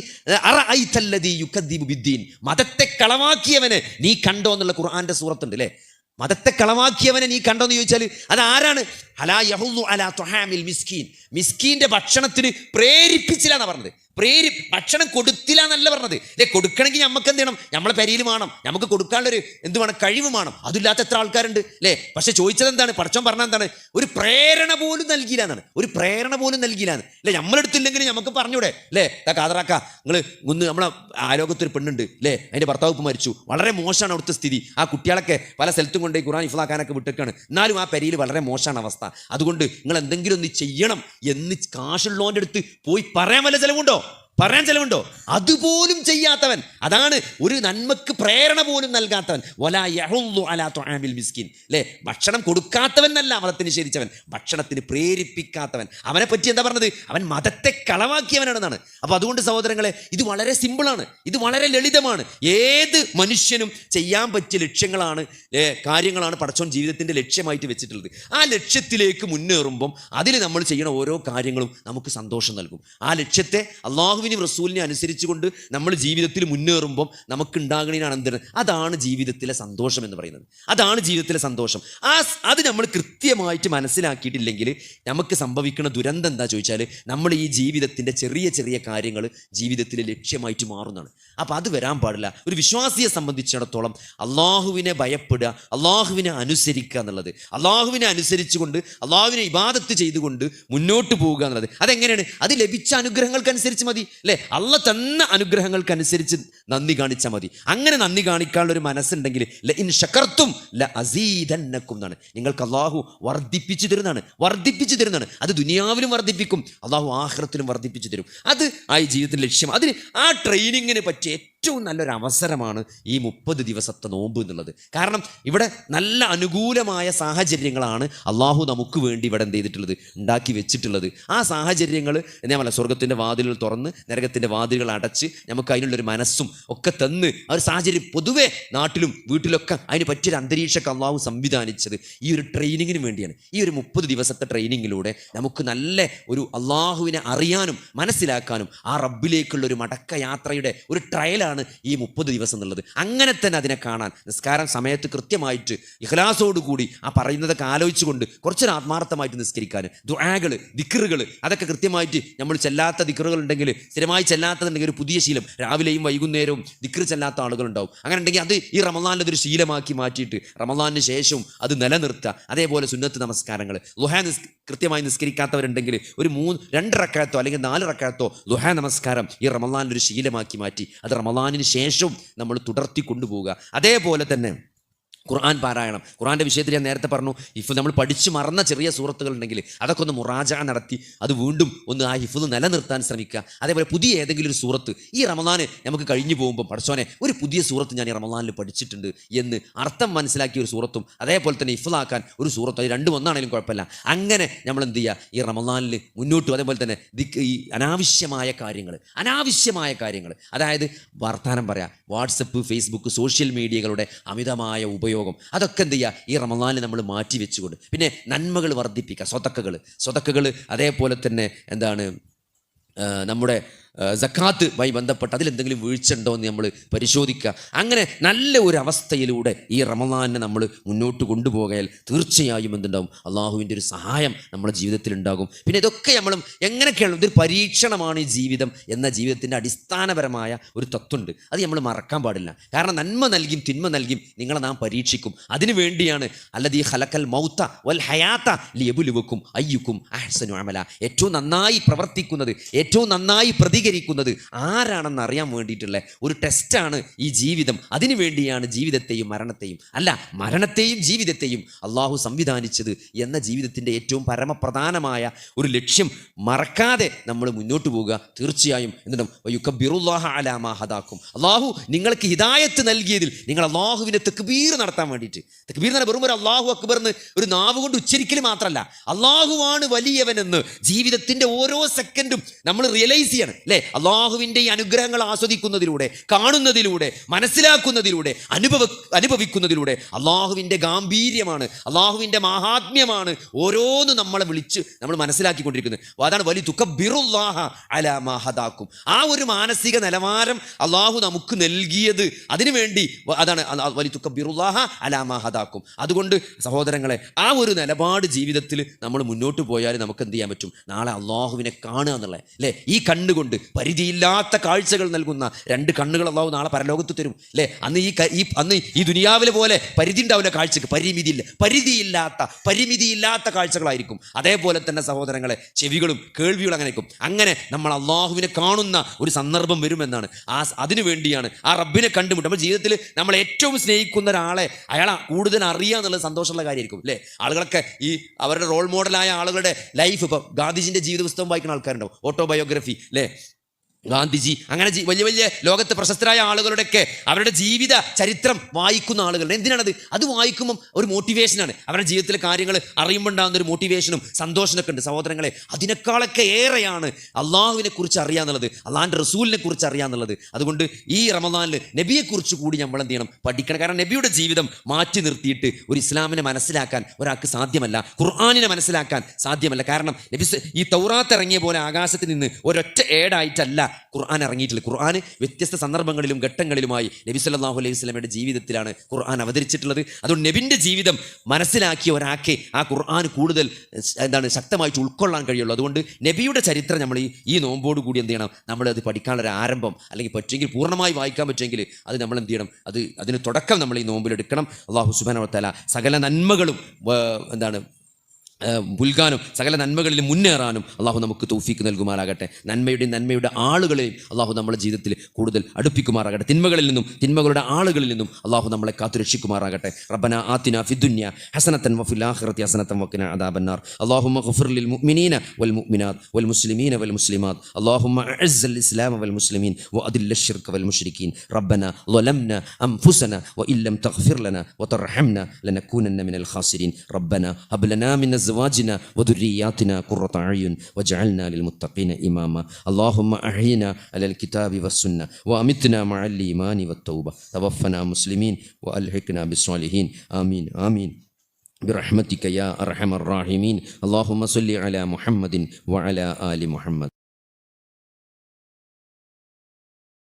മതത്തെ കളവാക്കിയവനെ നീ കണ്ടോ എന്നുള്ള ഖുർആന്റെ സൂറത്തുണ്ട് അല്ലേ? മതത്തെ കളവാക്കിയവനെ നീ കണ്ടോ എന്ന് ചോദിച്ചാൽ അത് ആരാണ്? മിസ്കീന്റെ ഭക്ഷണത്തിന് പ്രേരിപ്പിച്ചില്ല എന്നാ പറഞ്ഞത്. ഭക്ഷണം കൊടുത്തില്ല എന്നല്ല പറഞ്ഞത് അല്ലേ? കൊടുക്കണമെങ്കിൽ നമുക്ക് എന്ത് ചെയ്യണം? നമ്മളെ പെരയിൽ വേണം, നമുക്ക് കൊടുക്കാനുള്ളൊരു എന്ത് വേണം? കഴിവ് വേണം. അതില്ലാത്ത എത്ര ആൾക്കാരുണ്ട് അല്ലേ? പക്ഷെ ചോദിച്ചത് എന്താണ്? പടച്ചോൻ പറഞ്ഞ എന്താണ്? ഒരു പ്രേരണ പോലും നൽകിയില്ല എന്നാണ്. അല്ലേ? നമ്മളെടുത്തില്ലെങ്കിൽ നമുക്ക് പറഞ്ഞൂടെ അല്ലേ? കാതറാക്ക നിങ്ങൾ നമ്മളെ ആരോഗ്യത്തൊരു പെണ്ണുണ്ട് അല്ലേ? അതിൻ്റെ ഭർത്താവ് ഇപ്പം മരിച്ചു, വളരെ മോശമാണ് അവിടുത്തെ സ്ഥിതി. ആ കുട്ടികളൊക്കെ പല സ്ഥലത്തും കൊണ്ട് ഖുർആൻ ഹിഫ്ളാക്കാനൊക്കെ വിട്ടേക്കാണ്. എന്നാലും ആ പെരയിൽ വളരെ മോശമാണ് അവസ്ഥ. അതുകൊണ്ട് നിങ്ങൾ എന്തെങ്കിലും ഒന്ന് ചെയ്യണം എന്ന് കാശുള്ളവൻ്റെ അടുത്ത് പോയി പറയാൻ വല്ല ചെലവുണ്ടോ? അതുപോലും ചെയ്യാത്തവൻ, അതാണ് ഒരു നന്മക്ക് പ്രേരണ പോലും നൽകാത്തവൻ. വലാ യഹുല്ലു അലാ തുആമിൽ മിസ്കിൻ അല്ലേ? ഭക്ഷണം കൊടുക്കാത്തവൻ അല്ല മതത്തിന് നിഷേധിച്ചവൻ, ഭക്ഷണത്തിന് പ്രേരിപ്പിക്കാത്തവൻ. അവനെ പറ്റി എന്താ പറഞ്ഞത്? അവൻ മതത്തെ കളവാക്കിയവനാണെന്നാണ്. അപ്പോൾ അതുകൊണ്ട് സഹോദരങ്ങളെ, ഇത് വളരെ സിമ്പിളാണ്, ഇത് വളരെ ലളിതമാണ്. ഏത് മനുഷ്യനും ചെയ്യാൻ പറ്റിയ കാര്യങ്ങളാണ് പടച്ചോൻ ജീവിതത്തിൻ്റെ ലക്ഷ്യമായിട്ട് വെച്ചിട്ടുള്ളത്. ആ ലക്ഷ്യത്തിലേക്ക് മുന്നേറുമ്പം അതിൽ നമ്മൾ ചെയ്യുന്ന ഓരോ കാര്യങ്ങളും നമുക്ക് സന്തോഷം നൽകും. ആ ലക്ഷ്യത്തെ അള്ളാഹുവിനും റസൂലിനെ അനുസരിച്ചുകൊണ്ട് നമ്മൾ ജീവിതത്തിൽ മുന്നേറുമ്പം നമുക്ക് ഉണ്ടാകുന്നതിനാണ് എന്ത്? അതാണ് ജീവിതത്തിലെ സന്തോഷം എന്ന് പറയുന്നത്. അതാണ് ജീവിതത്തിലെ സന്തോഷം. അത് നമ്മൾ കൃത്യമായിട്ട് മനസ്സിലാക്കിയിട്ടില്ലെങ്കിൽ നമുക്ക് സംഭവിക്കുന്ന ദുരന്തം എന്താ ചോദിച്ചാൽ, നമ്മൾ ഈ ജീവിതത്തിൻ്റെ ചെറിയ ചെറിയ കാര്യങ്ങൾ ജീവിതത്തിലെ ലക്ഷ്യമായിട്ട് മാറുന്നതാണ്. അപ്പോൾ അത് വരാൻ പാടില്ല. ഒരു വിശ്വാസിയെ സംബന്ധിച്ചിടത്തോളം അള്ളാഹുവിനെ ഭയപ്പെടുക, അള്ളാഹുവിനെ അനുസരിക്കുക എന്നുള്ളത്, അള്ളാഹുവിനെ അനുസരിച്ചുകൊണ്ട് അള്ളാഹുവിനെ ഇബാദത്ത് ചെയ്തുകൊണ്ട് മുന്നോട്ട് പോവുക എന്നുള്ളത്, അതെങ്ങനെയാണ്? അത് ലഭിച്ച അനുഗ്രഹങ്ങൾക്കനുസരിച്ച് മതി. അല്ലേ? അള്ള തന്ന അനുഗ്രഹങ്ങൾക്കനുസരിച്ച് നന്ദി കാണിച്ചാൽ മതി. അങ്ങനെ നന്ദി കാണിക്കാനുള്ള ഒരു മനസ്സുണ്ടെങ്കിൽ ല ഇൻ ശകർത്തും ല അസീദന്നക്കും എന്നാണ്. നിങ്ങൾക്ക് അള്ളാഹു വർദ്ധിപ്പിച്ചു തരുന്നതാണ്. അത് ദുനിയാവിലും വർദ്ധിപ്പിക്കും, അള്ളാഹു ആഖിറത്തിലും വർദ്ധിപ്പിച്ചു തരും. അത് ആ ജീവിതത്തിൻ്റെ ലക്ഷ്യം. അതിന് ആ ട്രെയിനിങ്ങിന് പറ്റിയ ഏറ്റവും നല്ലൊരു അവസരമാണ് ഈ 30 ദിവസത്തെ നോമ്പ് എന്നുള്ളത്. കാരണം ഇവിടെ നല്ല അനുകൂലമായ സാഹചര്യങ്ങളാണ് അള്ളാഹു നമുക്ക് വേണ്ടി ഇവിടെ എന്ത് ചെയ്തിട്ടുള്ളത്, ഉണ്ടാക്കി വെച്ചിട്ടുള്ളത്. ആ സാഹചര്യങ്ങൾ എന്താ സ്വർഗത്തിൻ്റെ വാതിലുകൾ തുറന്ന് നരകത്തിൻ്റെ വാതിലുകൾ അടച്ച് നമുക്ക് അതിനുള്ളൊരു മനസ്സും ഒക്കെ തന്ന് ആ ഒരു സാഹചര്യം പൊതുവെ നാട്ടിലും വീട്ടിലൊക്കെ അതിന് പറ്റിയൊരു അന്തരീക്ഷമൊക്കെ അള്ളാഹു സംവിധാനിച്ചത് ഈ ഒരു ട്രെയിനിങ്ങിന് വേണ്ടിയാണ്. ഈ ഒരു 30 ദിവസത്തെ ട്രെയിനിങ്ങിലൂടെ നമുക്ക് നല്ല ഒരു അള്ളാഹുവിനെ അറിയാനും മനസ്സിലാക്കാനും ആ റബ്ബിലേക്കുള്ള ഒരു മടക്ക യാത്രയുടെ ഒരു ട്രയലാണ് ഈ 30 ദിവസം എന്നുള്ളത്. അങ്ങനെ തന്നെ അതിനെ കാണാൻ നിസ്കാരം സമയത്ത് കൃത്യമായിട്ട് ഇഖ്ലാസോടുകൂടി ആ പറയുന്നതൊക്കെ ആലോചിച്ചുകൊണ്ട് കുറച്ചൊരു ആത്മാർത്ഥമായിട്ട് നിസ്കരിക്കാൻ, ദുആകൾ, ദിക്റുകൾ അതൊക്കെ കൃത്യമായിട്ട് നമ്മൾ ചെല്ലാത്ത ദിക്റുകൾ ഉണ്ടെങ്കിൽ, സ്ഥിരമായി ചെല്ലാത്തതുണ്ടെങ്കിൽ ഒരു പുതിയ ശീലം, രാവിലെയും വൈകുന്നേരവും ദിക്റ് ചെല്ലാത്ത ആളുകളുണ്ടാവും. അങ്ങനെ ഉണ്ടെങ്കിൽ അത് ഈ റമളാനിൽ അതൊരു ശീലമാക്കി മാറ്റിയിട്ട് റമളാനിന് ശേഷവും അത് നിലനിർത്തുക. അതേപോലെ സുന്നത്ത് നമസ്കാരങ്ങൾ, ളുഹാ കൃത്യമായി നിസ്കരിക്കാത്തവരുണ്ടെങ്കിൽ ഒരു 2 റക്അത്തോ അല്ലെങ്കിൽ 4 റക്അത്തോ ളുഹാ നമസ്കാരം ഈ റമളാനിലൊരു ശീലമാക്കി മാറ്റി അത് റമളാനിന് ശേഷവും നമ്മൾ തുടർത്തി കൊണ്ടുപോവുക. അതേപോലെ തന്നെ ഖുർആൻ പാരായണം. ഖുർആൻ്റെ വിഷയത്തിൽ ഞാൻ നേരത്തെ പറഞ്ഞു, ഹിഫ്ള് നമ്മൾ പഠിച്ചു മറന്ന ചെറിയ സൂറത്തുകൾ ഉണ്ടെങ്കിൽ അതൊക്കെ ഒന്ന് മുറാജ നടത്തി അത് വീണ്ടും ഒന്ന് ആ ഹിഫ്ള് നിലനിർത്താൻ ശ്രമിക്കുക. അതേപോലെ പുതിയ ഏതെങ്കിലും ഒരു സൂറത്ത് ഈ റമളാന് നമുക്ക് കഴിഞ്ഞു പോകുമ്പോൾ പഠിച്ചോനെ ഒരു പുതിയ സൂറത്ത് ഞാൻ ഈ റമളാനിൽ പഠിച്ചിട്ടുണ്ട് എന്ന് അർത്ഥം മനസ്സിലാക്കിയ ഒരു സൂറത്തും അതേപോലെ തന്നെ ഹിഫ്ളാക്കാൻ ഒരു സൂറത്തും, അത് രണ്ടും ഒന്നാണെങ്കിലും കുഴപ്പമില്ല. അങ്ങനെ നമ്മൾ എന്ത് ചെയ്യുക, ഈ റമളാനിൽ മുന്നോട്ട്. അതേപോലെ തന്നെ ഈ അനാവശ്യമായ കാര്യങ്ങൾ അതായത് വർത്തമാനം പറയാം, വാട്സപ്പ്, ഫേസ്ബുക്ക്, സോഷ്യൽ മീഡിയകളുടെ അമിതമായ ഉപയോഗം, അതൊക്കെ എന്ത് ചെയ്യുക, ഈ റമളാനിൽ നമ്മൾ മാറ്റി വെച്ചുകൊണ്ട് പിന്നെ നന്മകൾ വർദ്ധിപ്പിക്കുക, സ്വതക്കകൾ അതേപോലെ തന്നെ എന്താണ് നമ്മുടെ സക്കാത്തുമായി ബന്ധപ്പെട്ട് അതിലെന്തെങ്കിലും വീഴ്ച ഉണ്ടോ എന്ന് നമ്മൾ പരിശോധിക്കുക. അങ്ങനെ നല്ല ഒരു അവസ്ഥയിലൂടെ ഈ റമളാനെ നമ്മൾ മുന്നോട്ട് കൊണ്ടുപോയാൽ തീർച്ചയായും എന്തുണ്ടാവും, അള്ളാഹുവിൻ്റെ ഒരു സഹായം നമ്മുടെ ജീവിതത്തിൽ ഉണ്ടാകും. പിന്നെ ഇതൊക്കെ നമ്മൾ എങ്ങനെയൊക്കെയാണ്, ഇതൊരു പരീക്ഷണമാണ് ഈ ജീവിതം എന്ന ജീവിതത്തിൻ്റെ അടിസ്ഥാനപരമായ ഒരു തത്വമുണ്ട്. അത് നമ്മൾ മറക്കാൻ പാടില്ല. കാരണം നന്മ നൽകിയും തിന്മ നൽകിയും നിങ്ങളെ നാം പരീക്ഷിക്കും. അതിനു വേണ്ടിയാണ് അല്ലദീ ഖലഖൽ മൗത വൽ ഹയാത ലിയബ്ലുവക്കും അയ്യുക്കും അഹ്സനു അമല. ഏറ്റവും നന്നായി പ്രവർത്തിക്കുന്നത്, ഏറ്റവും നന്നായി പ്രതികരിക്കുന്നത് ആരാണെന്ന് അറിയാൻ വേണ്ടിയിട്ടുള്ള ഒരു ടെസ്റ്റാണ് ഈ ജീവിതം. അതിനു വേണ്ടിയാണ് ജീവിതത്തെയും മരണത്തെയും ജീവിതത്തെയും അള്ളാഹു സംവിധാനിച്ചത് എന്ന ജീവിതത്തിൻ്റെ ഏറ്റവും പരമപ്രധാനമായ ഒരു ലക്ഷ്യം മറക്കാതെ നമ്മൾ മുന്നോട്ട് പോവുക. തീർച്ചയായും യുകബ്ബിറുല്ലാഹ അലാ മാ ഹദാക്കും. അള്ളാഹു നിങ്ങൾക്ക് ഹിദായത്ത് നൽകിയതിൽ നിങ്ങൾ അള്ളാഹുവിനെ തക്ബീർ നടത്താൻ വേണ്ടിയിട്ട്, തക്ബീർ എന്ന് വെറും ഒരു അള്ളാഹു അക്ബർ എന്ന് ഒരു നാവ് കൊണ്ട് ഉച്ചരിക്കൽ മാത്രമല്ല, അള്ളാഹുവാണ് വലിയവനെന്ന് ജീവിതത്തിൻ്റെ ഓരോ സെക്കൻഡും നമ്മൾ റിയലൈസ് ചെയ്യണം അല്ലേ? അള്ളാഹുവിൻ്റെ ഈ അനുഗ്രഹങ്ങൾ ആസ്വദിക്കുന്നതിലൂടെ, കാണുന്നതിലൂടെ, മനസ്സിലാക്കുന്നതിലൂടെ, അനുഭവിക്കുന്നതിലൂടെ അള്ളാഹുവിൻ്റെ ഗാംഭീര്യമാണ്, അള്ളാഹുവിൻ്റെ മാഹാത്മ്യമാണ് ഓരോന്നും നമ്മളെ വിളിച്ച് നമ്മൾ മനസ്സിലാക്കിക്കൊണ്ടിരിക്കുന്നത്. അതാണ് വലി തുകബ്ബിറുല്ലാഹ അലാ മാ ഹദാക്കും. ആ ഒരു മാനസിക നിലവാരം അള്ളാഹു നമുക്ക് നൽകിയത് അതിനുവേണ്ടി, അതാണ് വലി തുകബ്ബിറുല്ലാഹ അലാ മാ ഹദാക്കും. അതുകൊണ്ട് സഹോദരങ്ങളെ, ആ ഒരു നിലപാട് ജീവിതത്തിൽ നമ്മൾ മുന്നോട്ട് പോയാൽ നമുക്ക് എന്ത് ചെയ്യാൻ പറ്റും, നാളെ അള്ളാഹുവിനെ കാണുക എന്നുള്ളത് അല്ലേ? ഈ കണ്ണുകൊണ്ട് പരിധിയില്ലാത്ത കാഴ്ചകൾ നൽകുന്ന 2 കണ്ണുകൾ അള്ളാഹു നാളെ പരലോകത്ത് തരും അല്ലേ? അന്ന് ഈ ദുനിയാവിലെ പോലെ പരിധി ഉണ്ടാവില്ല കാഴ്ചക്ക്, പരിമിതിയില്ലാത്ത കാഴ്ചകളായിരിക്കും. അതേപോലെ തന്നെ സഹോദരങ്ങളെ, ചെവികളും കേൾവികളും അങ്ങനെയായിരിക്കും. അങ്ങനെ നമ്മൾ അള്ളാഹുവിനെ കാണുന്ന ഒരു സന്ദർഭം വരുമെന്നാണ്. അതിനു വേണ്ടിയാണ് ആ റബ്ബിനെ കണ്ടുമുട്ടും. നമ്മുടെ ജീവിതത്തിൽ നമ്മൾ ഏറ്റവും സ്നേഹിക്കുന്ന ഒരാളെ അയാളെ കൂടുതൽ അറിയുക എന്നുള്ളത് സന്തോഷമുള്ള കാര്യമായിരിക്കും അല്ലേ? ആളുകളൊക്കെ ഈ അവരുടെ റോൾ മോഡലായ ആളുകളുടെ ലൈഫ്, ഇപ്പോൾ ഗാന്ധിജിൻ്റെ ജീവിത പുസ്തകം വായിക്കുന്ന ആൾക്കാരുണ്ടാവും, ഓട്ടോബയോഗ്രഫി അല്ലേ, ഗാന്ധിജി, അങ്ങനെ വലിയ വലിയ ലോകത്ത് പ്രശസ്തരായ ആളുകളുടെയൊക്കെ അവരുടെ ജീവിത ചരിത്രം വായിക്കുന്ന ആളുകളുടെ എന്തിനാണത്? അത് വായിക്കുമ്പം ഒരു മോട്ടിവേഷനാണ്. അവരുടെ ജീവിതത്തിലെ കാര്യങ്ങൾ അറിയുമ്പോൾ ഉണ്ടാകുന്ന ഒരു മോട്ടിവേഷനും സന്തോഷമൊക്കെ ഉണ്ട്. സഹോദരങ്ങളെ, അതിനേക്കാളൊക്കെ ഏറെയാണ് അള്ളാഹുവിനെ കുറിച്ച് അറിയാന്നുള്ളത്, അള്ളാഹിൻ്റെ റസൂലിനെ കുറിച്ച് അറിയാന്നുള്ളത്. അതുകൊണ്ട് ഈ റമളാനിൽ നബിയെക്കുറിച്ച് കൂടി നമ്മൾ എന്ത് ചെയ്യണം, പഠിക്കണം. കാരണം നബിയുടെ ജീവിതം മാറ്റി നിർത്തിയിട്ട് ഒരു ഇസ്ലാമിനെ മനസ്സിലാക്കാൻ ഒരാൾക്ക് സാധ്യമല്ല, ഖുർആനിനെ മനസ്സിലാക്കാൻ സാധ്യമല്ല. കാരണം നബി ഈ തൗറാത്ത് ഇറങ്ങിയ പോലെ ആകാശത്ത് നിന്ന് ഒരൊറ്റ ഏടായിട്ടല്ല ഖുർആൻ ഇറങ്ങിയിട്ടില്ല. ഖുർആൻ വ്യത്യസ്ത സന്ദർഭങ്ങളിലും ഘട്ടങ്ങളിലുമായി നബി സല്ലല്ലാഹു അലൈഹി വസല്ലമയുടെ ജീവിതത്തിലാണ് ഖുർആൻ അവതരിച്ചിട്ടുള്ളത്. അതുകൊണ്ട് നബിൻ്റെ ജീവിതം മനസ്സിലാക്കിയ ഒരാൾക്ക് ആ ഖുർആൻ കൂടുതൽ ശക്തമായിട്ട് ഉൾക്കൊള്ളാൻ കഴിയുള്ളൂ. അതുകൊണ്ട് നബിയുടെ ചരിത്രം നമ്മൾ ഈ നോമ്പോട് കൂടി എന്ത് ചെയ്യണം, നമ്മളത് പഠിക്കാനുള്ളൊരു ആരംഭം, അല്ലെങ്കിൽ പറ്റുമെങ്കിൽ പൂർണ്ണമായി വായിക്കാൻ പറ്റുമെങ്കിൽ അത് നമ്മൾ എന്ത് ചെയ്യണം, അതിന് തുടക്കം നമ്മൾ ഈ നോമ്പിലെടുക്കണം. അല്ലാഹു സുബ്ഹാനഹു വ തആല സകല നന്മകളും പുൽകാനും സകല നന്മകളിലും മുന്നേറാനും അള്ളാഹു നമുക്ക് തൗഫീക്ക് നൽകുമാറാകട്ടെ. നന്മയുടെ ആളുകളെയും അള്ളാഹു നമ്മുടെ ജീവിതത്തിൽ കൂടുതൽ അടുപ്പിക്കുമാറാകട്ടെ. തിന്മകളുടെ ആളുകളിൽ നിന്നും അള്ളാഹു നമ്മളെ കാത്തുരക്ഷിക്കുമാറാകട്ടെ. റബ്ബന ആതിനാ ഫിദ്ദുനിയ ഹസനതൻ വഫിൽ ആഖിറതി ഹസനതൻ വഖിനാ അദാബന്നാർ. അല്ലാഹുമ്മ ഗ്ഫിർ ലിൽ മുഅ്മിനീന വൽ മുഅ്മിനാത്ത് വൽ മുസ്ലിമീന വൽ മുസ്ലിമാത്ത്. അല്ലാഹുമ്മ അഅ്സിൽ ഇസ്ലാമ വൽ മുസ്ലിമീൻ വഅദില്ല അശ്ശിർക വൽ മുശ്രിക്കീൻ. റബ്ബന ളലംന അൻഫുസന വഇല്ലം തഗ്ഫിർ ലനാ വതർഹംന ലനകൂനന്ന മിനൽ ഖാസിരീൻ. റബ്ബന ഹബ് ലനാ മിൻ أزواجنا وذرياتنا قرة أعين واجعلنا للمتقين إماما. اللهم أحينا على الكتاب والسنة وأمتنا مع الإيمان والتوبة. توفنا مسلمين وألحقنا بالصالحين. آمين آمين برحمتك يا أرحم الراحمين. اللهم صل على محمد وعلى آل محمد.